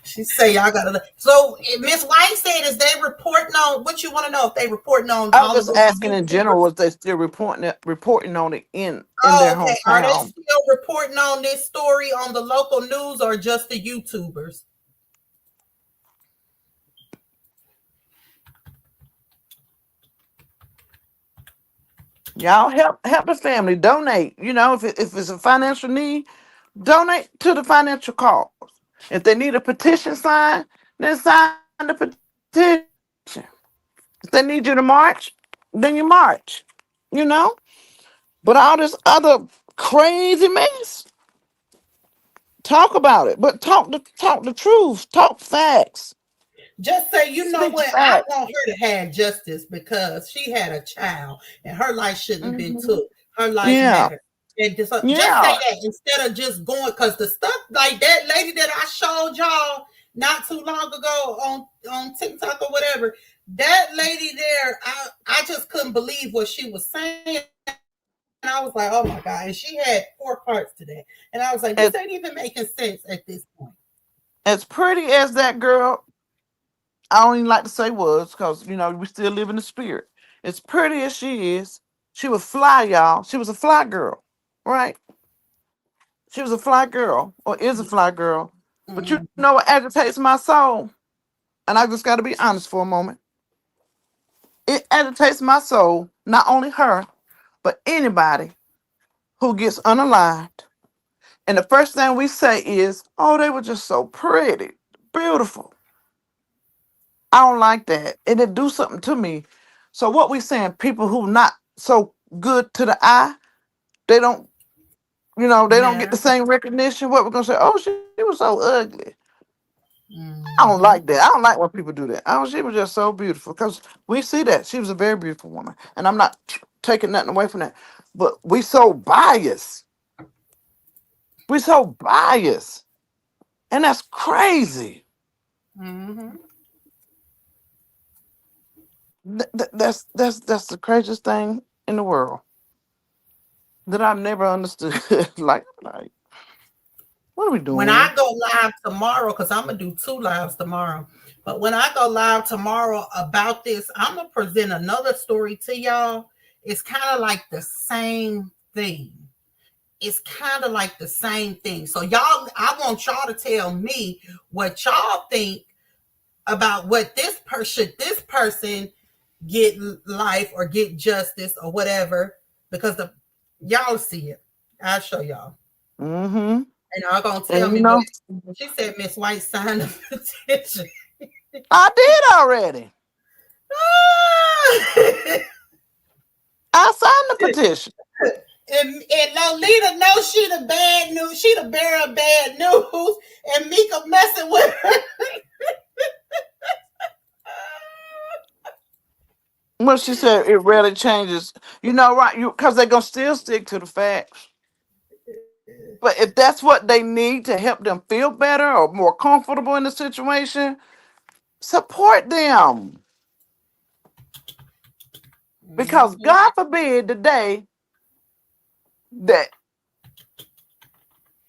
She say y'all gotta. So Miss White said, "Is they reporting on what you want to know? If they reporting on?" I was just asking in general. Was they still reporting on it in their hometown? Are they still reporting on this story on the local news or just the YouTubers? Y'all help the family. Donate. If it's a financial need, donate to the financial cause. If they need a petition signed, then sign the petition. If they need you to march, then you march. But all this other crazy mess, talk about it. But talk the truth. Talk facts. Just say, you know what? I want her to have justice because she had a child and her life shouldn't have been took. Her life mattered. And just say that instead of just going, because the stuff like that lady that I showed y'all not too long ago on TikTok or whatever, that lady there, I just couldn't believe what she was saying. And I was like, oh my God. And she had 4 parts to that. And I was like, this ain't even making sense at this point. As pretty as that girl, I don't even like to say was, because we still live in the spirit. As pretty as she is, she was fly, y'all. She was a fly girl, right? She was a fly girl, or is a fly girl. But you know what agitates my soul? And I just got to be honest for a moment. It agitates my soul, not only her, but anybody who gets unalived. And the first thing we say is, oh, they were just so pretty, beautiful. I don't like that. And it do something to me. So what we saying, people who not so good to the eye, they don't, they don't get the same recognition. What we're going to say, oh, she was so ugly. I don't like that. I don't like when people do that. She was just so beautiful, because we see that. She was a very beautiful woman. And I'm not taking nothing away from that. But we so biased. We so biased. And that's crazy. Mm-hmm. That's the craziest thing in the world that I've never understood. like What are we doing? When I go live tomorrow, because I'm gonna do 2 lives tomorrow. But when I go live tomorrow about this, I'm gonna present another story to y'all. It's kind of like the same thing. It's kind of like the same thing. So y'all, I want y'all to tell me what y'all think about what this person get life or get justice or whatever, because y'all see it. I'll show y'all. Mm-hmm. And y'all gonna tell me what she said. Miss White signed the petition. I did already. I signed the petition. And Lolita knows she the bad news. She the bearer of bad news. And Mika messing with her. Well, she said it rarely changes. You know, right? Because they're gonna still stick to the facts. But if that's what they need to help them feel better or more comfortable in the situation, support them. Because God forbid the day that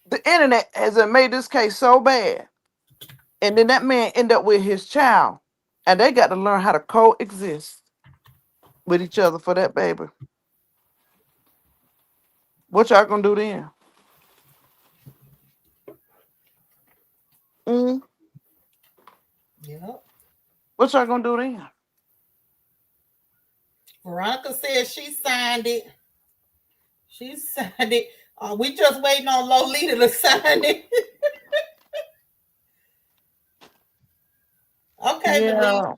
the internet has made this case so bad, and then that man end up with his child, and they got to learn how to coexist with each other for that baby. What y'all gonna do then? Yep. What y'all gonna do then? Veronica said she signed it. She signed it. We just waiting on Lolita to sign it. Okay, yeah.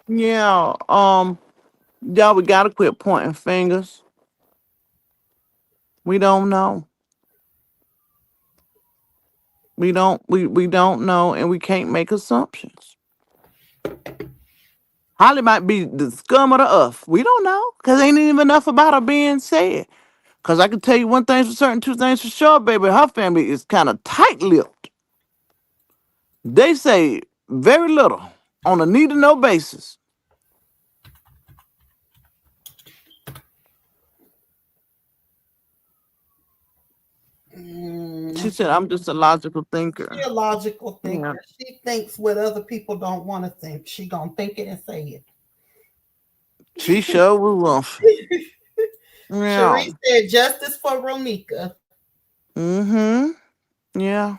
Yeah. Y'all, we gotta quit pointing fingers. We don't know. We don't know, and we can't make assumptions. Holly might be the scum of the earth. We don't know, because ain't even enough about her being said. Because I can tell you one thing for certain, 2 things for sure, baby. Her family is kind of tight-lipped. They say very little on a need-to-know basis. She said, I'm just a logical thinker. She's a logical thinker. Yeah. She thinks what other people don't want to think. She gonna think it and say it. She sure will. Yeah. Cherie said justice for Ronika. Mm-hmm. Yeah.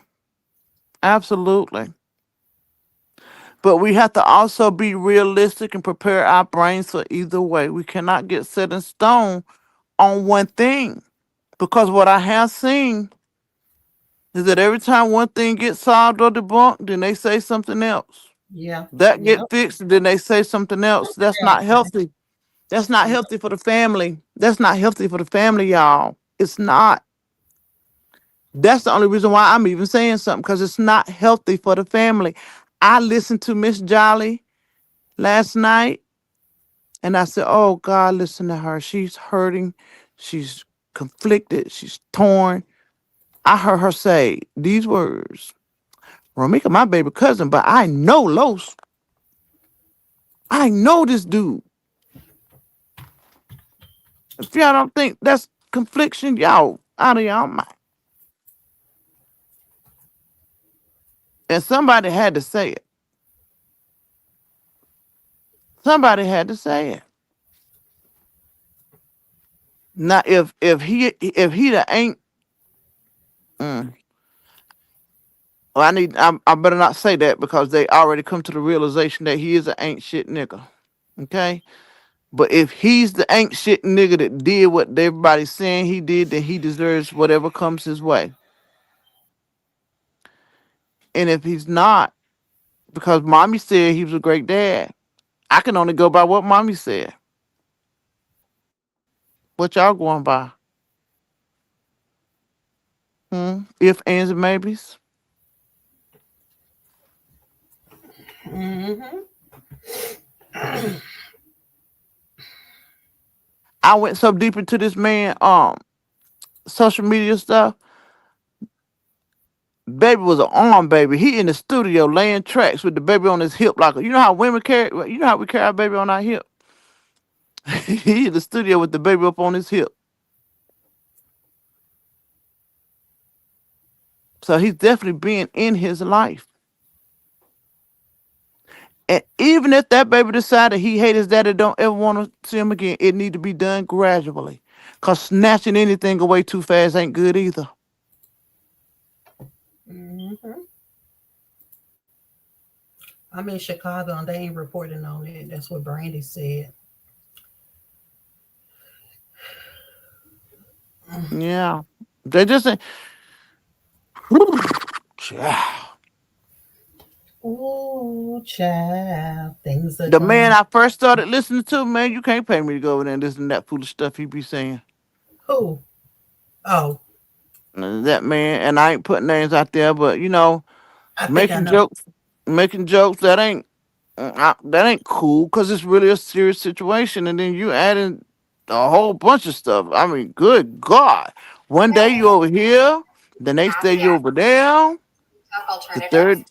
Absolutely. But we have to also be realistic and prepare our brains for either way. We cannot get set in stone on one thing. Because what I have seen is that every time one thing gets solved or debunked, then they say something else. Yeah. That get fixed, then they say something else. That's not healthy. That's not healthy for the family. That's not healthy for the family, y'all. It's not. That's the only reason why I'm even saying something, because it's not healthy for the family. I listened to Miss Jolly last night, and I said, oh, God, listen to her. She's hurting. She's conflicted. She's torn. I heard her say these words: Romika, my baby cousin, but I know Los. I know this dude. If y'all don't think that's confliction, y'all out of y'all mind. And somebody had to say it. Somebody had to say it. Now, if he the ain't, well, I better not say that, because they already come to the realization that he is an ain't shit nigga. Okay, but if he's the ain't shit nigga that did what everybody's saying he did, then he deserves whatever comes his way. And if he's not, because mommy said he was a great dad, I can only go by what mommy said. What y'all going by? If, ands, and maybes? I went so deep into this man social media stuff. Baby was an arm baby. He in the studio laying tracks with the baby on his hip, like, you know how women carry, you know how we carry our baby on our hip. He in the studio with the baby up on his hip. So he's definitely being in his life. And even if that baby decided he hates his daddy, don't ever want to see him again, it need to be done gradually. Cause snatching anything away too fast ain't good either. I'm in Chicago and they ain't reporting on it. That's what Brandy said. Yeah. They just say, ooh, child, things are the man going. I first started listening to, man, you can't pay me to go over there and listen to that foolish stuff he be saying. Who? Oh, That man, and I ain't putting names out there, but you know, I think I know. making jokes that ain't cool because it's really a serious situation, and then you adding a whole bunch of stuff. I mean, good God! One day you over here, the next day you over there, the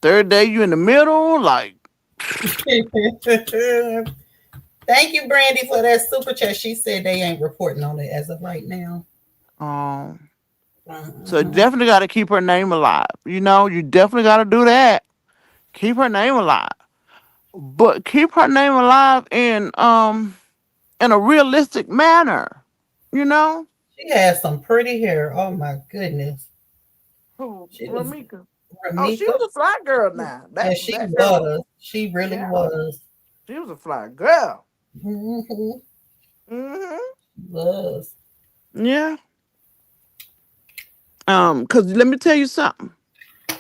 third day you in the middle. Like, thank you, Brandy, for that super chat. She said they ain't reporting on it as of right now. So definitely got to keep her name alive. You know, you definitely got to do that. Keep her name alive, but keep her name alive in a realistic manner. You know, She has some pretty hair. Oh my goodness. She was, Ramika. Ramika. Oh, she was a fly girl now. Yeah, she was. She really was. She was a fly girl. Was. Yeah. Cause let me tell you something.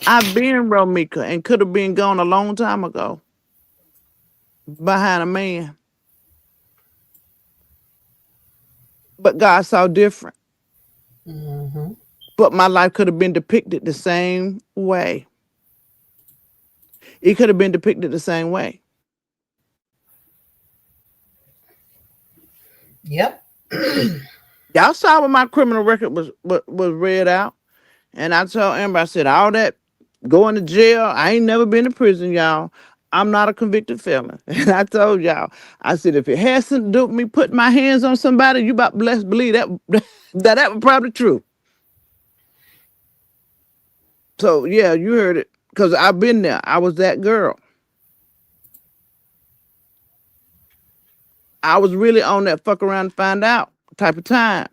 I've been Romika and could have been gone a long time ago. Behind a man. But God saw different. But my life could have been depicted the same way. It could have been depicted the same way. Yep. Y'all saw when my criminal record was read out. And I told Amber, I said, all that going to jail, I ain't never been to prison, y'all. I'm not a convicted felon. And I told y'all, I said, if it has something to do with me putting my hands on somebody, you about blessed believe that was probably true. So, yeah, you heard it. Because I've been there. I was that girl. I was really on that fuck around and find out type of time.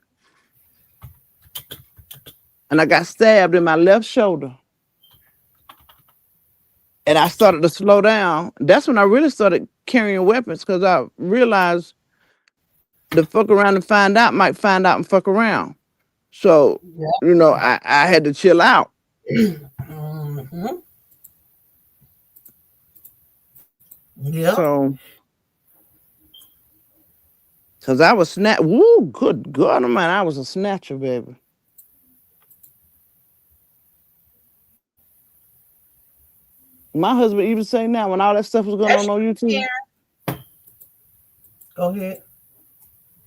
And I got stabbed in my left shoulder. And I started to slow down. That's when I really started carrying weapons because I realized the fuck around and find out might find out and fuck around. So, you know, I had to chill out. Yeah. So, because I was woo, good God, man, I was a snatcher, baby. My husband even say now when all that stuff was going on YouTube. Go ahead.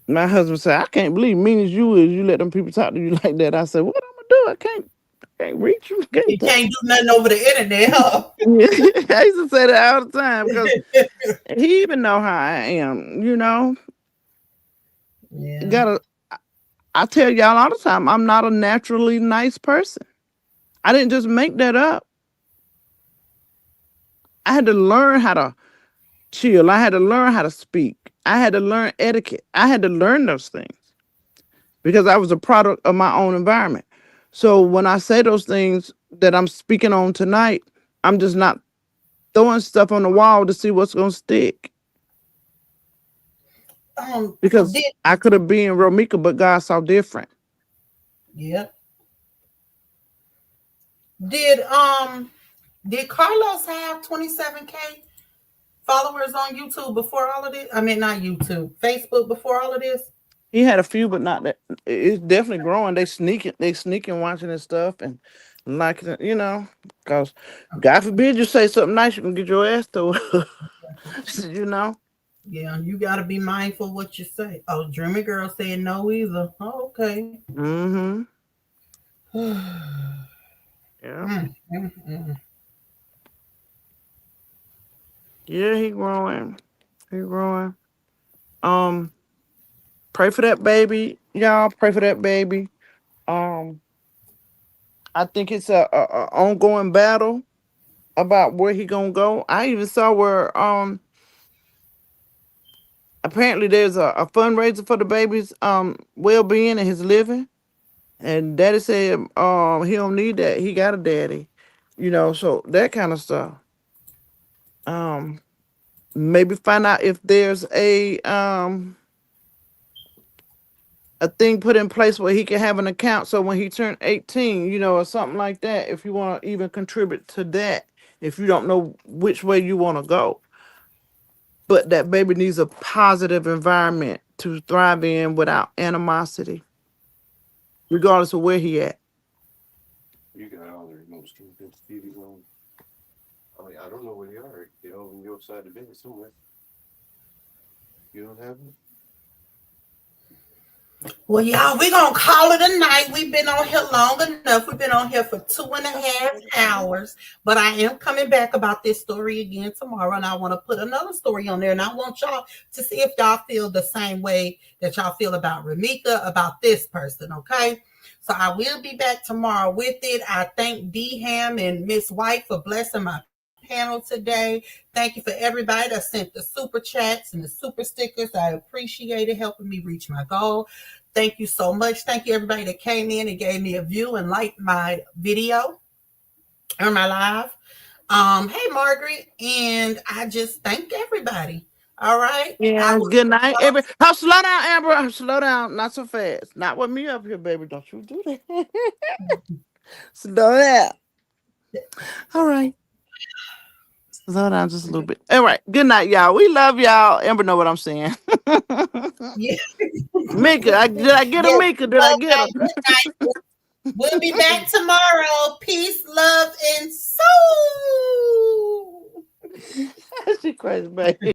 My husband said, I can't believe mean as you let them people talk to you like that. I said, what I'm gonna do? I can't reach you. You can't do nothing over the internet, huh? I used to say that all the time because he even know how I am, you know. Yeah. I tell y'all all the time, I'm not a naturally nice person. I didn't just make that up. I had to learn how to chill. I had to learn how to speak. I had to learn etiquette. I had to learn those things because I was a product of my own environment. So when I say those things that I'm speaking on tonight, I'm just not throwing stuff on the wall to see what's going to stick. Because I could have been Romika, but God saw different. Yep. Did Carlos have 27K followers on YouTube before all of this? I mean, not YouTube, Facebook before all of this? He had a few, but not that. It's definitely growing. They sneaking watching his stuff and liking it, you know, because God forbid you say something nice, you can get your ass to you know. Yeah, you got to be mindful what you say. Oh, Dreamy Girl said no either. Oh, okay. Yeah. Yeah, he growing. He growing. Pray for that baby, y'all. Pray for that baby. I think it's a ongoing battle about where he gonna go. I even saw where apparently there's a fundraiser for the baby's well-being and his living, and daddy said he don't need that, he got a daddy, so that kind of stuff. Maybe find out if there's a thing put in place where he can have an account, so when he turned 18, or something like that, if you want to even contribute to that, if you don't know which way you want to go. But that baby needs a positive environment to thrive in without animosity, regardless of where he at. You got all the remote TVs on. I mean, I don't know where they are. They're over on your side of the bed somewhere. You don't have them? Well, y'all, we're going to call it a night. We've been on here long enough. We've been on here for 2.5 hours. But I am coming back about this story again tomorrow. And I want to put another story on there. And I want y'all to see if y'all feel the same way that y'all feel about Ramika, about this person, okay? So I will be back tomorrow with it. I thank D-Ham and Miss White for blessing my panel today. Thank you for everybody that sent the super chats and the super stickers. I appreciate it, helping me reach my goal. Thank you so much. Thank you everybody that came in and gave me a view and liked my video or my live. Hey Margaret, and I just thank everybody. All right. Yeah. Good night, slow down, Amber. Slow down, not so fast. Not with me up here, baby. Don't you do that. Slow down. All right. Slow down just a little bit. All right. Good night, y'all. We love y'all. Amber know what I'm saying. Yeah. Mika, did I get her, Mika? Did I get her? We'll be back tomorrow. Peace, love, and soul. She crazy, baby.